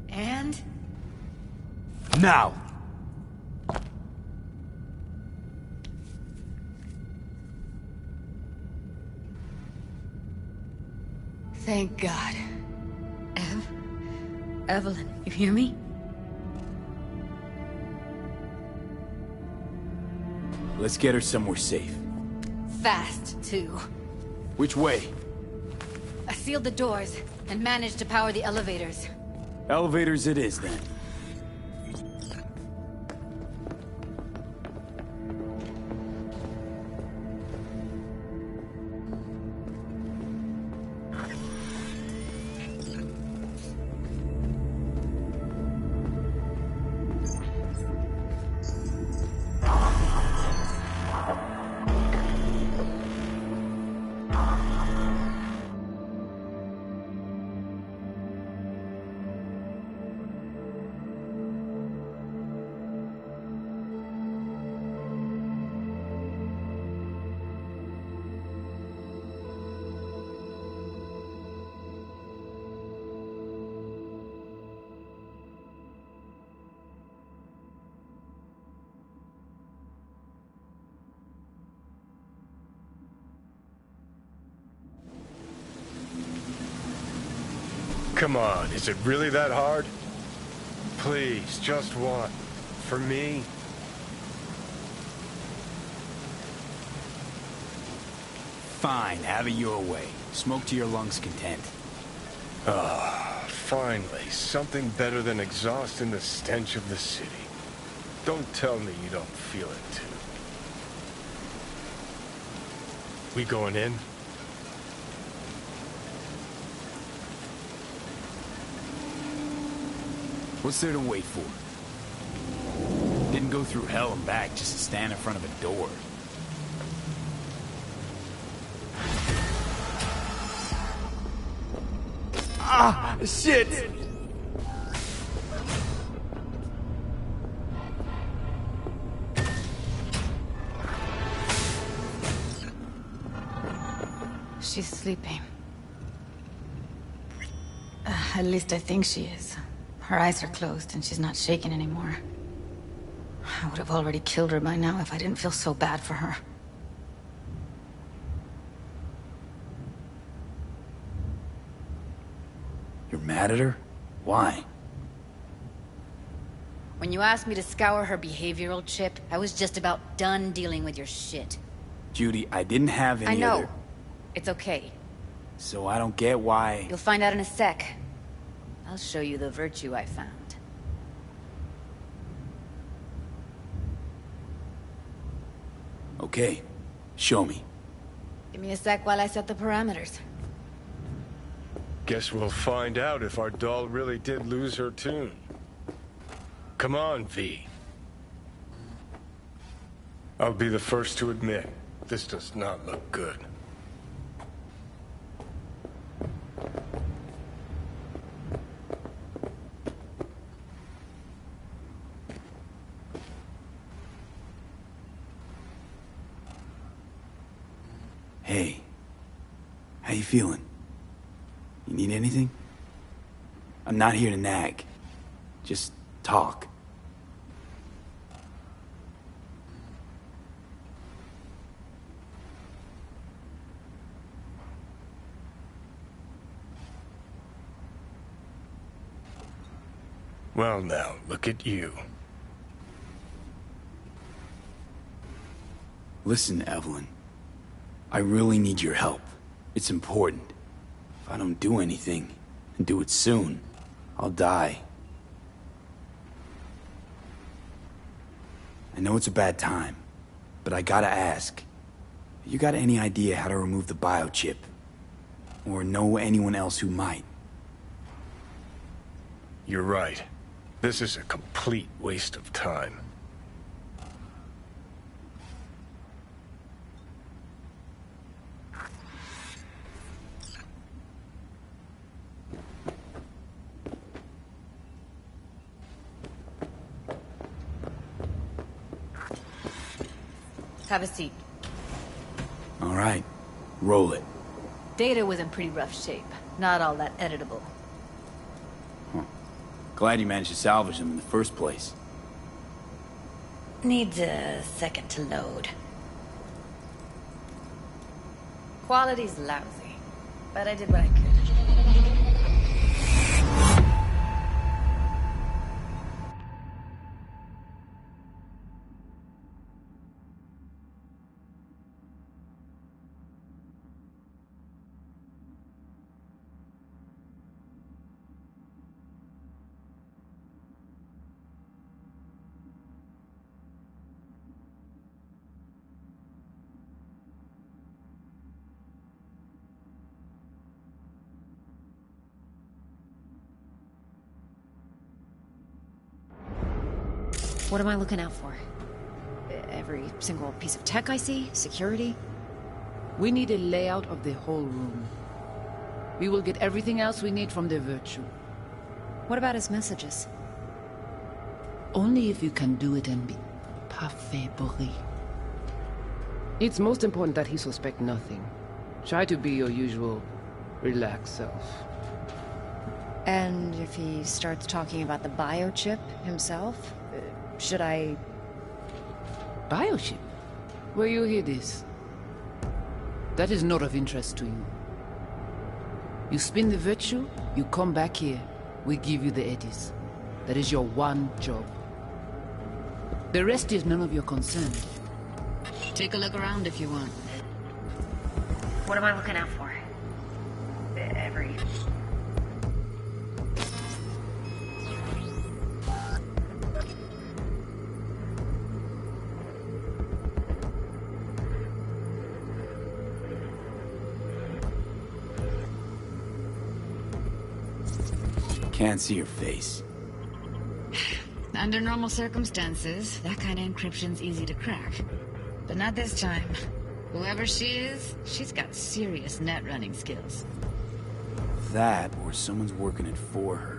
And... Now! Thank God. Evelyn, you hear me? Let's get her somewhere safe. Fast, too. Which way? I sealed the doors and managed to power the elevators. Elevators it is, then. Come on, is it really that hard? Please, just one. For me? Fine, have it your way. Smoke to your lungs' content. Ah, finally, something better than exhaust in the stench of the city. Don't tell me you don't feel it, too. We going in? What's there to wait for? Didn't go through hell and back just to stand in front of a door. Ah, shit! She's sleeping. At least I think she is. Her eyes are closed and she's not shaking anymore. I would have already killed her by now if I didn't feel so bad for her. You're mad at her? Why? When you asked me to scour her behavioral chip, I was just about done dealing with your shit. Judy, I didn't have any I know. other... It's okay. So I don't get why... You'll find out in a sec. I'll show you the virtue I found. Okay, show me. Give me a sec while I set the parameters. Guess we'll find out if our doll really did lose her tune. Come on, V. I'll be the first to admit, this does not look good. Hey, how you feeling? You need anything? I'm not here to nag. Just talk. Well now, look at you. Listen, Evelyn. I really need your help. It's important. If I don't do anything, and do it soon, I'll die. I know it's a bad time, but I gotta ask. You got any idea how to remove the biochip? Or know anyone else who might? You're right. This is a complete waste of time. Have a seat. All right, roll it. Data was in pretty rough shape. Not all that editable. Glad you managed to salvage them in the first place. Needs a second to load. Quality's lousy, but I did what I could. What am I looking out for? Every single piece of tech I see? Security? We need a layout of the whole room. We will get everything else we need from the Virtue. What about his messages? Only if you can do it and be parfait bourré. It's most important that he suspect nothing. Try to be your usual, relaxed self. And if he starts talking about the biochip himself, should I... Biochip? Where you hear this? That is not of interest to you. You spin the virtue, you come back here. We give you the eddies. That is your one job. The rest is none of your concern. Take a look around if you want. What am I looking out for? Every... Can't see your face. Under normal circumstances, that kind of encryption's easy to crack. But not this time. Whoever she is, she's got serious net running skills. That, or someone's working it for her.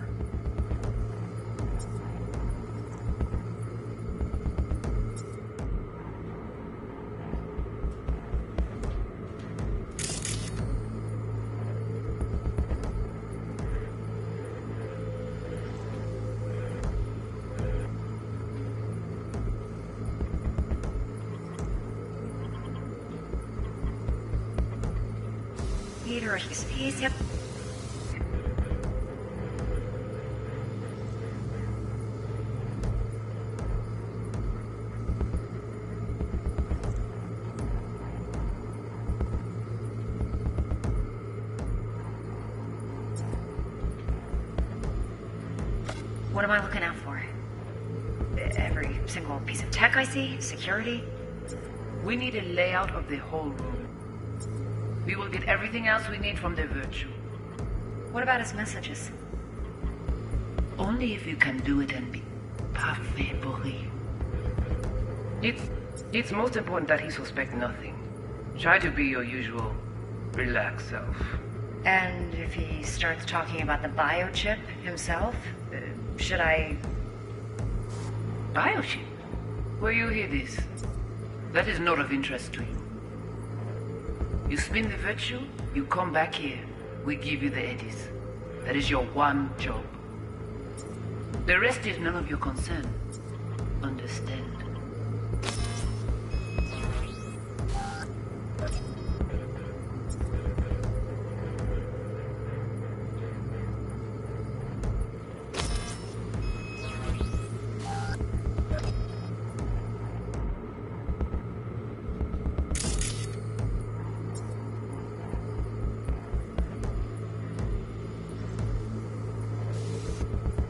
He's What am I looking out for? Every single piece of tech I see? Security? We need a layout of the whole room. We will get everything else we need from the virtue. What about his messages? Only if you can do it and be parfait pourri. It's most important that he suspect nothing. Try to be your usual relaxed self. And if he starts talking about the biochip himself, should I... Biochip? Where you hear this? That is not of interest to you. You spin the virtue, you come back here. We give you the eddies. That is your one job. The rest is none of your concern. Understand?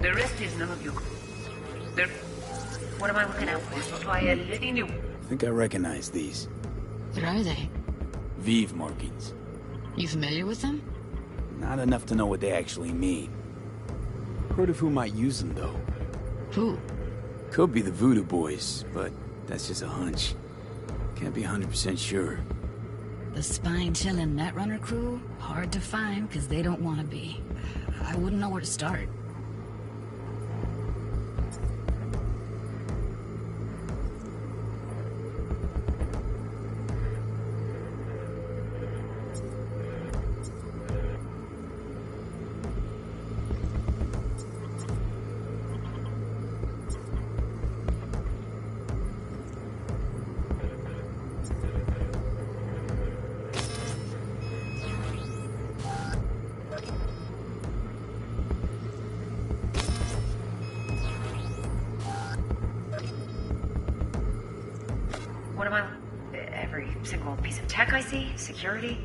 The rest is none of your... What am I looking out for? I think I recognize these. What are they? Vive markings. You familiar with them? Not enough to know what they actually mean. Heard of who might use them, though. Who? Could be the Voodoo Boys, but that's just a hunch. Can't be 100% sure. The spine-chilling Netrunner crew? Hard to find, because they don't want to be. I wouldn't know where to start. What am I... Every single piece of tech I see? Security?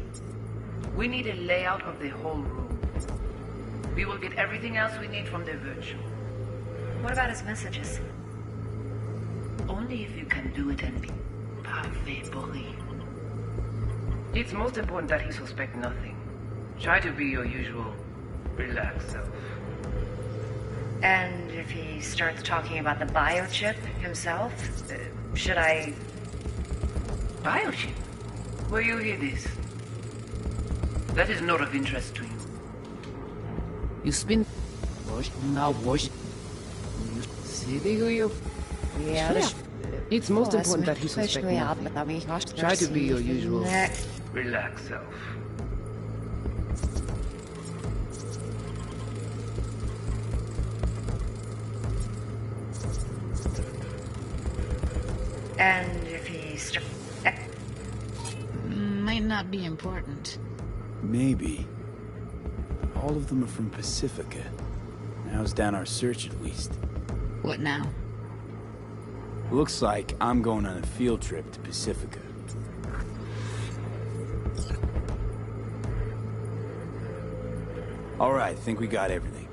We need a layout of the whole room. We will get everything else we need from the virtue. What about his messages? Only if you can do it and be parfait pourri. It's most important that he suspect nothing. Try to be your usual relaxed self. And if he starts talking about the biochip himself, should I... Biochip? Where you hear this? That is not of interest to you. You spin... Now wash. It's most important that he suspect nothing. Try to be your usual relaxed self. And if he might not be important. Maybe. All of them are from Pacifica. Narrows down our search at least. What now? Looks like I'm going on a field trip to Pacifica. All right, I think we got everything.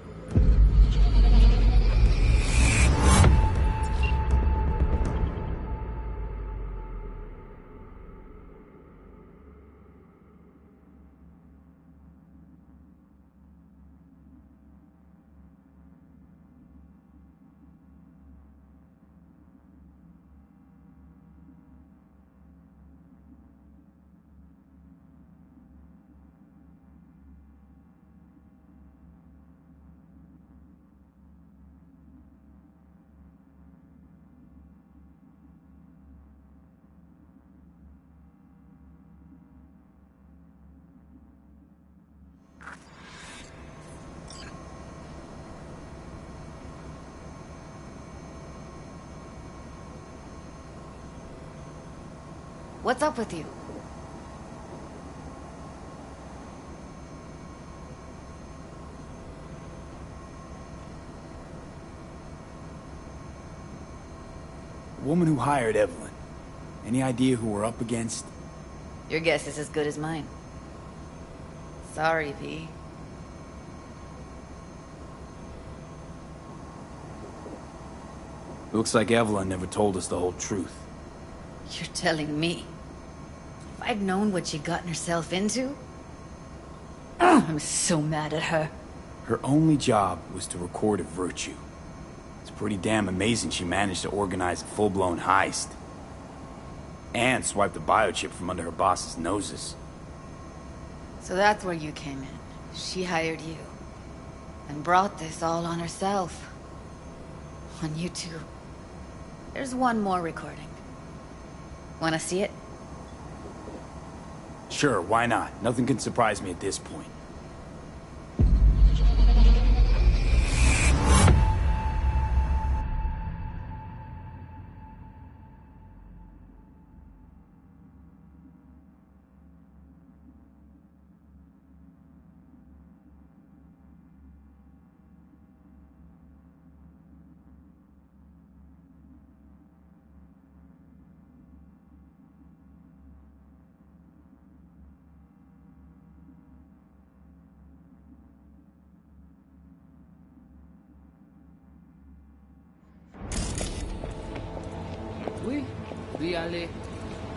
What's up with you? The woman who hired Evelyn. Any idea who we're up against? Your guess is as good as mine. Sorry, V. Looks like Evelyn never told us the whole truth. You're telling me? If I'd known what she'd gotten herself into... I'm so mad at her. Her only job was to record a virtue. It's pretty damn amazing she managed to organize a full-blown heist. And swipe the biochip from under her boss's noses. So that's where you came in. She hired you. And brought this all on herself. On you two. There's one more recording. Wanna see it? Sure, why not? Nothing can surprise me at this point. Oui, oui, allez.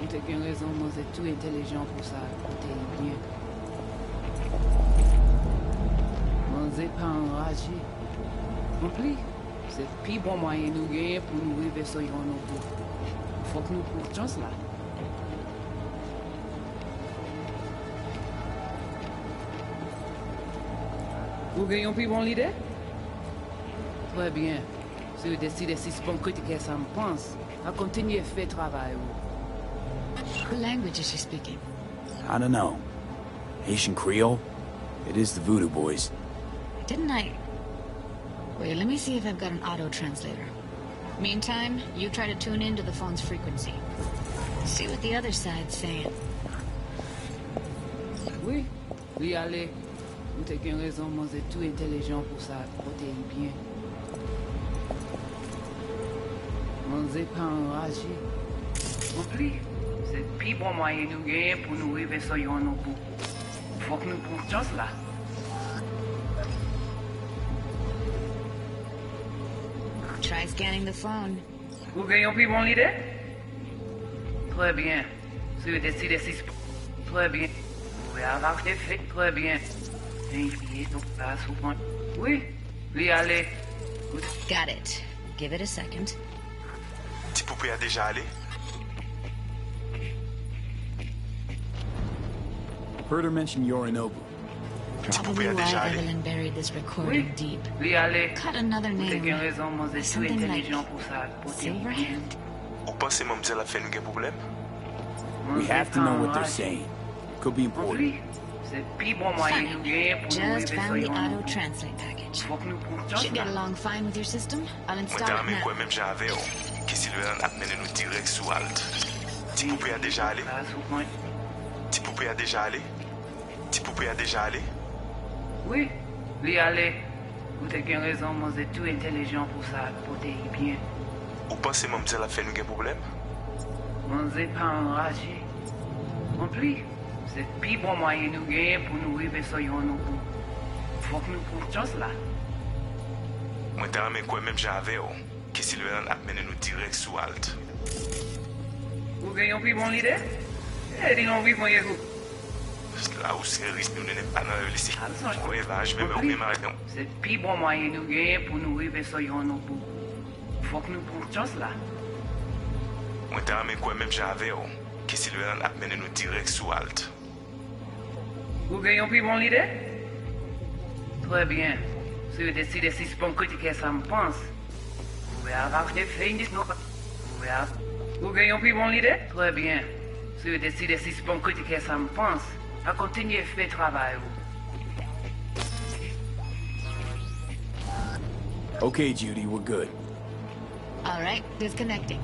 On te qu'une raison, moi, c'est tout intelligent pour ça, pour t'aider bien. On n'est pas enragé. Compris? C'est le plus bon moyen de nous gagner pour nous arriver sur nos bouts. Faut que nous prenions chance là. Vous gagnez plus bon l'idée? Très bien. Si vous décidez si c'est bon critiquer ça me pense, à continuer à faire le travail. What language is she speaking? I don't know. Haitian Creole? It is the Voodoo Boys. Didn't I... Wait, let me see if I've got an auto-translator. Meantime, you try to tune into the phone's frequency. See what the other side's saying. Oui, oui, allez. Vous avez qu'une raison, moi, c'est tout intelligent pour ça, pour t'aider bien. On n'est pas enragé. Compris? C'est le plus bon moyen de nous gagner pour nous arriver sur nos bouts. Faut que nous prenions chance là. Try scanning the phone. Vous gagnez plus bon l'idée? Très bien. Si vous décidez si... Très bien. Vous pouvez avoir des faits. Très bien. Oui, oui, allez. Got it. Give it a second. Petit poupée a déjà allé? Heard her mention Yorinobu. Probably why Evelyn buried this recording deep. Cut another name. Something like Silverhand. Ou pensez mademoiselle a fait un problème? We have to know what they're saying. Could be important. Just found the auto-translate package. Should get along fine with your system. I'll install it now. Même j'avais que Sylvain a mené nous direct sous Alt. Petit poupée a déjà allé? Petit poupée a déjà allé? Petit poupée a déjà allé? Oui, lui aller. Vous avez raison, moi c'est tout intelligent pour ça, pour t'y bien. Ou pensez moi me la fait nous un problème? Moi c'est pas enragé. En plus, c'est le plus bon moyen nous gagner pour nous arriver sur nous. Faut que nous prenions chance là. Moi t'as ramé quoi même j'avais que si le a mené nous direct sous Alt. Vous gagnez un plus bon idée? Eh, dis non, oui, bon yégo. Là où c'est risque nous n'est pas dans le lycée. Ouais, là, je vais me remettre ma réunion. C'est le plus bon moyen nous gagner pour nous arriver sur nous. Faut que nous prenions chance là. Moi t'as ramé quoi même j'avais que si le a mené nous direct sous Alt. Vous gagnez un plus bon idée? Très bien. Si vous décidez si c'est bon critiquer ça me pense, vous pouvez avoir des fins de nous. Vous gagnez un plus bon idée? Très bien. Si vous décidez si c'est bon critiquer ça me pense, à continuer à faire le travail. Okay, Judy, we're good. All right, disconnecting.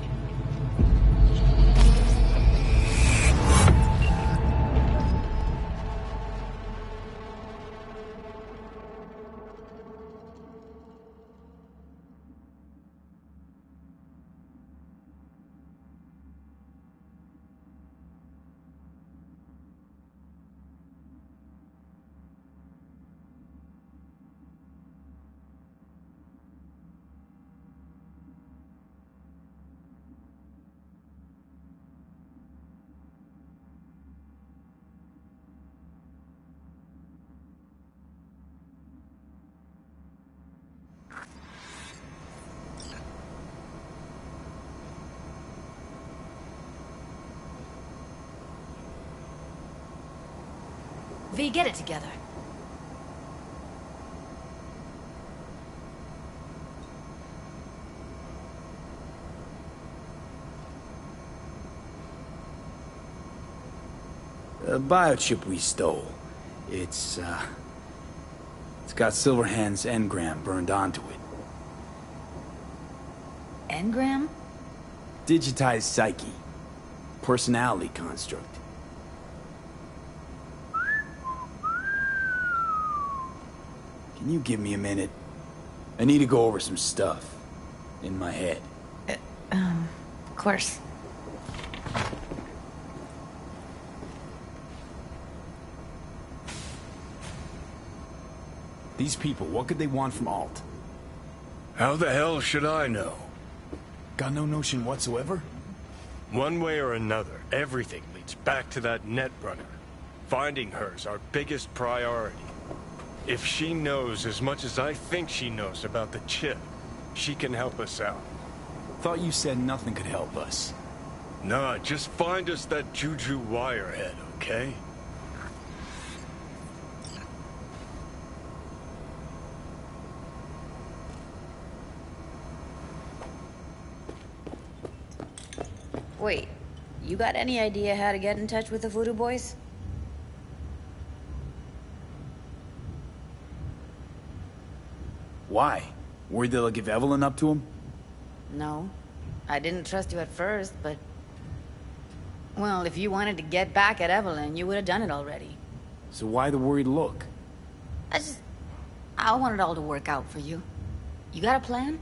V, get it together. The biochip we stole. It's got Silverhand's engram burned onto it. Engram? Digitized psyche. Personality construct. Can you give me a minute? I need to go over some stuff. In my head. Of course. These people, what could they want from Alt? How the hell should I know? Got no notion whatsoever? One way or another, everything leads back to that netrunner. Finding her's our biggest priority. If she knows as much as I think she knows about the chip, she can help us out. Thought you said nothing could help us. Nah, just find us that Juju wirehead, okay? Wait, you got any idea how to get in touch with the Voodoo Boys? Why? Worried they'll give Evelyn up to him? No. I didn't trust you at first, but... Well, if you wanted to get back at Evelyn, you would have done it already. So why the worried look? I want it all to work out for you. You got a plan?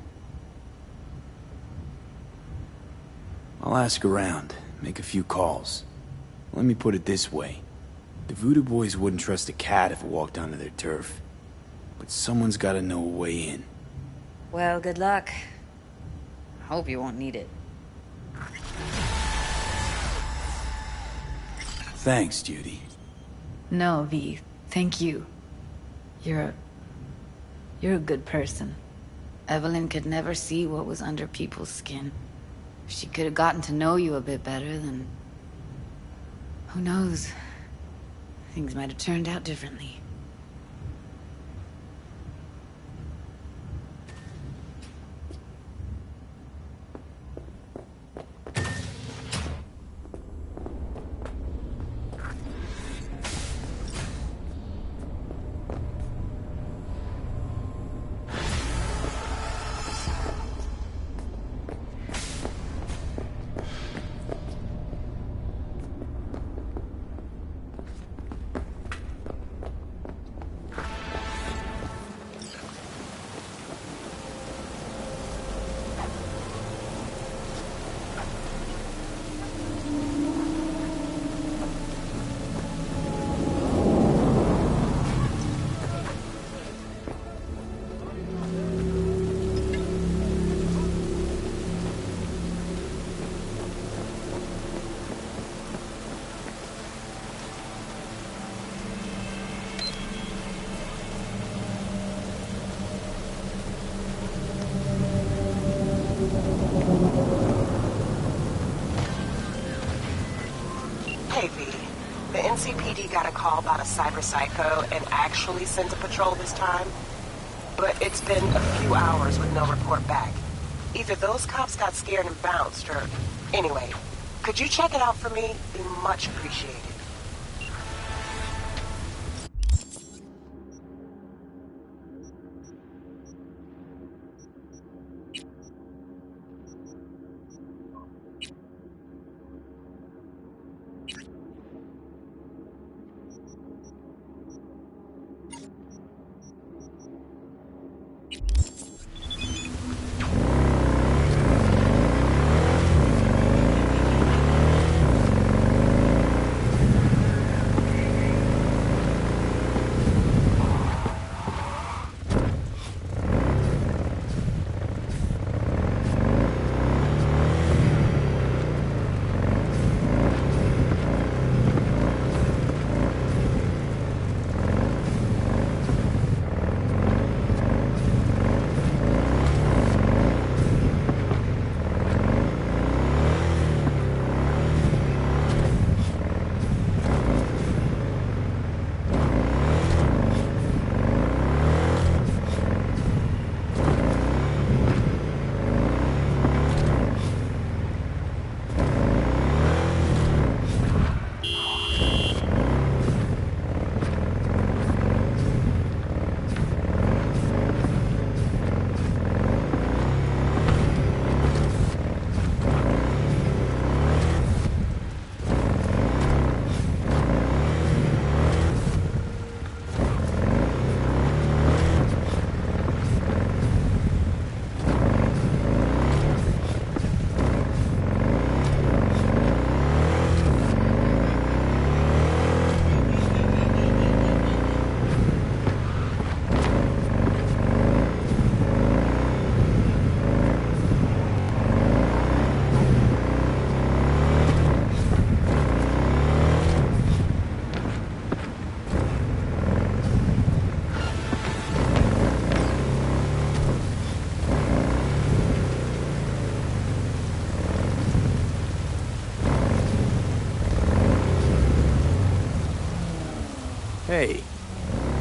I'll ask around, make a few calls. Let me put it this way. The Voodoo Boys wouldn't trust a cat if it walked onto their turf. But someone's gotta know a way in. Well, good luck. Hope you won't need it. Thanks, Judy. No, V. Thank you. You're a good person. Evelyn could never see what was under people's skin. If she could have gotten to know you a bit better, then... Who knows? Things might have turned out differently. Hey, V. The NCPD got a call about a cyber psycho and actually sent a patrol this time. But it's been a few hours with no report back. Either those cops got scared and bounced, or... Anyway, could you check it out for me? Be much appreciated. Hey,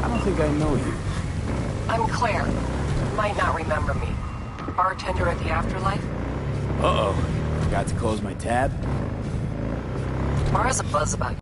I don't think I know you. I'm Claire. Might not remember me. Bartender at the Afterlife? Uh-oh. Forgot to close my tab? Bar has a buzz about